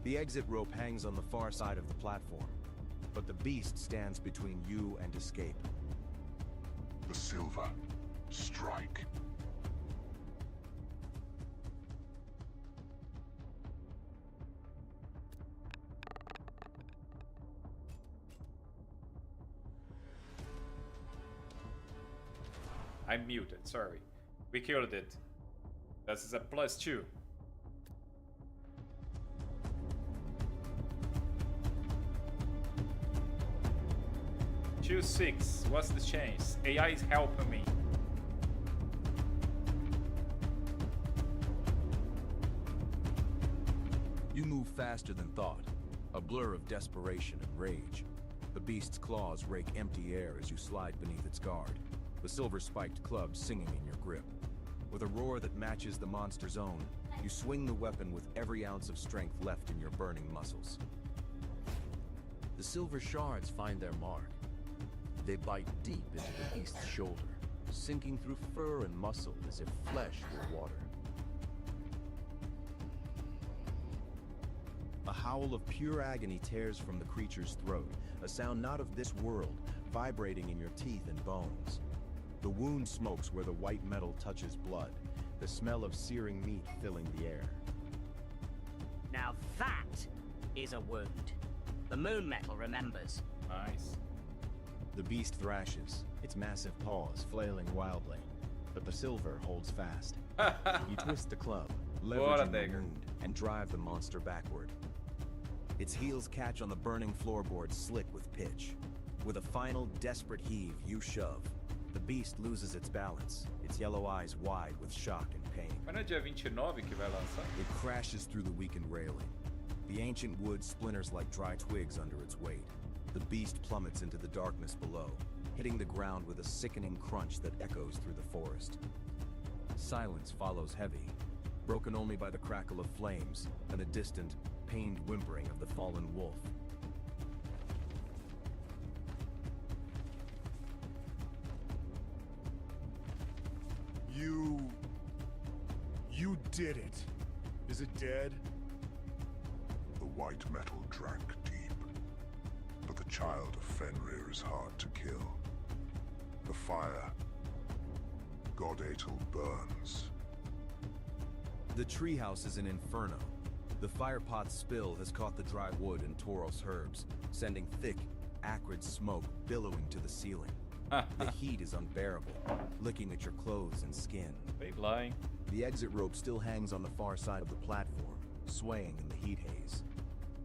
The exit rope hangs on the far side of the platform, but the beast stands between you and escape. The silver. Strike. I'm muted, sorry. We killed it. This is a +2. Choose 6. What's the chance? AI is helping me. You move faster than thought, a blur of desperation and rage. The beast's claws rake empty air as you slide beneath its guard, the silver-spiked club singing in your grip. With a roar that matches the monster's own, you swing the weapon with every ounce of strength left in your burning muscles. The silver shards find their mark. They bite deep into the beast's shoulder, sinking through fur and muscle as if flesh were water. A howl of pure agony tears from the creature's throat, a sound not of this world, vibrating in your teeth and bones. The wound smokes where the white metal touches blood, the smell of searing meat filling the air. Now that is a wound. The moon metal remembers. Nice. The beast thrashes, its massive paws flailing wildly, but the silver holds fast. You twist the club, leveraging the wound, and drive the monster backward. Its heels catch on the burning floorboards slick with pitch. With a final desperate heave, you shove. The beast loses its balance, its yellow eyes wide with shock and pain. Mas não é dia 29 que vai lançar? It crashes through the weakened railing. The ancient wood splinters like dry twigs under its weight. The beast plummets into the darkness below, hitting the ground with a sickening crunch that echoes through the forest. Silence follows heavy, broken only by the crackle of flames and the distant, pained whimpering of the fallen wolf. You did it. Is it dead? The white metal drank deep. But the child of Fenrir is hard to kill. The fire. God-Atel burns. The treehouse is an inferno. The firepot's spill has caught the dry wood and Tauros herbs, sending thick, acrid smoke billowing to the ceiling. The heat is unbearable, licking at your clothes and skin. Big lying. The exit rope still hangs on the far side of the platform, swaying in the heat haze.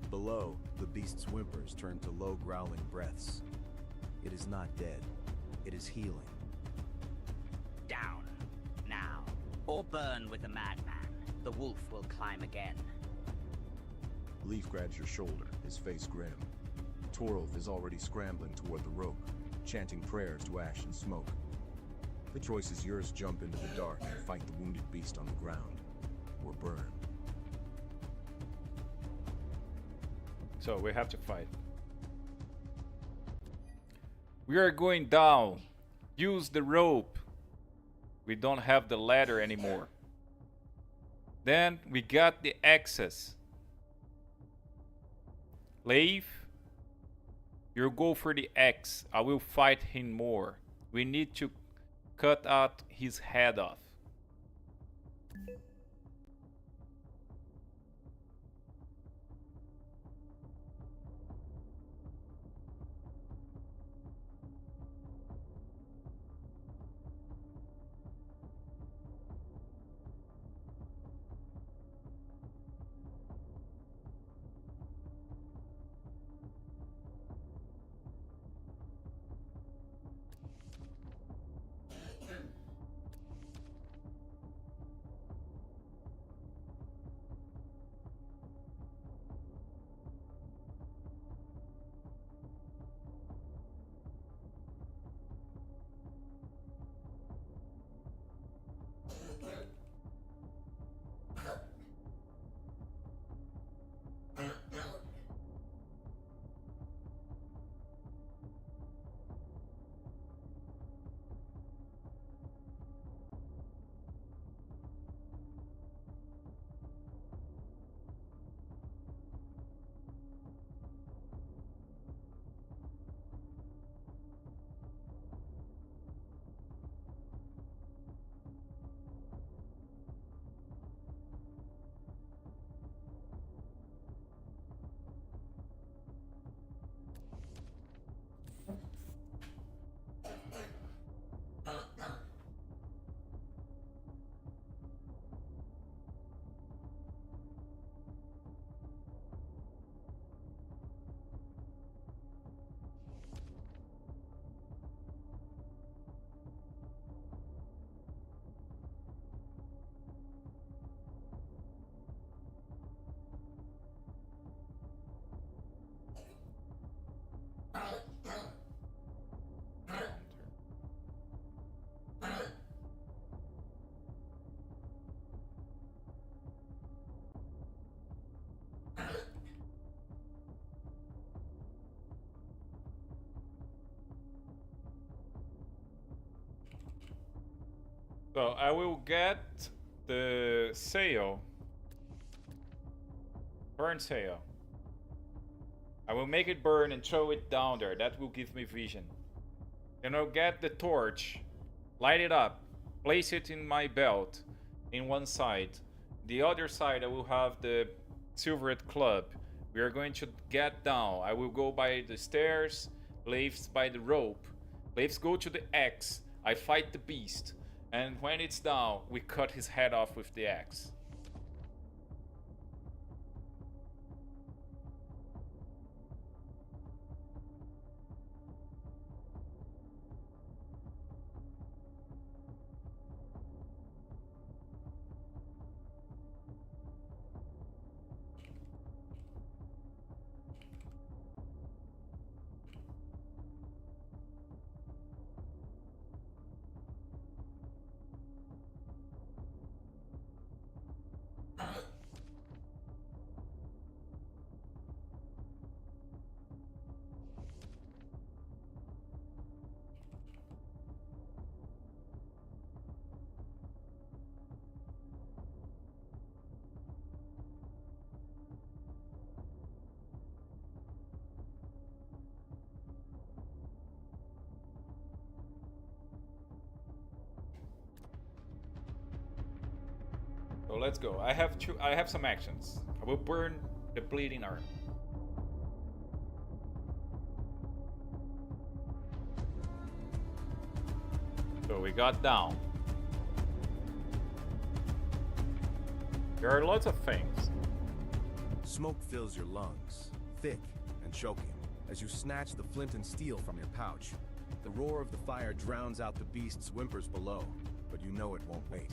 Below, the beast's whimpers turn to low growling breaths. It is not dead. It is healing. Down. Now. Or burn with the madman. The wolf will climb again. Leif grabs your shoulder, his face grim. Torolf is already scrambling toward the rope, chanting prayers to ash and smoke. The choice is yours: jump into the dark and fight the wounded beast on the ground, or burn. So we have to fight. We are going down. Use the rope. We don't have the ladder anymore. Then we got the axes. Leif, you go for the axe. I will fight him more. We need to cut out his head off. So I will get the sail. Burn sail. I will make it burn and throw it down there. That will give me vision. Then I'll get the torch, light it up, place it in my belt in one side. The other side I will have the silvered club. We are going to get down. I will go by the stairs, Leif's by the rope. Leif's go to the axe. I fight the beast. And when it's down, we cut his head off with the axe. So let's go. I have some actions. I will burn the bleeding arm. So we got down. There are lots of things. Smoke fills your lungs, thick and choking, as you snatch the flint and steel from your pouch. The roar of the fire drowns out the beast's whimpers below, but you know it won't wait.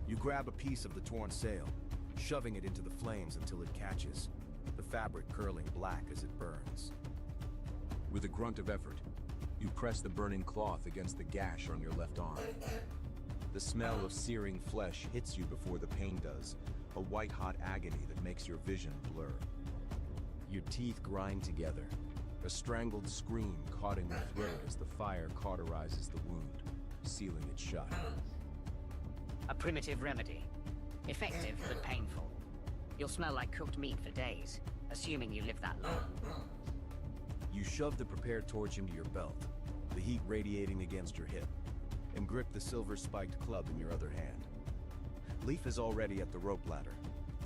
You grab a piece of the torn sail, shoving it into the flames until it catches. the fabric curling black as it burns. With a grunt of effort, you press the burning cloth against the gash on your left arm. The smell of searing flesh hits you before the pain does, a white-hot agony that makes your vision blur. Your teeth grind together, a strangled scream caught in your throat as the fire cauterizes the wound, sealing it shut. A primitive remedy. Effective, but painful. You'll smell like cooked meat for days, assuming you live that long. You shove the prepared torch into your belt, the heat radiating against your hip, and grip the silver-spiked club in your other hand. Leif is already at the rope ladder,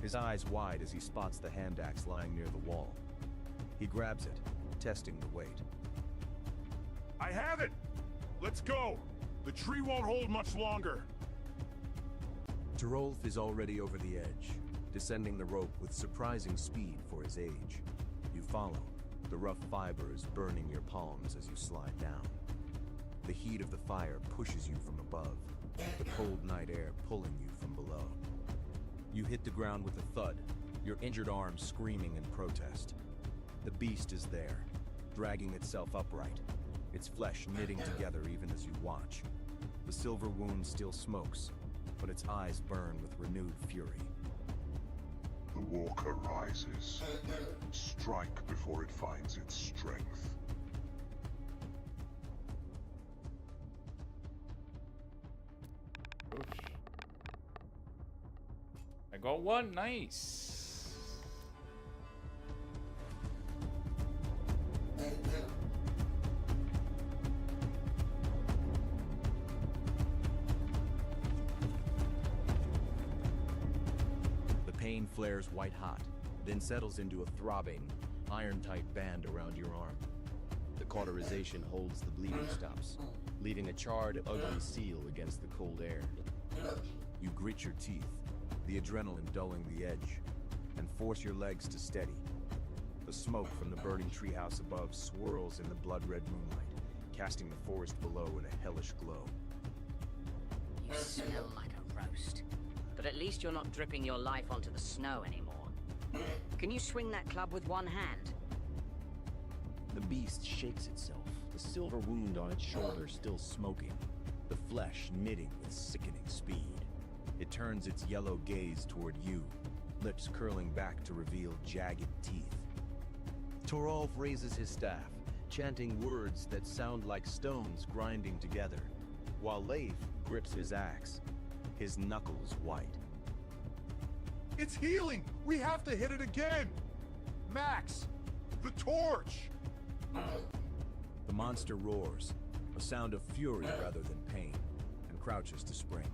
his eyes wide as he spots the hand axe lying near the wall. He grabs it, testing the weight. I have it! Let's go! The tree won't hold much longer. Torolf is already over the edge, descending the rope with surprising speed for his age. You follow, the rough fibers burning your palms as you slide down. The heat of the fire pushes you from above, the cold night air pulling you from below. You hit the ground with a thud, your injured arm screaming in protest. The beast is there, dragging itself upright, its flesh knitting together even as you watch. The silver wound still smokes, but its eyes burn with renewed fury. The walker rises. Strike before it finds its strength. Oof. I got one, nice. The pain flares white hot, then settles into a throbbing, iron-tight band around your arm. The cauterization holds the bleeding stops, leaving a charred, ugly seal against the cold air. You grit your teeth, the adrenaline dulling the edge, and force your legs to steady. The smoke from the burning treehouse above swirls in the blood-red moonlight, casting the forest below in a hellish glow. You smell like a roast. But at least you're not dripping your life onto the snow anymore. Can you swing that club with one hand? The beast shakes itself, the silver wound on its shoulder still smoking, the flesh knitting with sickening speed. It turns its yellow gaze toward you, lips curling back to reveal jagged teeth. Torolf raises his staff, chanting words that sound like stones grinding together, while Leif grips his axe, his knuckles white. It's healing! We have to hit it again! Max! The torch! The monster roars, a sound of fury rather than pain, and crouches to spring.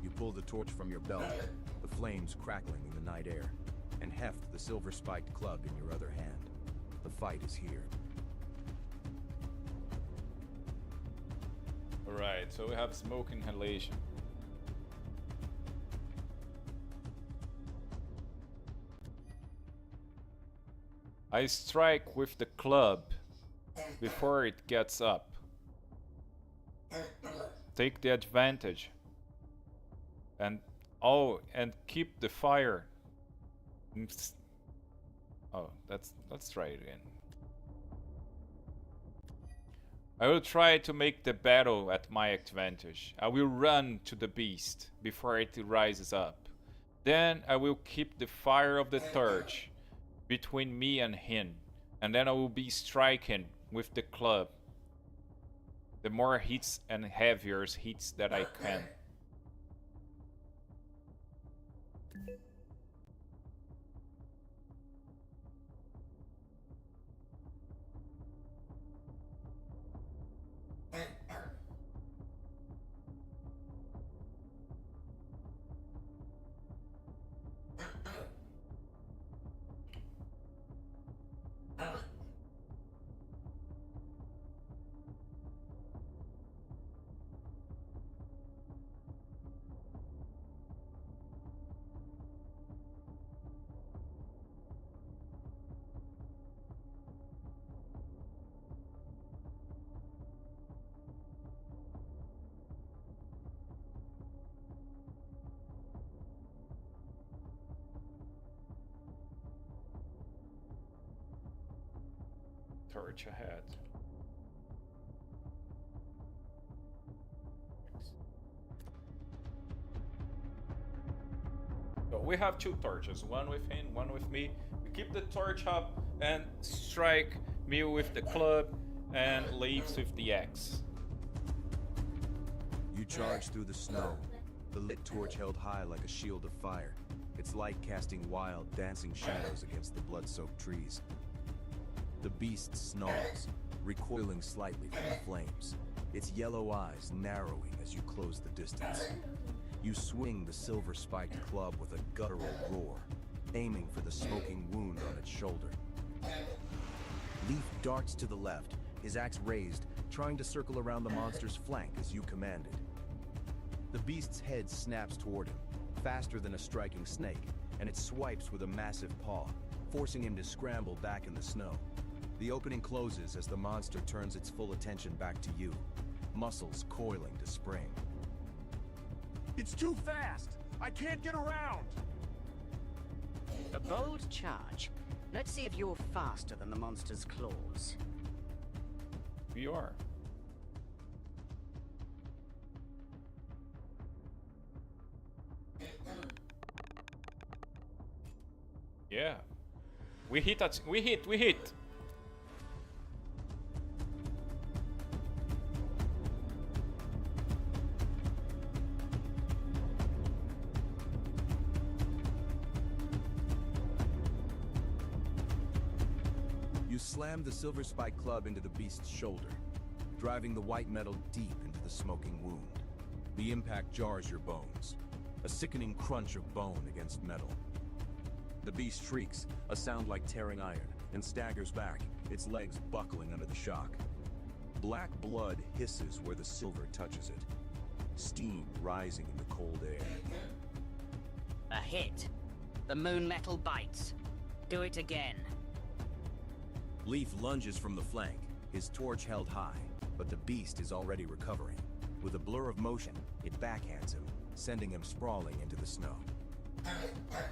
You pull the torch from your belt, the flames crackling in the night air, and heft the silver-spiked club in your other hand. The fight is here. Alright, so we have smoke inhalation. I strike with the club before it gets up. Take the advantage. And and keep the fire. Oh, let's try it again. I will try to make the battle at my advantage. I will run to the beast before it rises up. Then I will keep the fire of the torch between me and him, and then I will be striking with the club. The more hits and heavier hits that I can. torch ahead. So we have two torches, one with him, one with me. We keep the torch up and strike me with the club and Leif with the axe. You charge through the snow, the lit torch held high like a shield of fire, its light casting wild, dancing shadows against the blood-soaked trees. The beast snarls, recoiling slightly from the flames, its yellow eyes narrowing as you close the distance. You swing the silver-spiked club with a guttural roar, aiming for the smoking wound on its shoulder. Leif darts to the left, his axe raised, trying to circle around the monster's flank as you commanded. The beast's head snaps toward him, faster than a striking snake, and it swipes with a massive paw, forcing him to scramble back in the snow. The opening closes as the monster turns its full attention back to you, muscles coiling to spring. It's too fast! I can't get around! A bold charge. Let's see if you're faster than the monster's claws. We are. Yeah. We hit. We hit. You slam the silver spike club into the beast's shoulder, driving the white metal deep into the smoking wound. The impact jars your bones, a sickening crunch of bone against metal. The beast shrieks, a sound like tearing iron, and staggers back, its legs buckling under the shock. Black blood hisses where the silver touches it, steam rising in the cold air. A hit. The moon metal bites. Do it again. Leif lunges from the flank, his torch held high, but the beast is already recovering. With a blur of motion, it backhands him, sending him sprawling into the snow.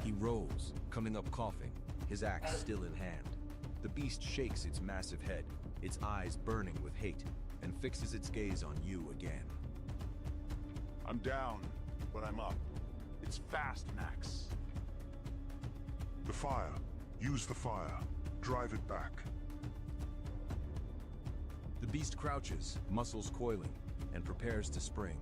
He rolls, coming up coughing, his axe still in hand. The beast shakes its massive head, its eyes burning with hate, and fixes its gaze on you again. I'm down, but I'm up. It's fast, Max. The fire. Use the fire. Drive it back. The beast crouches, muscles coiling, and prepares to spring.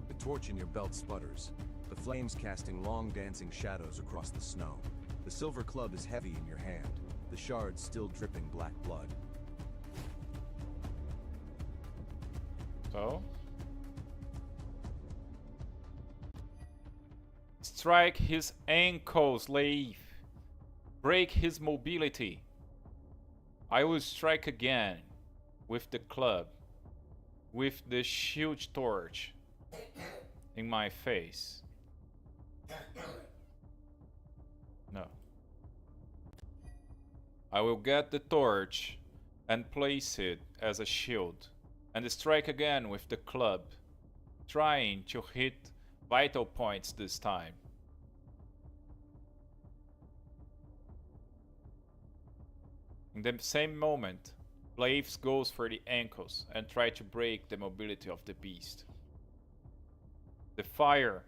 The torch in your belt sputters, the flames casting long dancing shadows across the snow. The silver club is heavy in your hand, the shards still dripping black blood. So? Strike his ankles, Leif. Break his mobility. I will strike again with the club, with the huge torch in my face. No. I will get the torch and place it as a shield, and strike again with the club, trying to hit vital points this time. In the same moment, Leif goes for the ankles and tries to break the mobility of the beast. The fire.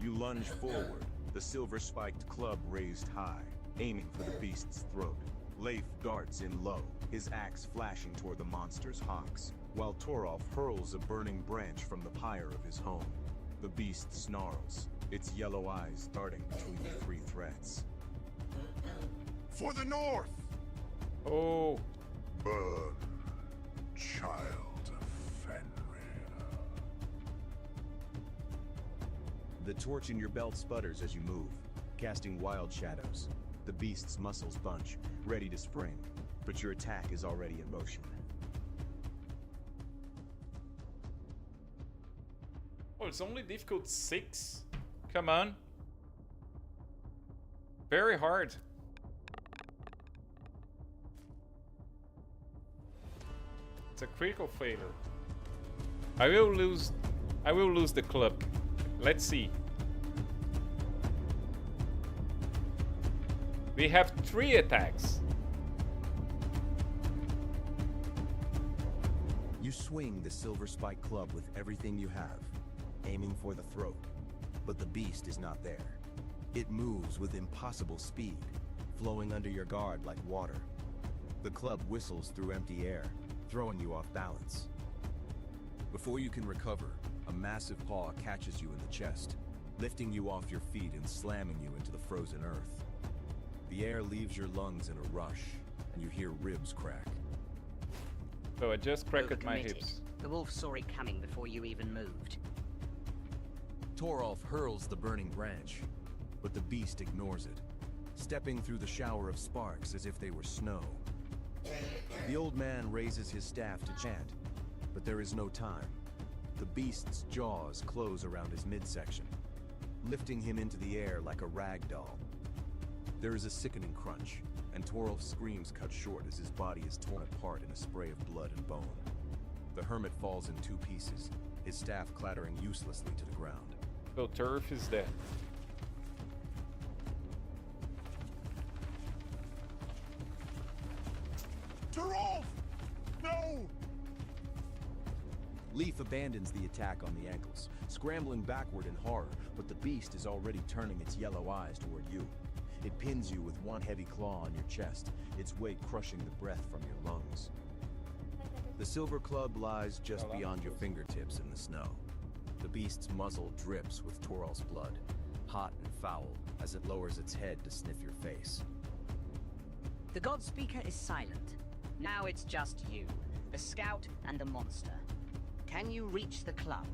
You lunge forward, the silver-spiked club raised high. aiming for the beast's throat. Leif darts in low, his axe flashing toward the monster's hocks, while Torolf hurls a burning branch from the pyre of his home. The beast snarls, its yellow eyes darting between the three threads. For the north! Oh, Burn, child of Fenrir. The torch in your belt sputters as you move, casting wild shadows. The beast's muscles bunch, ready to spring, but your attack is already in motion. oh, it's only difficult 6. Come on. Very hard. It's a critical failure. I will lose the club. Let's see. We have 3 attacks. You swing the silver spike club with everything you have, aiming for the throat, but the beast is not there. It moves with impossible speed, flowing under your guard like water. The club whistles through empty air, throwing you off balance. Before you can recover, a massive paw catches you in the chest, lifting you off your feet and slamming you into the frozen earth. The air leaves your lungs in a rush, and you hear ribs crack. So I just cracked my Overcommitted. hips. The wolf saw it coming before you even moved. Torolf hurls the burning branch, but the beast ignores it, stepping through the shower of sparks as if they were snow. The old man raises his staff to chant, but there is no time. The beast's jaws close around his midsection, lifting him into the air like a rag doll. There is a sickening crunch, and Torolf's screams cut short as his body is torn apart in a spray of blood and bone. The hermit falls in 2 pieces, his staff clattering uselessly to the ground. So Turf is dead. Torolf! No! Leif abandons the attack on the ankles, scrambling backward in horror, but the beast is already turning its yellow eyes toward you. It pins you with one heavy claw on your chest, its weight crushing the breath from your lungs. The silver club lies just beyond your fingertips in the snow. The beast's muzzle drips with Torolf's blood, hot and foul, as it lowers its head to sniff your face. The Godspeaker is silent. Now it's just you, the scout and the monster. Can you reach the club?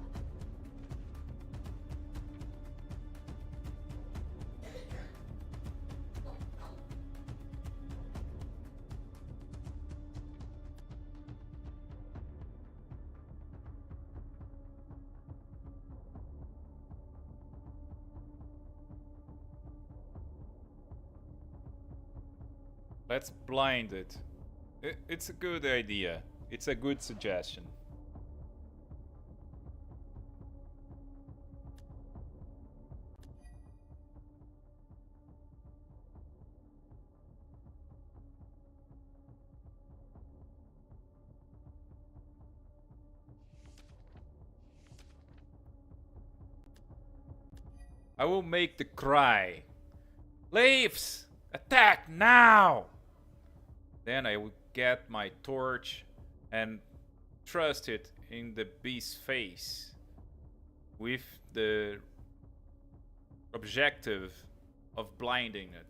Let's blind it. It's a good idea. It's a good suggestion. I will make the cry. Leifs! Attack now! Then I will get my torch and thrust it in the beast's face with the objective of blinding it.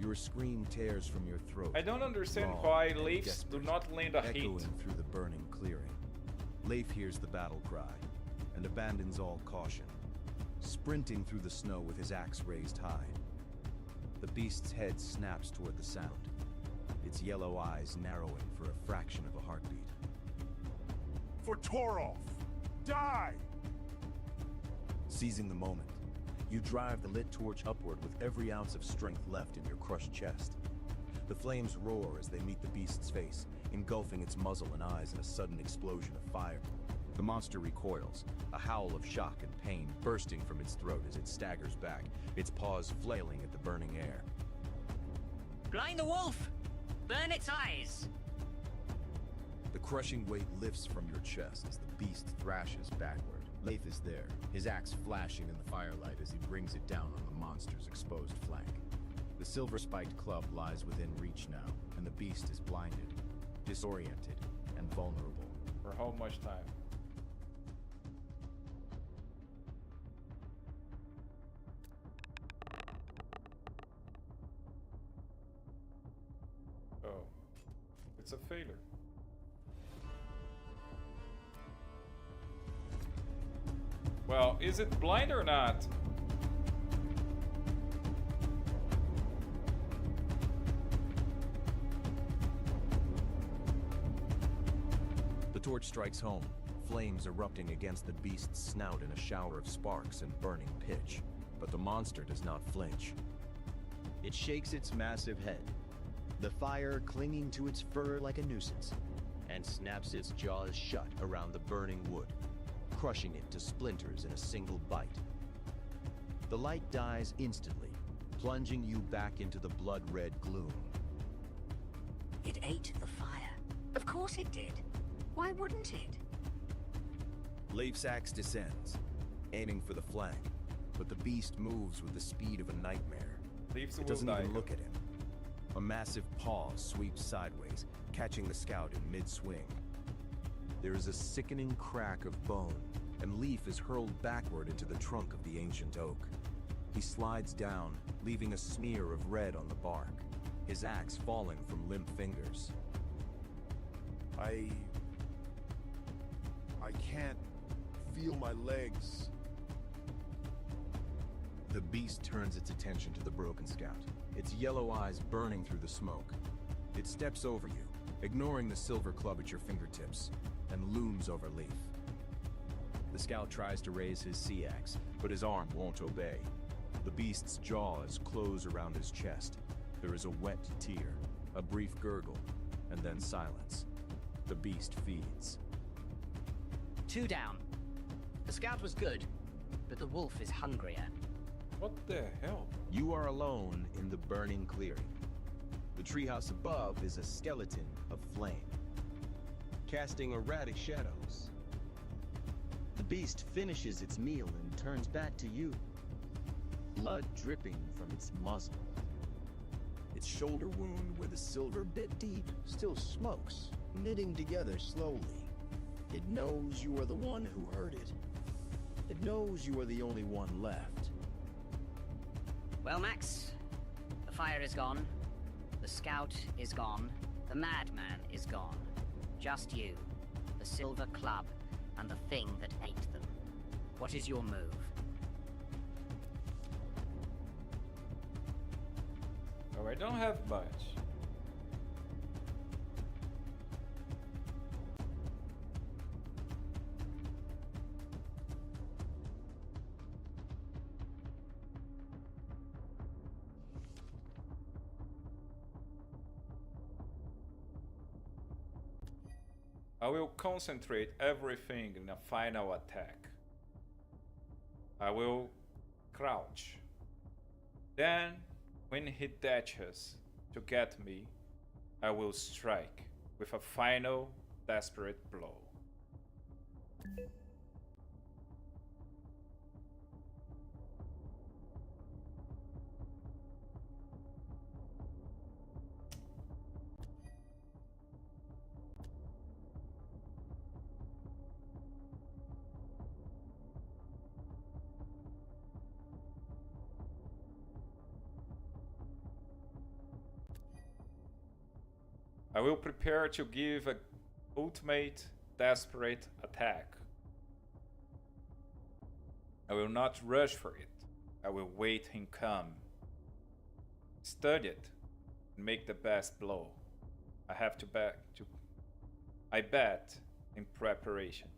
Your scream tears from your throat. I don't understand raw why and Leifs do desperate, not lend a echoing hit. through the burning clearing. Leif hears the battle cry and abandons all caution, sprinting through the snow with his axe raised high. The beast's head snaps toward the sound, its yellow eyes narrowing for a fraction of a heartbeat. For Torolf! Die! Seizing the moment, you drive the lit torch upward with every ounce of strength left in your crushed chest. The flames roar as they meet the beast's face, engulfing its muzzle and eyes in a sudden explosion of fire. The monster recoils, a howl of shock and pain bursting from its throat as it staggers back, its paws flailing at the burning air. Blind the wolf! Burn its eyes! The crushing weight lifts from your chest as the beast thrashes backward. Leif is there, his axe flashing in the firelight as he brings it down on the monster's exposed flank. The silver-spiked club lies within reach now, and the beast is blinded, disoriented, and vulnerable. For how much time? Oh, it's a failure. Well, is it blind or not? The torch strikes home, flames erupting against the beast's snout in a shower of sparks and burning pitch. But the monster does not flinch. It shakes its massive head, the fire clinging to its fur like a nuisance, and snaps its jaws shut around the burning wood, crushing it to splinters in a single bite. The light dies instantly, plunging you back into the blood-red gloom. It ate the fire. Of course it did. Why wouldn't it? Leif's axe descends, aiming for the flank, but the beast moves with the speed of a nightmare. Leifs It will doesn't die. even look at him. A massive paw sweeps sideways, catching the scout in mid-swing. There is a sickening crack of bone, and Leif is hurled backward into the trunk of the ancient oak. He slides down, leaving a smear of red on the bark, his axe falling from limp fingers. I can't feel my legs. The beast turns its attention to the broken scout, its yellow eyes burning through the smoke. It steps over you, ignoring the silver club at your fingertips, and looms over Leif. The scout tries to raise his sea axe, but his arm won't obey. The beast's jaws close around his chest. There is a wet tear, a brief gurgle, and then silence. The beast feeds. 2 down. The scout was good, but the wolf is hungrier. What the hell? You are alone in the burning clearing. The treehouse above is a skeleton of flame, casting erratic shadows. The beast finishes its meal and turns back to you, blood dripping from its muzzle. Its shoulder wound, where the silver bit deep, still smokes, knitting together slowly. It knows you are the one who hurt it. It knows you are the only one left. Well, Max, the fire is gone. The scout is gone. The madman is gone. Just you, the silver club, and the thing that ate them. What is your move? Oh, I don't have much. I will concentrate everything in a final attack. I will crouch. Then, when he dashes to get me, I will strike with a final desperate blow. I will prepare to give a ultimate desperate attack. I will not rush for it. I will wait him come. Study it and make the best blow. I have to bet to I bet in preparation.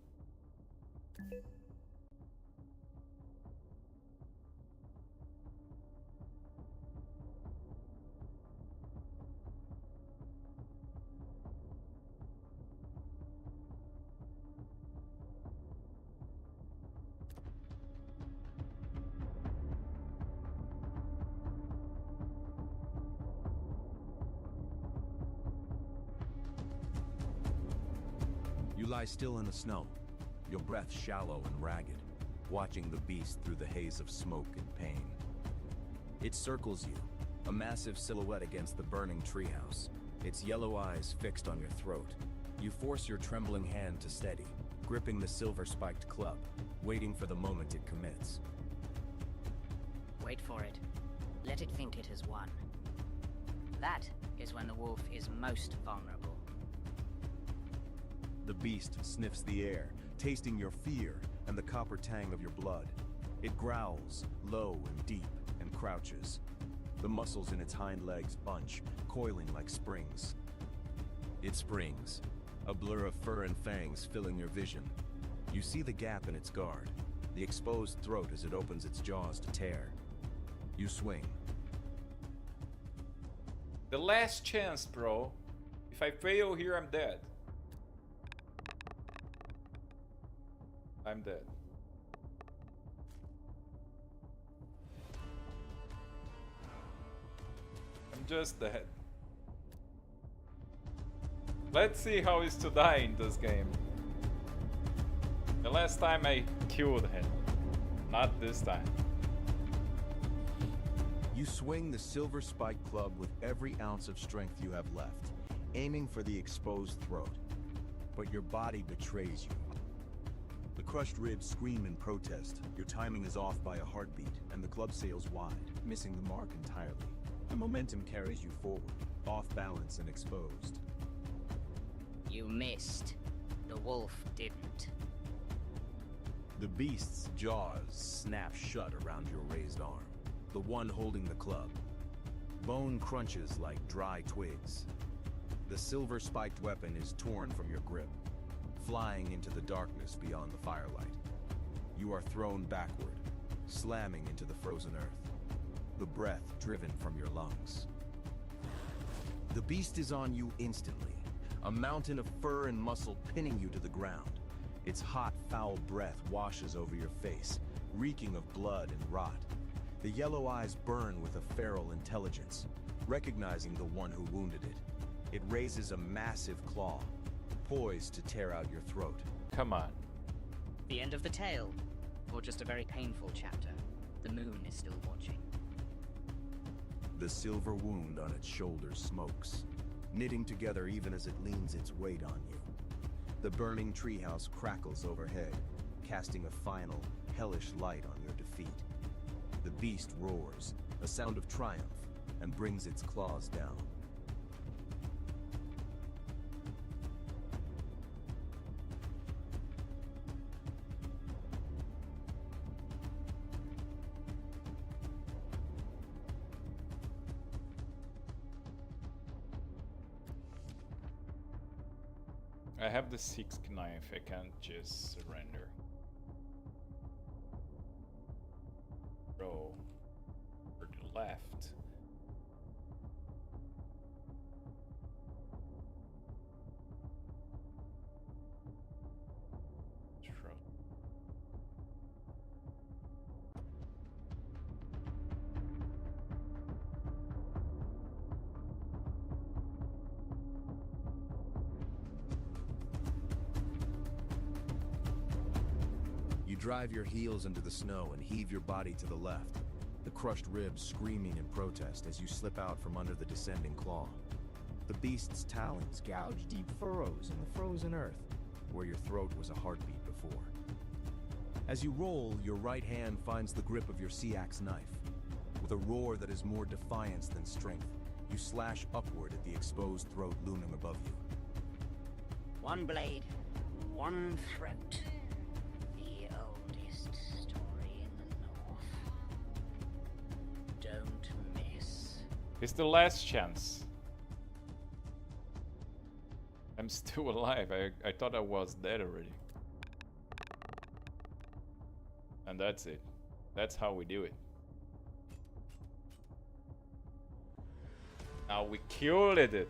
You lie still in the snow, your breath shallow and ragged, watching the beast through the haze of smoke and pain. It circles you, a massive silhouette against the burning treehouse, its yellow eyes fixed on your throat. You force your trembling hand to steady, gripping the silver-spiked club, waiting for the moment it commits. Wait for it. Let it think it has won. That is when the wolf is most vulnerable. The beast sniffs the air, tasting your fear and the copper tang of your blood. It growls, low and deep, and crouches. The muscles in its hind legs bunch, coiling like springs. It springs, a blur of fur and fangs filling your vision. You see the gap in its guard, the exposed throat as it opens its jaws to tear. You swing. The last chance, bro. If I fail here, I'm dead. I'm dead. I'm just dead. Let's see how it's to die in this game. The last time I killed him. Not this time. You swing the silver spike club with every ounce of strength you have left, aiming for the exposed throat. But your body betrays you. The crushed ribs scream in protest. Your timing is off by a heartbeat, and the club sails wide, missing the mark entirely. The momentum carries you forward, off balance and exposed. You missed. The wolf didn't. The beast's jaws snap shut around your raised arm, the one holding the club. Bone crunches like dry twigs. The silver-spiked weapon is torn from your grip, flying into the darkness beyond the firelight. You are thrown backward, slamming into the frozen earth, the breath driven from your lungs. The beast is on you instantly, a mountain of fur and muscle pinning you to the ground. Its hot, foul breath washes over your face, reeking of blood and rot. The yellow eyes burn with a feral intelligence, recognizing the one who wounded it. It raises a massive claw, poised to tear out your throat. Come on. The end of the tale, or just a very painful chapter. The moon is still watching. The silver wound on its shoulder smokes, knitting together even as it leans its weight on you. The burning treehouse crackles overhead, casting a final, hellish light on your defeat. The beast roars, a sound of triumph, and brings its claws down. I have the 6th knife, I can't just surrender. Bro, for the left. You drive your heels into the snow and heave your body to the left, the crushed ribs screaming in protest as you slip out from under the descending claw. The beast's talons gouge deep furrows in the frozen earth, where your throat was a heartbeat before. As you roll, your right hand finds the grip of your sea axe knife. With a roar that is more defiance than strength, You slash upward at the exposed throat looming above you. One blade, one throat. The oldest story in the north. Don't miss. It's the last chance. I'm still alive. I thought I was dead already. And that's it. That's how we do it. Now we killed it.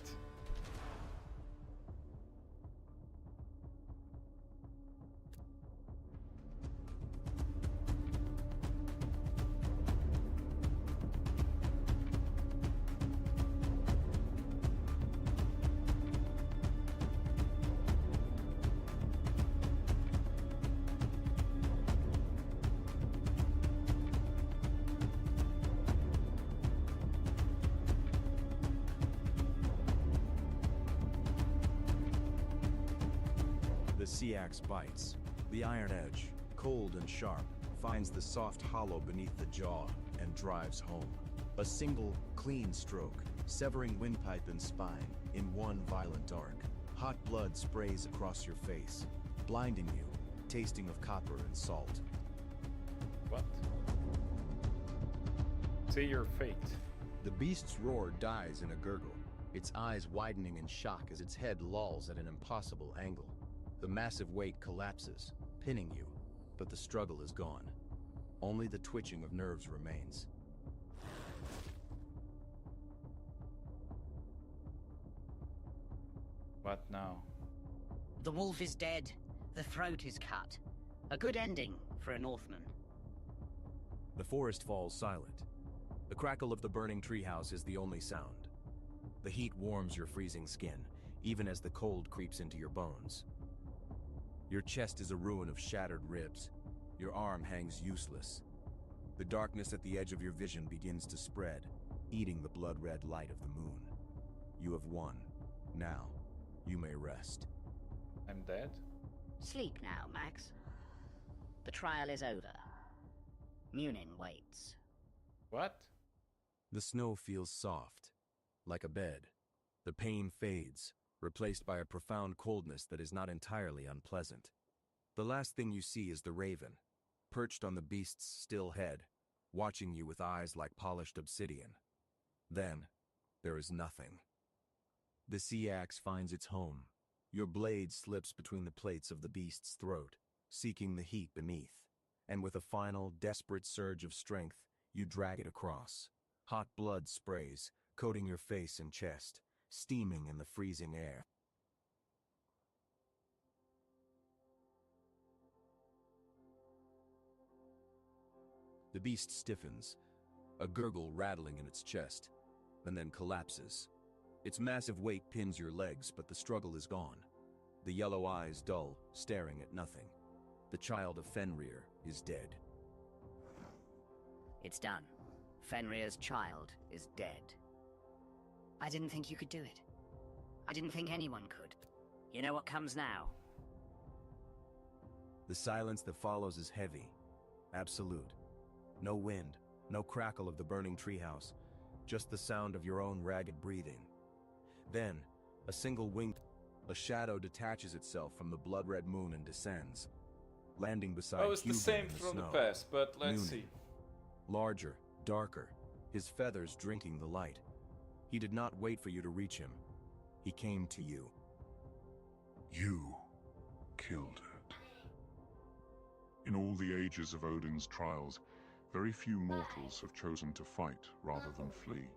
The sea axe bites. The iron edge, cold and sharp, finds the soft hollow beneath the jaw and drives home. A single, clean stroke, severing windpipe and spine in one violent arc. Hot blood sprays across your face, blinding you, tasting of copper and salt. What? See your fate. The beast's roar dies in a gurgle, its eyes widening in shock as its head lolls at an impossible angle. The massive weight collapses, pinning you, but the struggle is gone. Only the twitching of nerves remains. What now? The wolf is dead. The throat is cut. A good ending for a Northman. The forest falls silent. The crackle of the burning treehouse is the only sound. The heat warms your freezing skin, even as the cold creeps into your bones. Your chest is a ruin of shattered ribs. Your arm hangs useless. The darkness at the edge of your vision begins to spread, eating the blood-red light of the moon. You have won. Now, you may rest. I'm dead? Sleep now, Max. The trial is over. Munin waits. What? The snow feels soft, like a bed. The pain fades, replaced by a profound coldness that is not entirely unpleasant. The last thing you see is the raven, perched on the beast's still head, watching you with eyes like polished obsidian. Then, there is nothing. The sea axe finds its home. Your blade slips between the plates of the beast's throat, seeking the heat beneath. And with a final, desperate surge of strength, you drag it across. Hot blood sprays, coating your face and chest, steaming in the freezing air. The beast stiffens, a gurgle rattling in its chest, and then collapses. Its massive weight pins your legs, but the struggle is gone. The yellow eyes dull, staring at nothing. The child of Fenrir is dead. It's done. Fenrir's child is dead. I didn't think you could do it. I didn't think anyone could. You know what comes now? The silence that follows is heavy, absolute. No wind, no crackle of the burning treehouse, just the sound of your own ragged breathing. Then, a single wing, a shadow detaches itself from the blood-red moon and descends, landing beside Oh, it's the Hugo same in the from snow. the past, but let's Munin. see. Larger, darker, his feathers drinking the light. He did not wait for you to reach him. He came to you. You killed it. In all the ages of Odin's trials, very few mortals have chosen to fight rather than flee.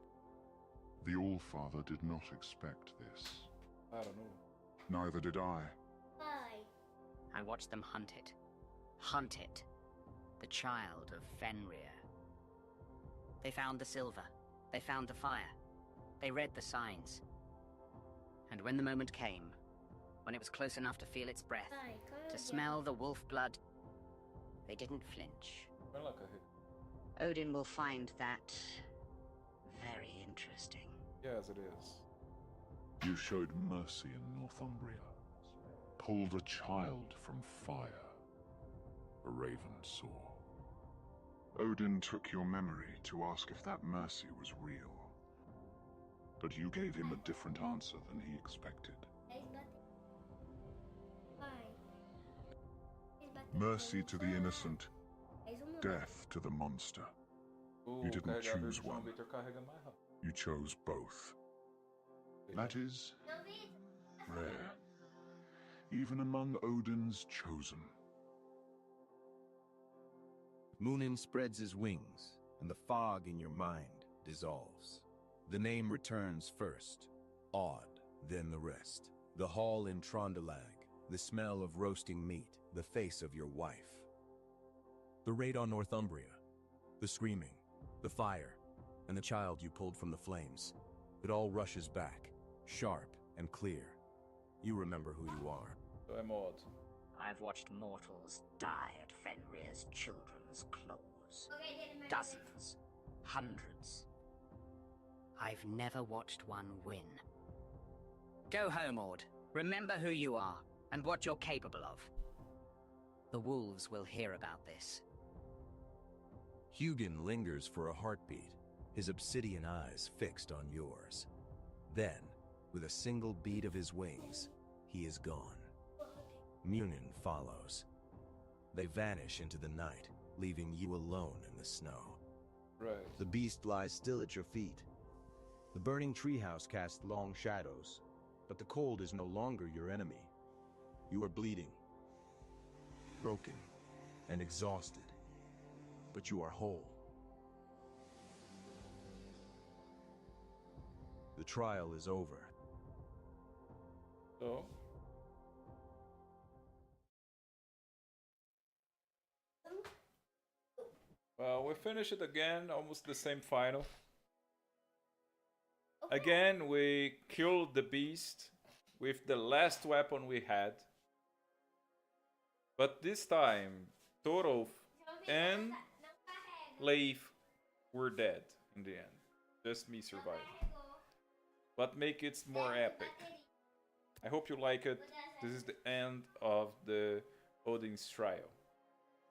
The Allfather did not expect this. I don't know. Neither did I. I watched them hunt it. Hunt it. The child of Fenrir. They found the silver. They found the fire. They read the signs. And when the moment came, when it was close enough to feel its breath, to smell the wolf blood, they didn't flinch. Odin will find that very interesting. Yes, it is. You showed mercy in Northumbria. Pulled a child from fire. A raven saw. Odin took your memory to ask if that mercy was real. But you gave him a different answer than he expected. Mercy to the innocent, death to the monster. You didn't carregador choose de João one. Vitor carrega mais rápido. You chose both. That is rare, even among Odin's chosen. Munin spreads his wings, and the fog in your mind dissolves. The name returns first, Odd, then the rest. The hall in Trondelag, the smell of roasting meat, the face of your wife. The raid on Northumbria, the screaming, the fire, and the child you pulled from the flames. It all rushes back, sharp and clear. You remember who you are. So I'm odd. I've watched mortals die at Fenrir's children's clothes. Dozens. Hundreds. I've never watched one win. Go home, Ord. Remember who you are, and what you're capable of. The wolves will hear about this. Hugin lingers for a heartbeat, his obsidian eyes fixed on yours. Then, with a single beat of his wings, he is gone. Munin follows. They vanish into the night, leaving you alone in the snow. Right. The beast lies still at your feet. The burning treehouse casts long shadows, but the cold is no longer your enemy. You are bleeding, broken, and exhausted, but you are whole. The trial is over. So. Well, we finished it again, almost the same final. Again, we killed the beast with the last weapon we had. But this time, Torolf and Leif were dead in the end. Just me survived. But make it more epic. I hope you like it. This is the end of the Odin's trial.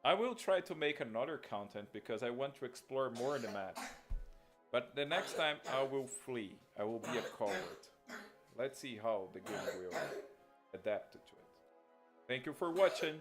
I will try to make another content because I want to explore more the map. But the next time I will flee. I will be a coward. Let's see how the game will adapt to it. Thank you for watching.